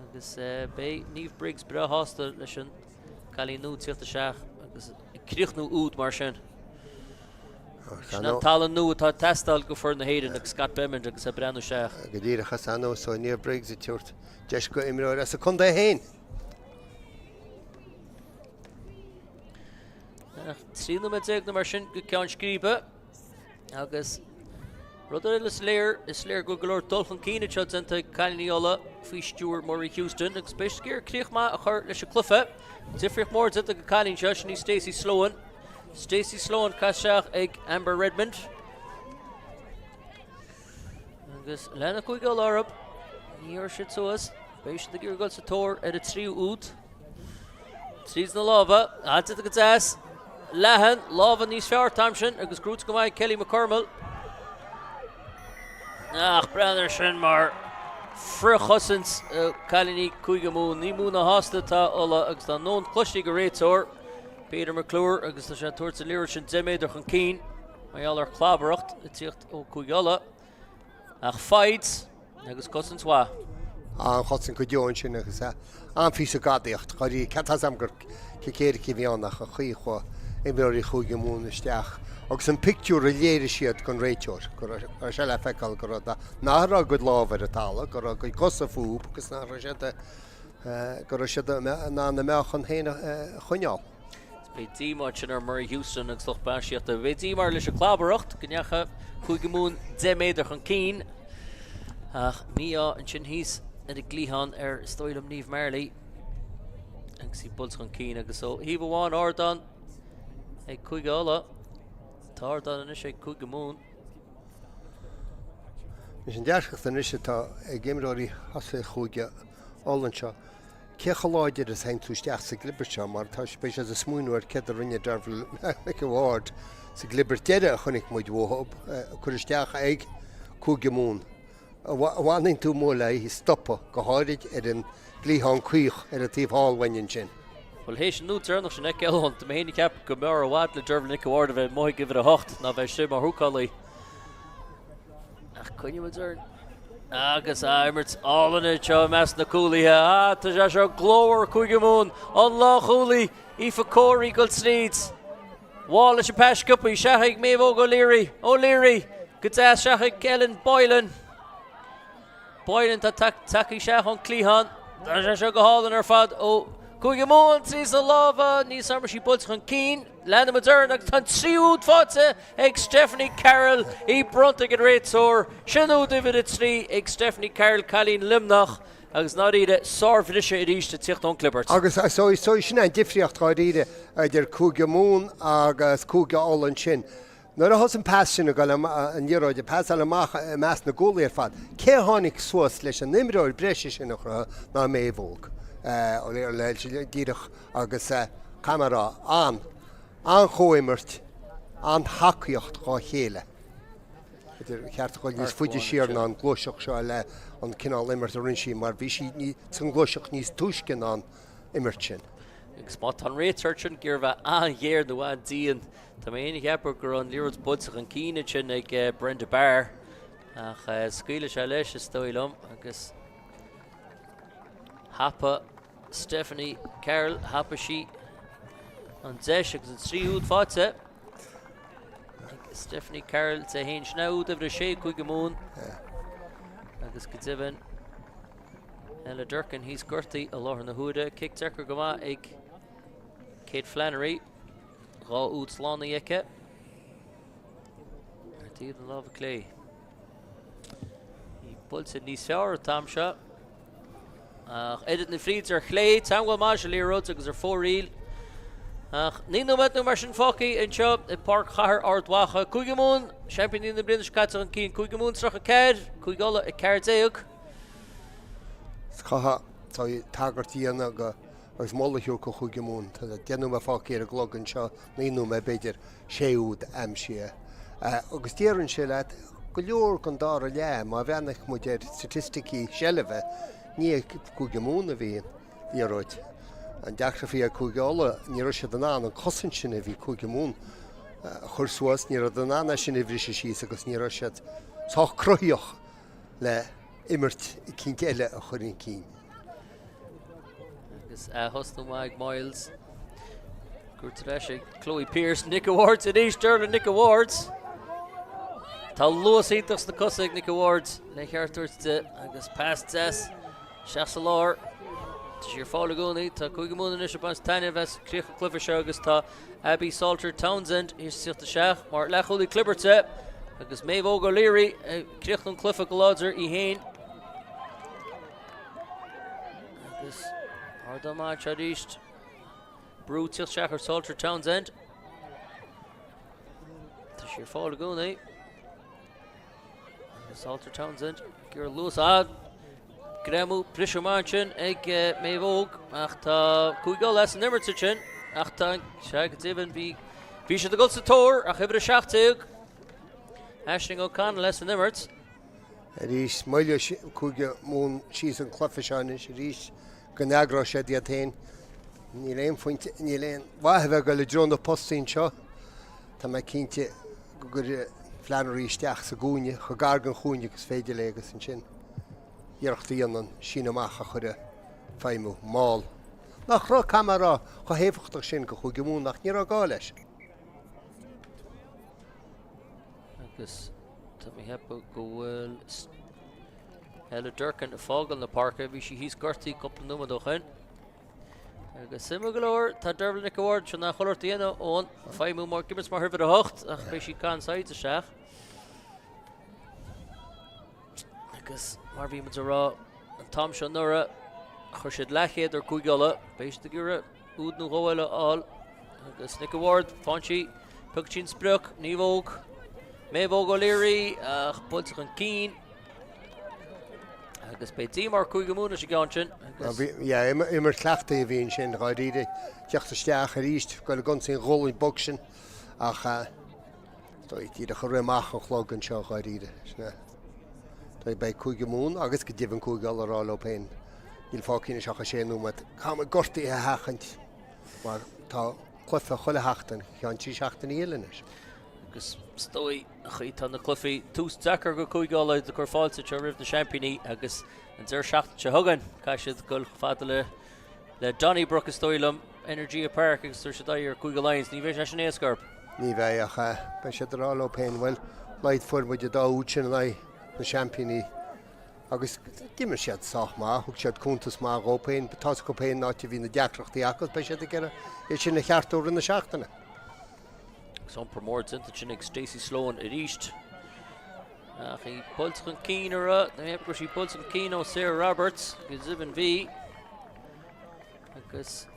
agus bé Niamh Briggs bre hásta leis an chalín núd tíochta seach agus críochnú úd mar sin. Sin an talan nua tá testal go fór na héireann agus Scott Bemmond agus a brenn seach. Go dtír a chasanó so Niamh Briggs a tuairt deis go imreoir as a chunda héin. Trína me déag na mar sin go ceann scríbe agus rudar is léir go glóir dulchan cíine seo denta caiileola faoi Stuart Murray Houston agus beis cír críoch a chur leis a clufa. Difrioch mór denta go caiileann seo sin ní Stacey Sloan caiiseach ag Amber Redmond. Agus lena chuig go lárab níor siad suas béis na gur goil sa tóir ar a tríú úd. Tríos na lába áte go deas lehan lába níos fearr tamsin agus grút go maiid Kelly McCormill. Ach brenner sin mar frechosins caiilení Cúige Mún ní múna hásta tá ola agus tá nón cloistí go réitóir Peter McClure agus tá sé tuairte líir sin 10 méadar chun cín mai all ar chlábaireacht i tíocht ó Cúigeala ach faids agus cosan swa. An chotsin go deoin sin agus an fi a gadaíocht choirí cetas am gur céir bhíannach a chuí chu imí chuige mún isteach. Agus an picú a léir siad gon réiteúir gur se le feáil go ná go lábhar a talla gur go cosa fúb agus ná gur si ná na mechan héine chuneáil. Bé dímá sin ar Murray Houston agus loch baisiíocht a bhé dímar leis a chlábaireacht gneacha chuige mún 10 méadar chun cín ach mí an sin híos na de glíhan ar stoilm níomh Marley agus í bult chun cín agus ó hí bháin ordan ag Cúigeala tá ordan in is ag chuige mún. Is an dearchas an isise tá ag gimráí hasfa chuige álanseo. Cecha láidir is hain túisteach sa glibirte mar tá spéis a smúinúir ce a rinne darfil go bhhard sa glibir deire a chunig muid bhthb chuiristeach ag chuige mún. Bhhaing tú móla hí stoppa go háirid ar an glíán cuich ar a tíomhálhainn sin. Well hééis nú turnach sin ag eilhan tá héna cap go mar a bhhad le derbh Nick Ward a bheith móid gibh a hocht ná bheith sim a thuúcálaí. Ach chuine mu turn. Agus Aimert álanna teo meas na cúlaithe tá sé seo glóir chuige mún an lá chúlaí ífa cóirí go sníd. Bhála se peiscupa í seaigh méhó go Líri ó Líri go dé seaigh Ellen Boylan. Boylan tá takeí seach an clíhan tá sé seo go hálan ar fad ó chuige mún trí a lábha níos samar sí bult chun cín lena modern agus tan tríúd fáte ag Stephanie Carroll í bronta go réitóir sinú David trí ag Stephanie Carroll chalín limnach agus ná ide sáfhrise i ríiste tíocht an Clippert. Agus so sin an difriocht gá ide idir chuige mún agus chuige álan sin. Nuair a thos an pas sin go an dhéráid a pas amach meas na ggólaí ar fad. Cé tháinig suas leis an nimreoir breise sin nach ná méhóg. ó léir leil díirech agus camera an chóimirt an hacaíocht gá chéile. Cheart goil níos fuidir siar ná an glóiseach seo le an cinál imirt a rinsí mar bhí si san glóiseach níos túiscin an imirt sin. Ag spot an réitsearchin gur bheith anghéir nó an díon Tá mé éananig eapar gur an líróid budsach an cíine sin ag Brenda Barr ach scaoile se leis is stoilm agus hapa Stephanie Carroll hapa si an deis agus an tríúd fáte Stephanie Carroll te héin snáúd a bhre sé chuige mún agus go dibin Ella Durkin hís gurtaí a láthar na húda kick teachar go maith ag Kate Flannery rá úd slána ice ar tíad an lábha clé í bulte níos fearr tam seo ach edit na fríd ar chlé tamhfuil más a líróid agus ar fóríl ach ní nó met nó mar sin focaí an seo i park chahar ardwacha chuige mún champion na brinne scaite an cín chuige mún trach a ceir chuig gola i ceir déag Chaha tá tagartíana go agus mollaú go chuige mún tá déanú a fácéar a glogan seo níú me beidir séúd am si agus déann sé le go leor gan dá a le má bhenach mu déir statisticí selleh ní chuige múna bhíon íróid an deachra fí a chuigeála ní se den an cosan sinna bhí chuige mún chursuas ní a den anna sinna bhrí sí agus ní siad tá croíoch le imirt cin eile a chuirn cín. agus hosnú Mike Miles Gúirte leis Chloe Pierce, Nick Awards a dís Derlan Nick Awards Tá luas íteachs na cosaigh Nick Awards le cheartúirte agus pass test seach sa lár Tá siar fála gúnaí tá chuige múna is ban taine bheits críocha clufa seo agus tá Abby Salter Townsend is siachta seach mar lechúlaí clibberte agus méhó go Líri críocht an clufa go láidir í héin agus Ardama Chadist Brew tíocht seach ar Salter Townsend Tá siar fála gúnaí agus Salter Townsend gur luas Gremú Prishomáin ag méhóg ach tá chuigá leis an imirt sin ach tá se go tíhann bhí sé go sa tóir ach ibre seachtaigh Aisling O'Connell leis an imirt Rís muile chuige mún síos an clufa seáin is rís go neagrá sé diatain Ní léon fointe ní léon bhaitheh go le drón na postín seo Tá mai cínte gur fleanirí isteach sa gúine chu gargan chúine agus féidir légus an sin. Iarachtaí an sin amach a chuir féimú máil. Nach rá camera chu héfachtach sin go chuig mún nach ní gá leis. Agus tá mé heb go bhfuil heile Durcan a fágal na parca bhí si híos gortaí coppla nua do chuin. Agus simú go leir tá derbhla Nick Award se na choir daana ón féimú mar gimas mar thurbh a hocht ach bé si can said a seach. Agus mar bhí mu rá an tam se nura chuir siad lechéad ar cúigeala béis de gure úd nó ghóile áil agus Nick Award fáintí tug sin spruch ní bhóg mé bhóg ó léirí ach bultach an cín agus bé tí mar cúige múna sé gáin sin. Immer cleachtaí a bhíonn sin ráidíide teachtasteach a ríist go le gon sin ghólaí bog sin ach tíad a chu réach an chlógan seo ráidíide. Tá bé cúige mún agus go ddíhann cúigeal ará le péin. Níl fácíine seach a séanú mat cha gortaí a hachant mar tá clufa chola heachtain chean tí seachtain íalanis. Agus stoi a chuí tá na clufií tús dechar go cúigeála de chur fáilte te rih na championí agus an deir seachtain se thugan caiisiad go fada le Donnybrook is stoilm Energy Park agus tuair se dair cúige Lions ní bhéis leis an éascarp. Ní bheith a be sé rá le péin bhfuil leid fuirmuide dá út sin le na championí agus dimmer siad soach má thug siad cúntas má gópéin betá go péin náte bhí na deachreachtaí agus be siad gine é sin na cheartú in na seachtainna. Son promórt into Chinnig Stacey Sloan at East. He pulls on Keener, the Emperor she pulls on Keno, Sarah Roberts, Gizibin V. Because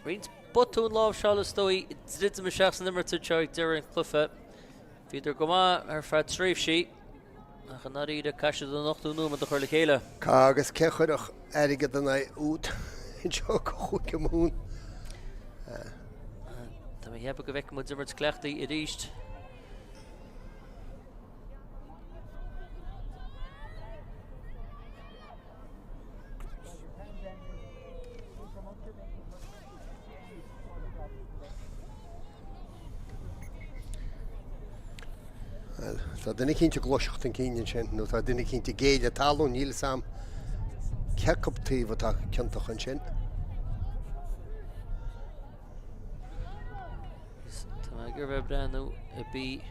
Reed's Button Love Charlottestoi, it's did some shafts number to Choi Darren Clifford. Peter Goma, her fat strafe sheet. Nachanari the cash of the Noctu Numa the Hurlicala. Cagus Kechudach, Erigad and I oot in Choke Moon. We hebben gewekt met Zimmert's Klechty at East. Tá duna cinnte glóiseacht an cíine sin, nó tá duna cinnte géile talú níl sam ceaptaí bhtá ceantach an sin. Gur bheith breanú a bí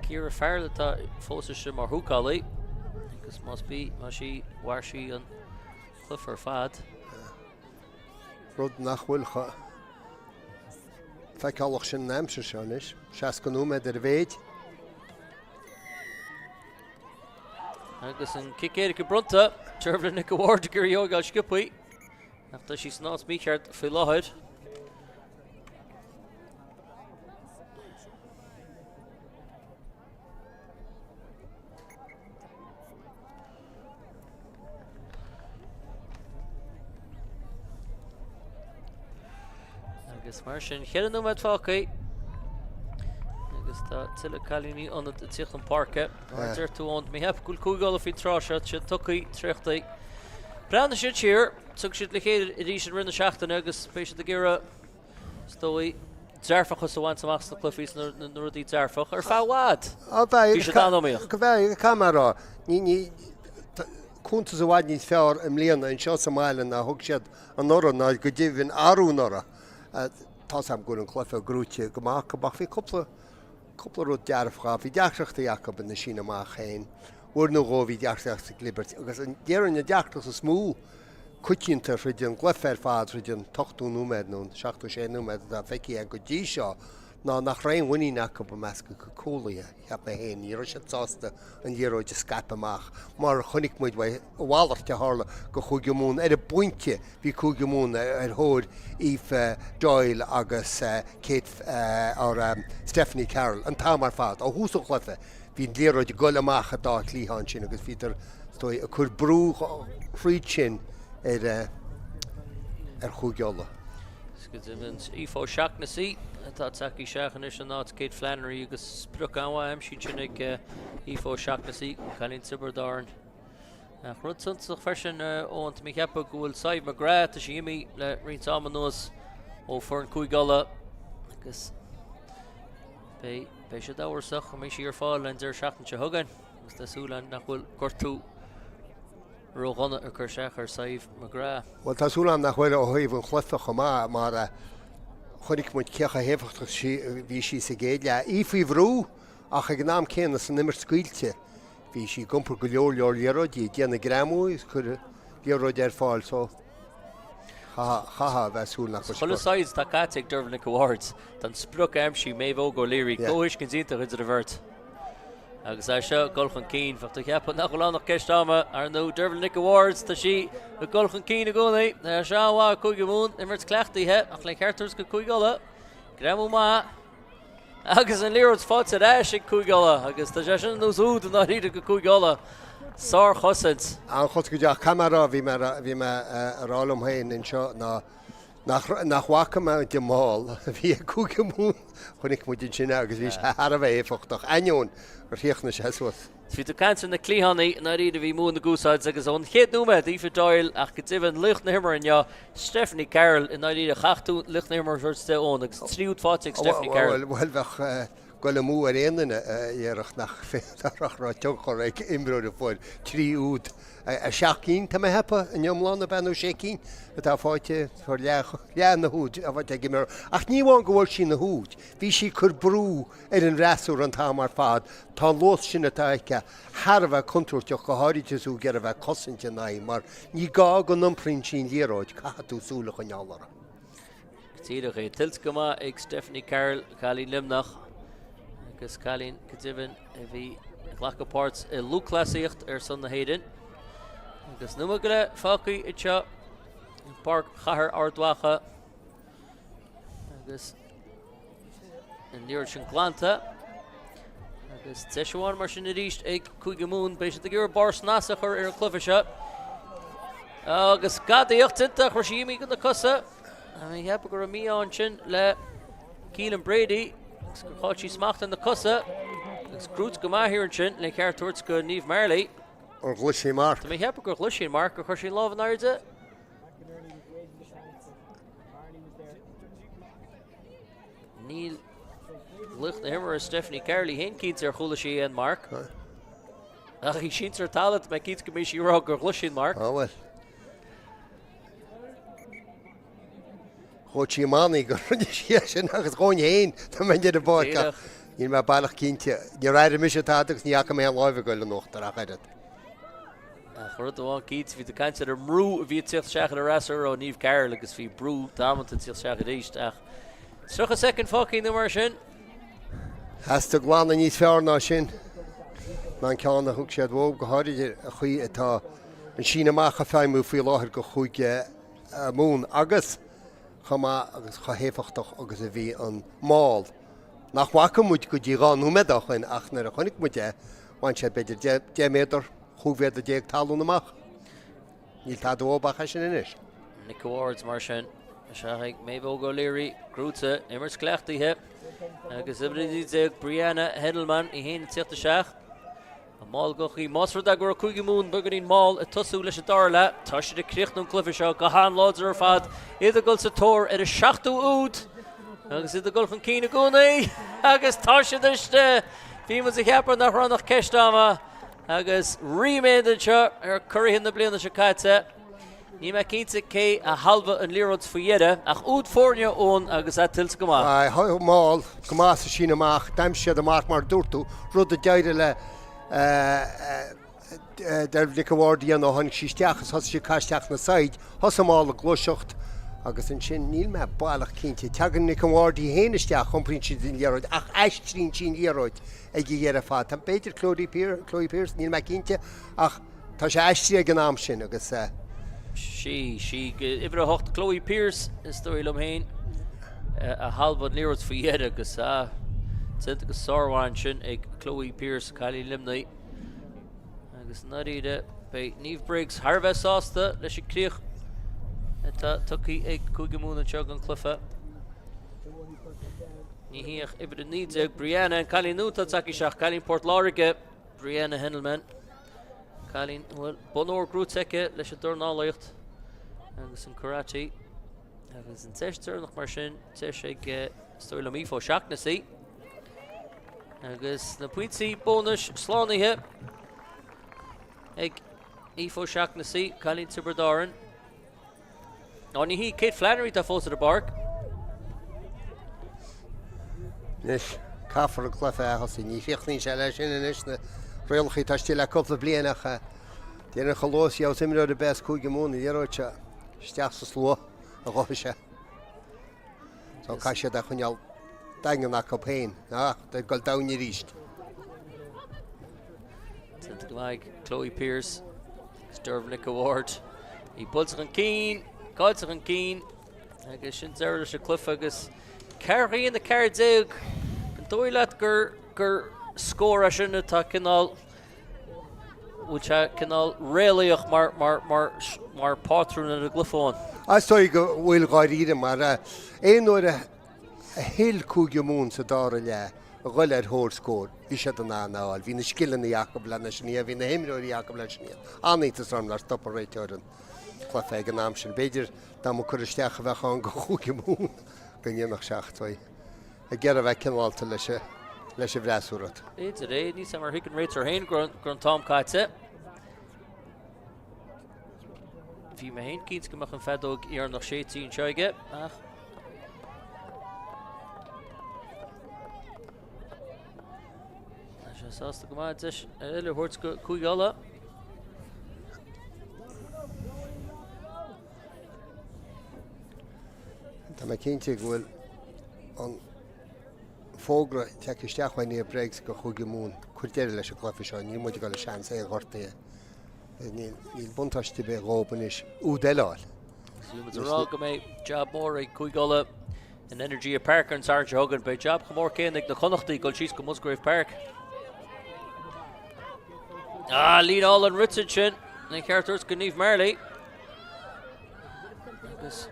Ciara Farrell tá fósaiste mar thuúcálaí agus más bí má sí bhair sí an clufar fad. Rud nach bhfuilcha feicáilach sin neamsa seanis, seas go númed ar bhéid. Agus an cicéad go brunta, tuirbh Nick Award gur dheogáil scipaí after sí sná smícheart faoi láthid. Agus mar sin cheann nó med fácaí agus tá tuile cailíní an tíocht an parca ar tú an mé heb gúil cúgáil fao tráise se tucaí tríochtaí. Breanna siad tíir tug siad le chéad i ríis an rinne seachtainna agus fééis de ggéire stóí dearfachas a bhaint amach na clufiís na rudí dearfach ar fáhád. Bhí sé dánomíoch. Go bheith camera ní cúntas a bhaid níos fearr am líana an seo sa mailen a thug siad an nora ná go ddíhann áú nora. Tá sam gur an chlufa grúte goach go bach hí coppla rud dearfcha hí deachreachta Jacob in na sin amach chéin. Uair nó ggó hí deachreachta Liberty agus an déann na deachtas a smú cuitiínta ridion glufer fád ridion 8ú númed nó 16 númed a feici a go dtí seo ná nach raon bhaí Jacob a measca go cólaí heap na héin í sé tásta an dhéróid a scap amach mar chunig muid bhhailarte hála go chuige mún ar a buinte bhí chuige mún ar thóid Eve Doyle agus Kate Stephanie Carroll an támar fad ó hús ó chlufa hín léróid goil amach a dá líán sin agus bhítar stoi a chur brú fríd sin ar chugeola. Skidivins Ifo Shack na sí tá taí seachan is an nád Kate Flannery agus spruch anhaim sin sinnig Ifo Shack na sí chalín Siberdarn Rud sunach fersin ónt mí chepa gohfuil saibh McGrath a siimi le rin sama nos ó for an cúigala agus bé sé dáharsach a mé sí ar fáil an deir seachtain se thugan agus tásúlan nach bhfuil cortú róghana ar chur seach ar saibh McGrath. Well tásúlan nach bhfuil ó thaobh an chlufa chumá mar chunig muid cecha héfachtach bhí sí sa géad le ífaí bhrú ach ag gnám céanna san nimmer scuilte bhí sí gumpur go leor léróidí déanana gramú chur léróid ar fáil so chaha bheitsúil nach Chola sáid tá cáteigh Dervin Awards tan spruc amsí mé bhó go léirí cóis cin sínta chuidir a bhirt. Agus é seo golchan cín fachta cheappa nach go lánach ceistáma ar nó Dervin Awards tá sí go golchan cín a gcónaí na seáhá cúige mún imirt cleachtaithe ach le cheartúrs go cúigala gramú má agus an líróid fád a réis ag cúigala agus tá sé sin nús úd na ríide go cúigala sár chosint. An chut go deach camera bhí me arálum hain in seo nach wacha me de máil bhí cúige mún chunig mu sin agus bhí ar a bheith éfachtach aion ar thiocna sé hesuas. Bhí tú cantar na clíhannaí na ríide bhí mún na gúsáid agus ón chéad núma dífa dáil ach go tíhann lucht na himar an Stephanie Carroll in ríide chachtú lucht na himar te ón agus tríúd fáteigh Stephanie Carroll. Well bheith goile mú ar éanana dhearach nach féach rá teag chur ag imbrúd a fáil trí úd a seaachcín tá hepa an neomláán a benú sé cín atá fáite chuir lean na húd a bhaid ag imar ach níháin go bhfuil sin na húd bhí sí chur brú ar an reasú an tá mar fad tá lós sin atá aice Harbh contúirteach go háiríteú gar a bheith cosinte naí mar ní gá go nomprinn sin léróid caú súla go neallara. Tíidir é tilt go ag Stephanie Carroll chalí limnach agus chalín go tíhann a bhí ghlachapát i lúclasaíocht ar san na héidir agus nua go le fácaí i seo in park chathair ardhacha agus in níor sin glanta agus teisiúin mar sin a ríist ag cúige mún béis a gur bar snasach ar an clufa seo agus gadaíocht tinta chuir síimi go na cosa a mí hepa gur a míán sin le Keelan Brady agus go cháiltí smacht an na cosa agus grút go maithíonn sin le ceartúirt go Niamh Marley Or gluisi mar. Tá mé hepa gur chluisiín mar go chuir sin láh an airde níl lucht na himar Stephanie Carroll hen cíd ar chola sí an mark ach í sin ar talat me cíd go mé sí rá gur chluisiín mark Well. Chótí mánaí gur sin agus gáin héin tá me de báid í me bailach cínte ní raide mis tágus ní acha mé an láimh goil an nóachtar a chaidir. Chird bháin cíd hí caiinte ar mrú a bhí tíocht seach ar rasar ó Niamh Carroll agus bhí brú dámanta tíocht seach a ríist ach sucha second fucking na mar sin Heasta gláánna níos fearná sin ná ceánna thug séad bhóg go háidir a chuí atá an sin amach a feimú faoi láthir go chuige mún agus chumá agus chahéfachtach agus a bhí an máil. Nach bhacha muid go dtí gáú medachain ach nar a chunig muide bhain sé beidir 10 métar chuhhéad a déag talún amach. Níl tá dóbacha sin inis. Nick Awards mar sin seach mé bó go léirí grúta immers cleachtaithe agus ibridí Brianna Hedelman i héana tíochta seach a máil gochaí Másford a gur cúige mún bugarín máil a tosú leis a darla tá si de críochtún clufa seo go hán láidir ar fad iad a gol sa tóir ar a 7 úd agus iad a gol chun cína gúnaí agus tá si deiste bhí mu a cheapar nach rannach ceistáma agus riméidir seo ar currihinn na blianana se caite ní me cínta cé a halbha an líróid faoiide ach úd fórne ón agus a tilt go má. Máil go más a sin amach daim siad amach mar dúirtú rud a deire le Dervin Award díana ó hanig sísteachas has sé caiisteach na said has mála glóiseocht agus an sin níl me bailach cinnte teagan Nick Award í héanaisteach chumprin sin din léróid ach eistrín sin léróid ag dhéar a fád. Tá beidir Chloe Pierce níl me cinnte ach tá sé eistrí ag an am sin agus Sí ibre a hocht Chloe Pierce is stoí lom héin a halbad líróid faoiide agus Tint agus sáháin sin ag Chloe Pierce chalí limnaí agus naríide bei Niamh Briggs Harbh sásta leis críoch tá tuí ag cúige múna teag an clufa ní híoch ibre níd ag Brianna an chalí núta taí seach chalín Port Láirige Brianna Hendelman Calín bhfuil bonóir grúteice leis an dornálaocht agus an karate agus an teistir nach mar sin teis ag stoil am ífó seach na sí agus na puintí bónus slánaithe ag ífó seach na sí Calín Tiberdaran ní hí Kate Flannery tá fós a bark Nis caafar a clufa achas ní fiochní se leis sin is na réalchaí tá tí le coppla blianacha déanana chalóí á imró de bes cúige múna dhéróte steach sa slua a ghoise. Tá caiise a chuneal dagan nach copéin de goil daní ríist. Santa Gmaig, Chloe Pierce, Sturvnick Award. Í bulsach an cín, cáilsach an cín, agus sin zeir leis a clufa agus ceirchaí na ceir déag. An dóileat gur scóra sin atá cinál bhúlil cinál réalaíoch mar pátrún a glufáin. Stoi go bhfuil gáiríide mar éonúir a héal cúige mún sa dára le a ghoil ar thór scór bhí sé an nááil, hí na skillan na Jacob lena sinní, hí na himreoir Jacob le sinní. Anítas ram le stop a réiteoran chlufa ag an am sin. Beidir dá mo chuir isteach a bheith an go cúige mún go dhéanach seachtáid. A ggéar a bheith cinálta leis a bhreasúrat. Éidir é, ní sam mar hic an réitir hain gur an Tom Caite. Bhí me hain cíns go an fedóg ar nach 17 seoige. Sásta go máid eile thuirt go cúigála. Tá me cinnte bhfuil an fógra teisteachhain ní bregs go chuige mún chuirtéir leis a clufa seo, ní muid go le sean é ghortaí. Níl buntáiste be róban is údéileáil. Rá go mé job mór ag cúigála an Energy a Park an Sarge Hogan be job go mór céannig na connachtaí go síos go Musgrave Park. Lead all an Richard sin na ceartúirt go níomh Marley. Agus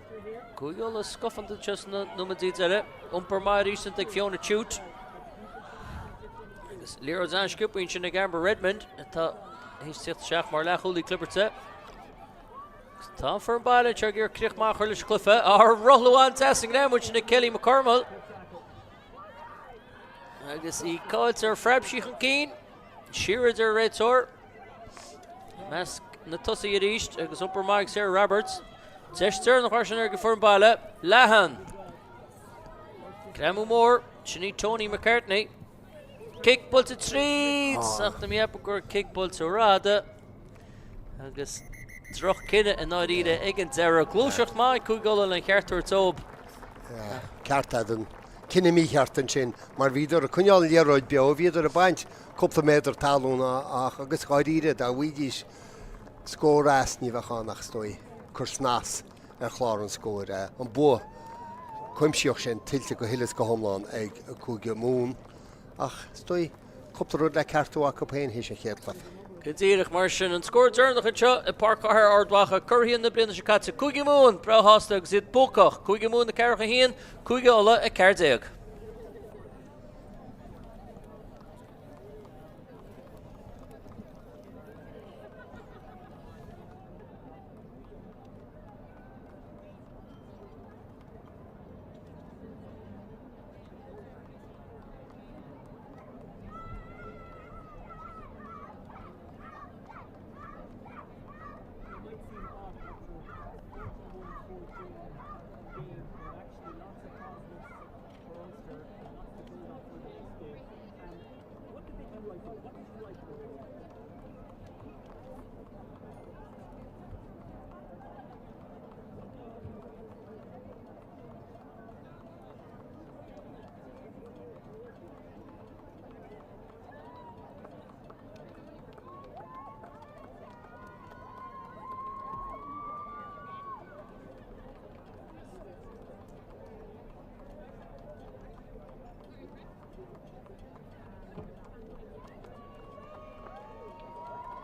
cúigála scuffanta just na numadíd eile. Umpar maid ísant ag Fiona Chute. Agus Lero Zan Sciúpaín sin ag Amber Redmond. Tá hís tíocht seach mar lechúlaí clibberte. Tá for an baile teag ar críoch leis clufa. Ar rothláin testing them which na Kelly McCormill. Agus í cáilt ar freibsích an cín. Shearers ar réitor. Meas na tosaí a ríist agus umpar maig Sarah Roberts. Teistir nach chuir sin ar go for an baile. Lehan. Cramú mór. Sinní Tony McCartney. Kick bult a tríd. Sach na miapa gur kick bult a ráda. Agus droch cinenne a náidíide ag an zera. Glúiseacht mai cúigála le cheartúir tób. Ceartad an cinenne mí cheartan sin, mar bhíidir a chuneáil léróid beo, bhíidir a baint cúpla méidir talúna ach agus gáidíide a bhuiidís scórás ní bheitchanach stoi chur snás ar chlár an scóir. An bu chuimseoch sin tiltte go hilas go thomláin ag cúige mún ach stoi cúpla rud le ceartúach go péin hís a chéadlafa. Gedíirich mar sin an scóir dearnach anseo i parcáthir ardhacha curthaíonn na bliana se caite cúige mún breáasta agus iad bócach cúige mún na cearcha híon cúige ola a ceir déag.